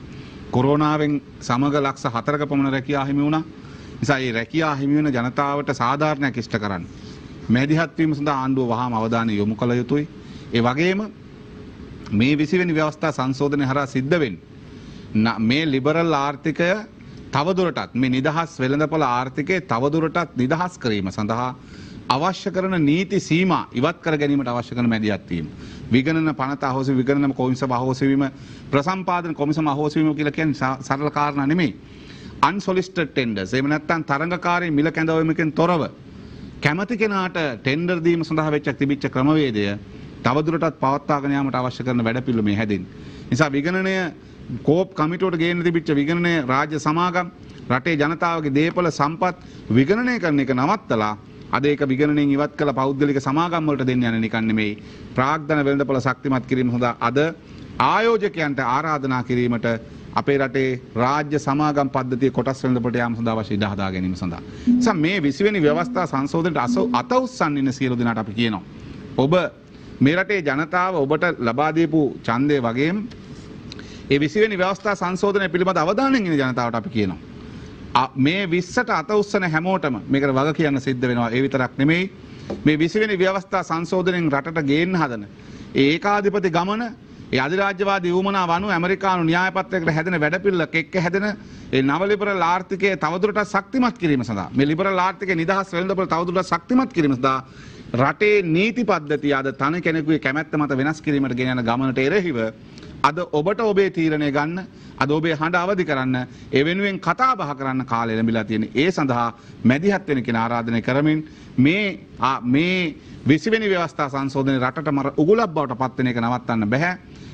කොරෝනාවෙන් සමග ලක්ෂ 4ක පමණ රැකියාව හිමි වුණා. නිසා මේ රැකියාව හිමි වෙන ජනතාවට සාධාරණයක් ඉෂ්ට කරන්න මැදිහත් වීම සඳහා ආණ්ඩුව වහාම අවධානය යොමු කළ යුතුයි. ඒ වගේම මේ 20 වෙනි ව්‍යවස්ථා සංශෝධනය හරහා සිද්ධ වෙන්නේ මේ ලිබරල් ආර්ථිකය තවදුරටත් මේ නිදහස් වෙළඳපොළ ආර්ථිකය තවදුරටත් නිදහස් කිරීම සඳහා අවශ්‍ය කරන නීති සීමා ඉවත් කර ගැනීමට අවශ්‍ය කරන මැදිහත් වීම. විගණන පනත අහෝසි විගණන කොමිසම අහෝසි වීම ප්‍රසම්පාදන කොමිසම අහෝසි වීම කියලා කියන්නේ සරල කාරණා නෙමෙයි. unsolicited tenders එහෙම නැත්නම් තරඟකාරී මිල කැඳවීමකින් තොරව කැමති කෙනාට ටෙන්ඩර් දීම සඳහා වෙච්ච තිබිච්ච ක්‍රමවේදය තවදුරටත් පවත්වාගෙන යාමට අවශ්‍ය කරන වැඩපිළිවෙල මේ හැදෙන්නේ. නිසා විගණනය කෝප් කමිටුවට ගේන්න තිබිච්ච විගණනය රාජ්‍ය සමාගම් රටේ ජනතාවගේ දේපල සම්පත් විගණනය කරන එක නවත්තලා අද ඒක විගණනයෙන් ඉවත් කළ පෞද්ගලික සමාගම් වලට දෙන්න යන නිකන් නෙමෙයි. ප්‍රාග්ධන වෙළඳපොළ ශක්තිමත් කිරීම සඳහා අද ආයෝජකයන්ට ආරාධනා කිරීමට අපේ රටේ රාජ්‍ය සමාගම් පද්ධතිය කොටස් වෙළඳපොළට යාම සඳහා අවශ්‍ය ඉඩ හදා ගැනීම සඳහා. නිසා මේ 20 වෙනි ව්‍යවස්ථා සංශෝධනයට අත උස්සන් ඉන්න සියලු දෙනාට අපි කියනවා. ඔබ මේ රටේ ජනතාව ඔබට ලබා දීපු ඡන්දය වගේම ඒ 20 වෙනි ව්‍යවස්ථා සංශෝධනය පිළිබඳ අවධානයෙන් ඉන්න ජනතාවට අපි කියනවා. මේ 20ට අත උස්සන හැමෝටම මේකට වග කියන්න සිද්ධ වෙනවා. ඒ විතරක් නෙමෙයි මේ 20 වෙනි ව්‍යවස්ථා සංශෝධනයෙන් රටට ගේන්න හදන ඒ ඒකාධිපති ගමන ඒ අධිරාජ්‍යවාදී වුමනා වනු ඇමරිකානු න්‍යායපත්‍රයකට හැදෙන වැඩපිළිවෙලක් එක්ක හැදෙන ඒ නව ලිබරල් ආර්ථිකය තවදුරටත් ශක්තිමත් කිරීම සඳහා මේ ලිබරල් ආර්ථිකයේ නිදහස් වෙළඳපොළ තවදුරටත් ශක්තිමත් කිරීම සඳහා රටේ නීති පද්ධතිය අද තන කෙනෙකුගේ කැමැත්ත මත වෙනස් කිරීමට ගෙන යන ගමනට එරෙහිව අද ඔබට ඔබේ තීරණය ගන්න අද ඔබේ හඬ අවදි කරන්න ඒ වෙනුවෙන් කතා බහ කරන්න කාලය ලැබිලා තියෙන ඒ සඳහා මැදිහත් වෙන කෙනා ආරාධනය කරමින් මේ 20 වෙනි ව්‍යවස්ථා සංශෝධනයේ රටට මර උගුලක් බවට පත් වෙන එක නවත්තන්න බෑ.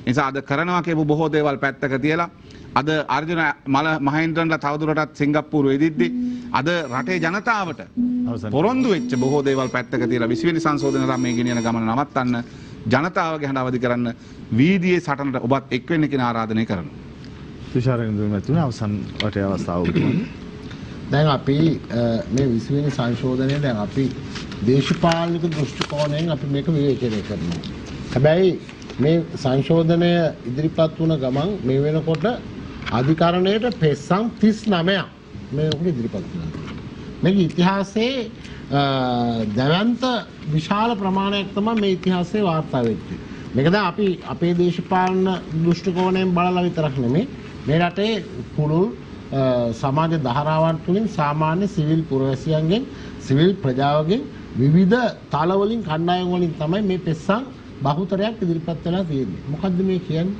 නිසා අද කරනවා කියපු බොහෝ දේවල් පැත්තක තියලා අද අර්ජුන මහේන්ද්‍රන්ලා තවදුරටත් සිංගප්පූරු එදිද්දී අද රටේ ජනතාවට පොරොන්දු වෙච්ච බොහෝ දේවල් පැත්තක තියලා 20 වෙනි සංශෝධන රාමයේ ගෙනියන ගමන නවත්තන්න ජනතාවගේ හඬ අවදි කරන්න වීදියේ සටනට ඔබත් එක් වෙන්න කියන ආරාධනය කරනවා. තුෂාරෙන්ද්‍ර මැතිතුමා අවසන් වටේ අවස්ථාව උතුම්. දැන් අපි මේ 20 වෙනි සංශෝධනයේ දැන් අපි දේශපාලනික දෘෂ්ටි කෝණයෙන් අපි මේක විවේචනය කරනවා. හැබැයි මේ සංශෝධනය ඉදිරිපත් වුණ ගමන් මේ වෙනකොට අධිකරණයට පෙස්සම් 39ක් මේ උඩ ඉදිරිපත් වෙනවා. මේක ඉතිහාසයේ දැවැන්ත විශාල ප්‍රමාණයක් තමයි මේ ඉතිහාසයේ වාර්තා වෙන්නේ. මේක දැන් අපි අපේ දේශපාලන දෘෂ්ටි කෝණයෙන් බලලා විතරක් නෙමෙයි මේ රටේ පුළුල් සමාජ ධාරාවන් තුලින් සාමාන්‍ය සිවිල් පුරවැසියන්ගෙන් සිවිල් ප්‍රජාවගෙන් විවිධ තලවලින් කණ්ඩායම් වලින් තමයි මේ පෙස්සම් බහුතරයක් ඉදිරිපත් වෙලා තියෙන්නේ. මොකද්ද මේ කියන්නේ?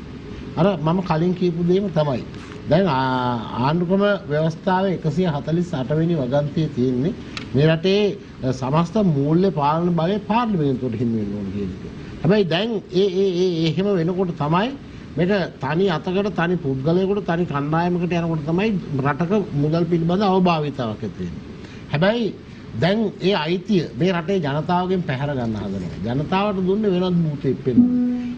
අර මම කලින් කියපු දේම තමයි. දැන් ආණ්ඩුක්‍රම ව්‍යවස්ථාවේ 148 වෙනි වගන්තියේ තියෙන්නේ මේ රටේ සමස්ත මූල්‍ය පාලන බලය පාර්ලිමේන්තුවට හිමි වෙන්න ඕන කියන එක. හැබැයි දැන් එහෙම වෙනකොට තමයි මේක තනි අතකට තනි පුද්ගලයෙකුට තනි කණ්ඩායමකට යනකොට තමයි රටක මුදල් පිළිබඳ අවභාවිතාවක් ඇති වෙන්නේ. හැබැයි දැන් ඒ අයිතිය මේ රටේ ජනතාවගෙන් පැහැර ගන්න හදනවා. ජනතාවට දුන්නේ වෙනත් බූතෙක් වෙන්න.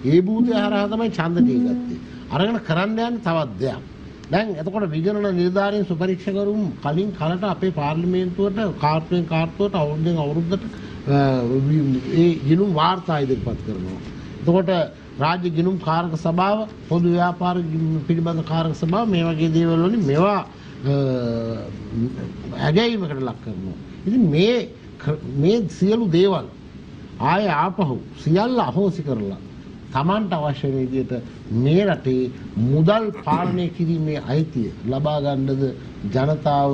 ඒ බූතය හරහා තමයි ඡන්ද ටික ගත්තේ. අරගෙන කරන්න යන්නේ තවත් දෙයක්. දැන් එතකොට විගණන නිලධාරීන් සුපරීක්ෂකවරුන් කලින් කලට අපේ පාර්ලිමේන්තුවට කාර්තුවෙන් කාර්තුවට අවුරුද්දෙන් අවුරුද්දට ඒ ගිණුම් වාර්තා ඉදිරිපත් කරනවා. එතකොට රාජ්‍ය ගිණුම් කාරක සභාව පොදු ව්‍යාපාර පිළිබඳ කාරක සභාව මේ වගේ දේවල් වලින් මේවා ඇගැයීමකට ලක් කරනවා. ඉතින් මේ සියලු දේවල් ආය ආපහු සියල්ල අහෝසි කරලා තමන්ට අවශ්‍ය වෙන විදිහට මේ රටේ මුදල් පාලනය කිරීමේ අයිතිය ලබා ගන්නද ජනතාව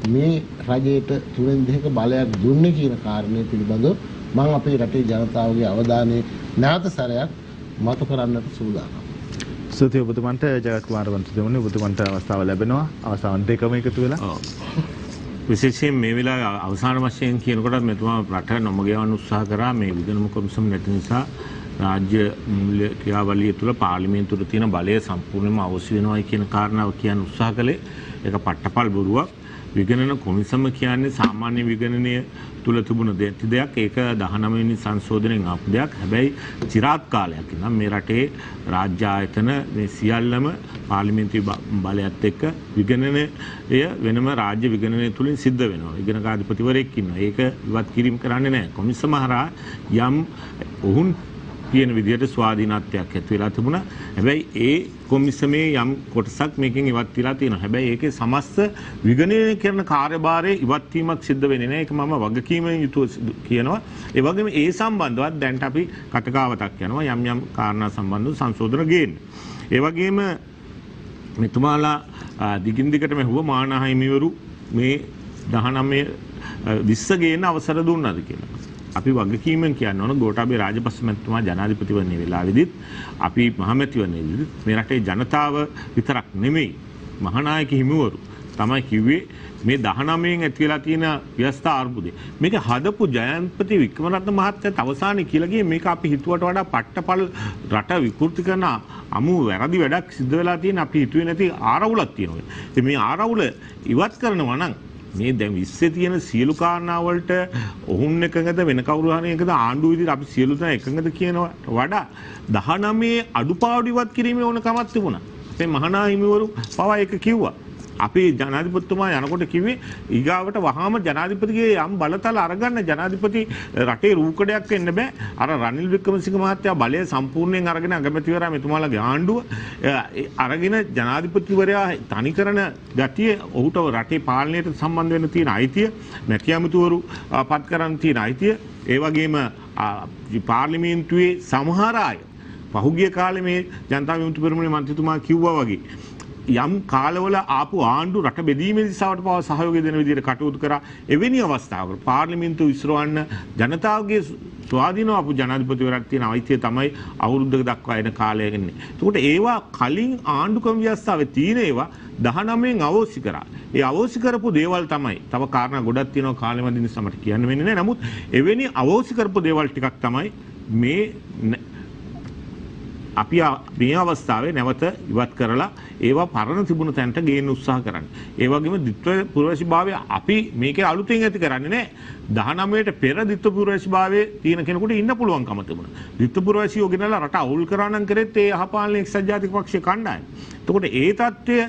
මේ රජයට තුනෙන් දෙක බලයක් දුන්නේ කියන කාරණය පිළිබඳව මම අපේ රටේ ජනතාවගේ අවධානය නැවත සැරයක් මතු කරන්නට සූදානම්. ස්තුතියි ඔබතුමන්ට ජගත් කුමාර මන්ත්‍රීතුමනි ඔබතුමන්ට අවස්ථාව ලැබෙනවා. අවස්ථාවන් දෙකම එකතු වෙලා. විශේෂයෙන් මේ වෙලාවේ අවසාන වශයෙන් කියනකොට මෙතුමා රට නොමග යවන්න උත්සාහ කරා මේ විගණන කොමිසම නැති නිසා රාජ්‍ය මූල්‍ය ක්‍රියාවලිය තුළ පාර්ලිමේන්තුවේ තියෙන බලය සම්පූර්ණයෙන්ම අවශ්‍ය වෙනවායි කියන කාරණාව කියන්න උත්සාහ කළේ ඒක පට්ටපල් බොරුවක්. විගණන කොමිසම කියන්නේ සාමාන්‍ය විගණනය තුල තිබුණ දෙයක්. ඒක 19 වෙනි සංශෝධනයෙන් ආපු දෙයක්. හැබැයි চিරාත් කාලයක් ඉඳන් මේ රටේ රාජ්‍ය ආයතන මේ සියල්ලම පාර්ලිමේන්තුවේ බලයත් එක්ක විගණනය වෙනම රාජ්‍ය විගණනය තුලින් සිද්ධ වෙනවා. විගණකාධිපතිවරයෙක් ඉන්නවා. ඒක ඉවත් කිරීම කරන්නේ නැහැ. කොමිසම හරහා යම් ඔවුන් කියන විදිහට ස්වාධීනත්වයක් ඇති වෙලා තිබුණා. හැබැයි ඒ කොමිසමේ යම් කොටසක් මේකෙන් ඉවත් වෙලා තියෙනවා. හැබැයි ඒකේ සමස්ත විගණනය කරන කාර්යභාරයේ ඉවත් වීමක් සිද්ධ වෙන්නේ නැහැ. ඒක මම වගකීමෙන් යුතුව කියනවා. ඒ වගේම ඒ සම්බන්ධවත් දැන් අපි කටකාවතක් යනවා යම් යම් කාරණා සම්බන්ධව සංශෝධන ගේන්න. ඒ වගේම මෙතුමාලා දිගින් දිගටම හුව මානහිමිවරු මේ 19 20 ගේන්න අවසර දුන්නාද කියලා. අපි වගකීමෙන් කියන්න ඕන ගෝඨාභය රාජපක්ෂ මැතිතුමා ජනාධිපතිවරණය වෙලාවෙදිත් අපි මහමැතිවරණයේදීත් මේ රටේ ජනතාව විතරක් නෙමෙයි මහානායක හිමිවරු තමයි කිව්වේ මේ 19න් ඇති වෙලා තියෙන ව්‍යවස්ථා අර්බුදේ මේක හදපු ජයන්තපති වික්‍රමරත්න මහත්තයාත් අවසානයේ කියලා ගියේ මේක අපි හිතුවට වඩා පට්ටපල් රට විකෘති කරන අමු වැරදි වැඩක් සිද්ධ වෙලා තියෙන අපි හිතුවේ නැති ආරවුලක් තියෙනවා. ඉතින් මේ ආරවුල ඉවත් කරනවා නම් මේ දැන් 20 තියෙන සියලු කාරණා වලට ඔවුන් එකඟද වෙන කවුරු හරි එකද ආණ්ඩුව විදිහට අපි සියලු දෙනා එකඟද කියනවා වඩා 19 අඩුපාඩු ඉවත් කිරීමේ ඕනකමක් තිබුණා. අපේ මහානා හිමිවරු පවා ඒක කිව්වා. අපි ජනාධිපතිතුමා යනකොට කිව්වේ ඊගාවට වහාම ජනාධිපතිගේ යම් බලතල අරගන්න ජනාධිපති රටේ රූකඩයක් වෙන්න බෑ. අර රනිල් වික්‍රමසිංහ මහත්තයා බලය සම්පූර්ණයෙන් අරගෙන අගමැතිවරයා මෙතුමාලගේ ආණ්ඩුව අරගෙන ජනාධිපතිවරයා තනි කරන ගතිය ඔහුට රටේ පාලනයට සම්බන්ධ වෙන්න තියෙන අයිතිය නැති ඇමතිවරු පත් කරන්න තියෙන අයිතිය ඒ වගේම පාර්ලිමේන්තුවේ සමහර අය පහුගිය කාලේ මේ ජනතා විමුක්ති පෙරමුණේ මන්ත්‍රීතුමා කිව්වා වගේ යම් කාලවල ආපු ආණ්ඩු රට බෙදීමේ දිශාවට පවා සහයෝගය දෙන විදිහට කටයුතු කරා. එවැනි අවස්ථාවක පාර්ලිමේන්තුව විසිරවන්න ජනතාවගේ ස්වාධීනව අපු ජනාධිපතිවරයෙක් තියෙන අයිතිය තමයි අවුරුද්දක දක්වා එන කාලය එන්නේ. එතකොට ඒවා කලින් ආණ්ඩුක්‍රම ව්‍යවස්ථාවේ තියෙන ඒවා 19න් අවෝසි කරා. ඒ අවෝසි කරපු දේවල් තමයි. තව කාරණා ගොඩක් තියෙනවා කාලෙ මැදින් නිසා මට කියන්න වෙන්නේ නැහැ. නමුත් එවැනි අවෝසි කරපු දේවල් ටිකක් තමයි මේ අපි මේ අවස්ථාවේ නැවත ඉවත් කරලා ඒවා පරණ තිබුණු තැනට ගේන්න උත්සාහ කරන්නේ. ඒ වගේම ද්විත්ව පුරවැසිභාවය අපි මේකේ අලුතෙන් ඇති කරන්නේ නැහැ. 19ට පෙර ද්විත්ව පුරවැසිභාවයේ තියෙන කෙනෙකුට ඉන්න පුළුවන්කම තිබුණා. ද්විත්ව පුරවැසියෝ ගෙනලා රට අවුල් කරා නම් කරෙත් ඒ යහපාලන එක්සත් ජාතික පක්ෂයේ කණ්ඩායම. එතකොට ඒ தත්ත්වය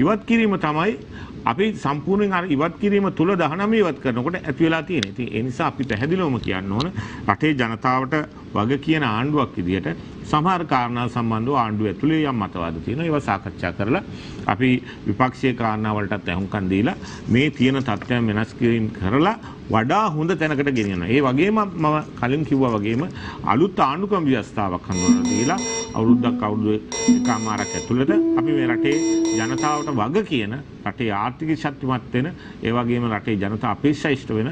ඉවත් කිරීම තමයි අපි සම්පූර්ණයෙන් අර ඉවත් කිරීම තුල 19 ඉවත් කරනකොට ඇති වෙලා තියෙන්නේ. ඉතින් ඒ නිසා අපි පැහැදිලිවම කියන්න ඕන රටේ ජනතාවට වග කියන ආණ්ඩුවක් විදියට සමහර කාරණා සම්බන්ධව ආණ්ඩුව ඇතුලේ යම් මතවාද තියෙනවා. ඒවා සාකච්ඡා කරලා අපි විපක්ෂීය කාරණා වලටත් අහුම්කම් දීලා මේ තියෙන තත්ත්වයන් වෙනස් කිරීම කරලා වඩා හොඳ තැනකට ගෙනියනවා. ඒ වගේම මම කලින් කිව්වා වගේම අලුත් ආණ්ඩුක්‍රම ව්‍යවස්ථාවක් හඳුන්වලා දීලා අවුරුදු එකමාරක් ඇතුළත අපි මේ රටේ ජනතාවට වග කියන රටේ ආර්ථික ශක්තිමත් වෙන ඒ වගේම රටේ ජනතා අපේක්ෂා ඉෂ්ට වෙන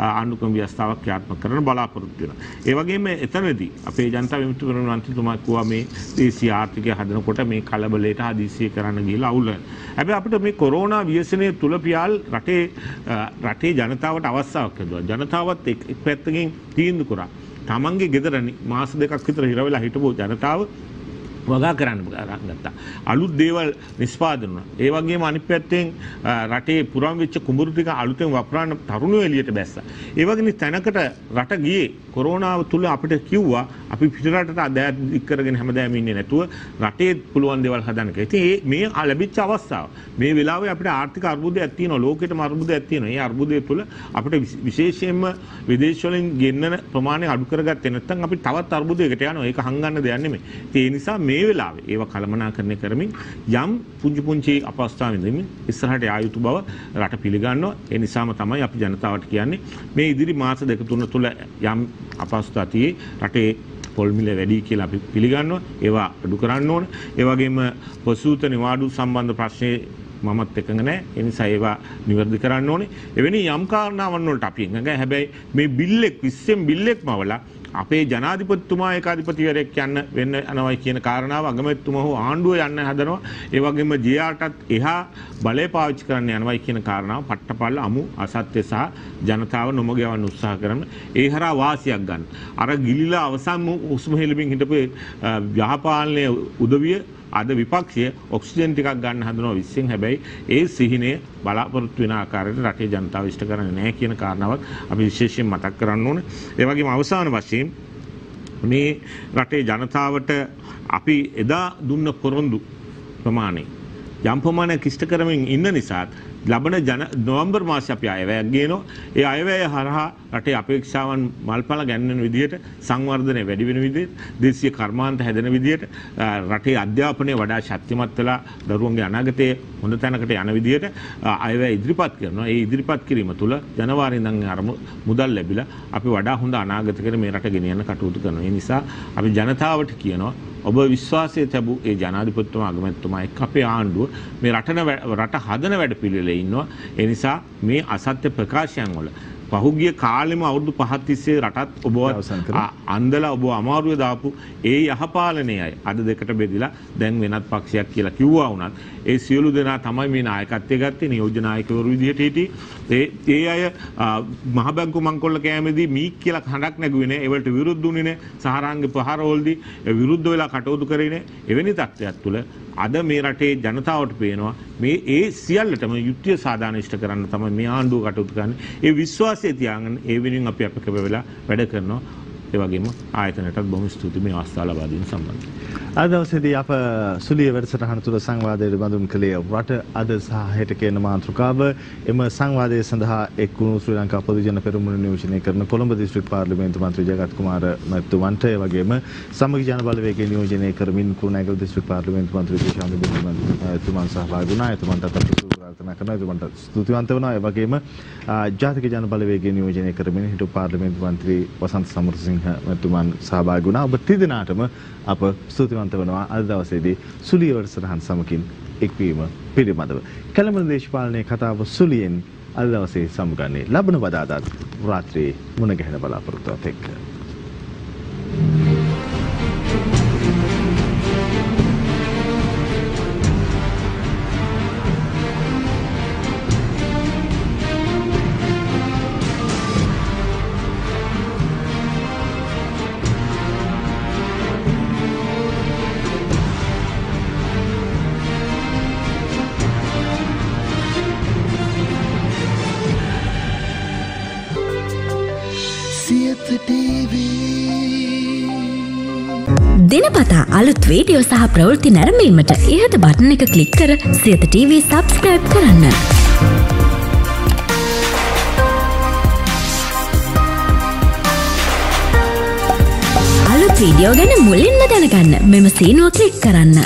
ආණ්ඩුක්‍රම ව්‍යවස්ථාවක් ක්‍රියාත්මක කරන්න බලාපොරොත්තු වෙනවා. ඒ වගේම එතනදී අපේ ජනතා විමුක්ති පෙරමුණ මන්ත්‍රීතුමා කිව්වා මේ දේශීය ආර්ථිකය හදනකොට මේ කලබලයට හදිස්සිය කරන්න ගිහලා අවුල් වෙනවා. හැබැයි අපිට මේ කොරෝනා ව්‍යසනය තුල පියාල් රටේ ජනතාවට අවස්ථාවක් හදුවා. ජනතාවත් එක් පැත්තකින් තීන්දුව කරා. තමන්ගේ ගෙදර මාස දෙකක් විතර හිර වෙලා හිටපු ජනතාව වගා කරන්න ගත්තා. අලුත් දේවල් නිෂ්පාදනය වුණා. ඒ වගේම අනිත් පැත්තෙන් රටේ පුරම් වෙච්ච කුඹුරු ටික අලුතෙන් වපරන්න තරුණයෝ එළියට බැස්සා. ඒ වගේ තැනකට රට ගියේ කොරෝනාව තුල අපිට කිව්වා අපි පිටරටට අදෑත් ඉක් කරගෙන හැමදාම ඉන්නේ නැතුව රටේ පුළුවන් දේවල් හදන්න කියලා. ඉතින් මේ ලැබිච්ච අවස්ථාව. මේ වෙලාවේ අපිට ආර්ථික අර්බුදයක් තියෙනවා. ලෝකෙටම අර්බුදයක් තියෙනවා. මේ අර්බුදය තුල අපිට විශේෂයෙන්ම විදේශ වලින් ගෙන්නන ප්‍රමාණය අඩු කරගත්තේ නැත්නම් අපි තවත් අර්බුදයකට යනවා. ඒක හංගන්න දෙයක් නෙමෙයි. ඒ නිසා මේ වෙලාවේ ඒව කළමනාකරණය කරමින් යම් පුංචි අපස්ථා විඳින්න ඉස්සරහට යා යුතු බව රට පිළිගන්නවා. ඒ නිසාම තමයි අපි ජනතාවට කියන්නේ මේ ඉදිරි මාස දෙක තුන තුල යම් අපස්ථා තියේ රටේ පොල් මිල වැඩි කියලා අපි පිළිගන්නවා. ඒවා අඩු කරන්න ඕන. ඒ වගේම පසුත නිවාඩු සම්බන්ධ ප්‍රශ්නේ මමත් එකඟ නැහැ. ඒ නිසා ඒවා නිවැරදි කරන්න ඕනේ. එවැනි යම් කාරණාවන් වලට අපි එකඟයි. හැබැයි මේ බිල්ලෙක් 20 බිල්ලෙක්මවලා අපේ ජනාධිපතිතුමා ඒකාධිපතිවරයෙක් යන්න වෙන්න යනවායි කියන කාරණාව අගමැතිතුමා හෝ ආණ්ඩුව යන්න හදනවා. ඒ වගේම ජයාටත් එහා බලය පාවිච්චි කරන්න යනවායි කියන කාරණාව පට්ටපල්ල අමු අසත්‍ය සහ ජනතාව නොමග යවන්න උත්සාහ කරන ඒ හරහා වාසියක් ගන්න. අර ගිලිලා අවසන් උස්ම හෙළමින් හිටපු යහපාලනයේ උදවිය අද විපක්ෂය ඔක්සිජන් ටිකක් ගන්න හදනවා 20න්. හැබැයි ඒ සිහිනය බලාපොරොත්තු වෙන ආකාරයට රටේ ජනතාව ඉෂ්ට කරන්නේ නැහැ කියන කාරණාවක් අපි විශේෂයෙන් මතක් කරන්න ඕනේ. ඒ වගේම අවසාන වශයෙන් මේ රටේ ජනතාවට අපි එදා දුන්න පොරොන්දු ප්‍රමාණය යම් ප්‍රමාණයක් ඉෂ්ට කරමින් ඉන්න නිසා ලබන නොවැම්බර් මාසයේ අපි අයවැයක් ගේනවා. ඒ අයවැය හරහා රටේ අපේක්ෂාවන් මල්පල ගැන්වෙන විදිහට සංවර්ධනය වැඩි වෙන විදිහට දේශීය කර්මාන්ත හැදෙන විදිහට රටේ අධ්‍යාපනය වඩා ශක්තිමත් වෙලා දරුවන්ගේ අනාගතය හොඳ තැනකට යන විදිහට අයවැය ඉදිරිපත් කරනවා. ඒ ඉදිරිපත් කිරීම තුළ ජනවාරි ඉඳන් අර මුදල් ලැබිලා අපි වඩා හොඳ අනාගතයකට මේ රට ගෙනියන්න කටයුතු කරනවා. ඒ නිසා අපි ජනතාවට කියනවා ඔබ විශ්වාසය තැබූ ඒ ජනාධිපතිතුමා අගමැතිතුමා එක්ක අපේ ආණ්ඩුව මේ රට හදන වැඩ පිළිවෙලේ ඉන්නවා. ඒ නිසා මේ අසත්‍ය ප්‍රකාශයන් වල පහුගිය කාලෙම අවුරුදු 5ක් තිස්සේ රටත් ඔබ අන්දලා ඔබ අමාරුවේ දාපු ඒ යහපාලනයයි අද දෙකට බෙදිලා දැන් වෙනත් පක්ෂයක් කියලා කිව්වා වුණත් ඒ සියලු දෙනා තමයි මේ නායකත්වය ගත්තේ. නියෝජ්‍ය නායකවරු විදිහට හිටියේ. ඒ අය මහ බැංකු මංකොල්ල කෑමේදී මීක් කියලා හඬක් නැගුවේ නෑ. ඒවලට විරුද්ධ වුණේ නෑ. සහරාංග පහරවලදී විරුද්ධ වෙලා කටයුතු කරේ නෑ. එවැනි තත්ත්වයක් තුළ අද මේ රටේ ජනතාවට පේනවා මේ ඒ සියල්ලටම යුක්තිය සාධාරණ ඉෂ්ට කරන්න තමයි මේ ආණ්ඩුව කටයුතු කරන්නේ. ඒ විශ්වාසය තියාගෙන ඒ වෙනුවෙන් අපි අපකව වෙලා වැඩ කරනවා. ඒ වගේම ආයතනයටත් බොහොම ස්තුතියි මේ අවස්ථාව ලබා දීම සම්බන්ධයෙන්. අද දවසේදී අප සුලිය වැඩසටහන තුළ සංවාදයට බඳුන් කළේ රට අද සහ හෙට කියන මාතෘකාව. එම සංවාදය සඳහා එක් වුණු ශ්‍රී ලංකා පොදුජන පෙරමුණ නියෝජනය කරන කොළඹ දිස්ත්‍රික් පාර්ලිමේන්තු මන්ත්‍රී ජගත් කුමාර මැතිතුමන්ට ඒ වගේම සමගි ජන බලවේගය නියෝජනය කරමින් කුරුණෑගල දිස්ත්‍රික් පාර්ලිමේන්තු මන්ත්‍රී ශාන්ති බින්දුමන් සහභාගී වුණා. එතුමන්ටත් අපි ප්‍රාර්ථනා කරනවා. එතුමන්ට ස්තුතිවන්ත වෙනවා. ඒ වගේම ජාතික ජන බලවේගය නියෝජනය කරමින් හිටපු පාර්ලිමේන්තු මන්ත්‍රී වසන්ත සමරසිංහ මැතිතුමන් සහභාගී වුණා. ඔබ තිදෙනාටම අප ස්තුතිවන්ත වෙනවා අද දවසේදී සුලිය වැඩසටහන් සමගින් එක්වීම පිළිබඳව. කැළඹුණු දේශපාලනයේ කතාව සුලියෙන් අද දවසේ සමුගන්නේ ලබන වදාදාත් රාත්‍රියේ මුණ ගැහෙන බලාපොරොත්තුවත් එක්ක. දිනපතා අලුත් වීඩියෝ සහ ප්‍රවෘත්ති නැරඹීමට ඉහත බටන් එක ක්ලික් කර සියත TV සබ්ස්ක්‍රයිබ් කරන්න. අලුත් වීඩියෝ ගැන මුලින්ම දැනගන්න මෙම සීනුව ක්ලික් කරන්න.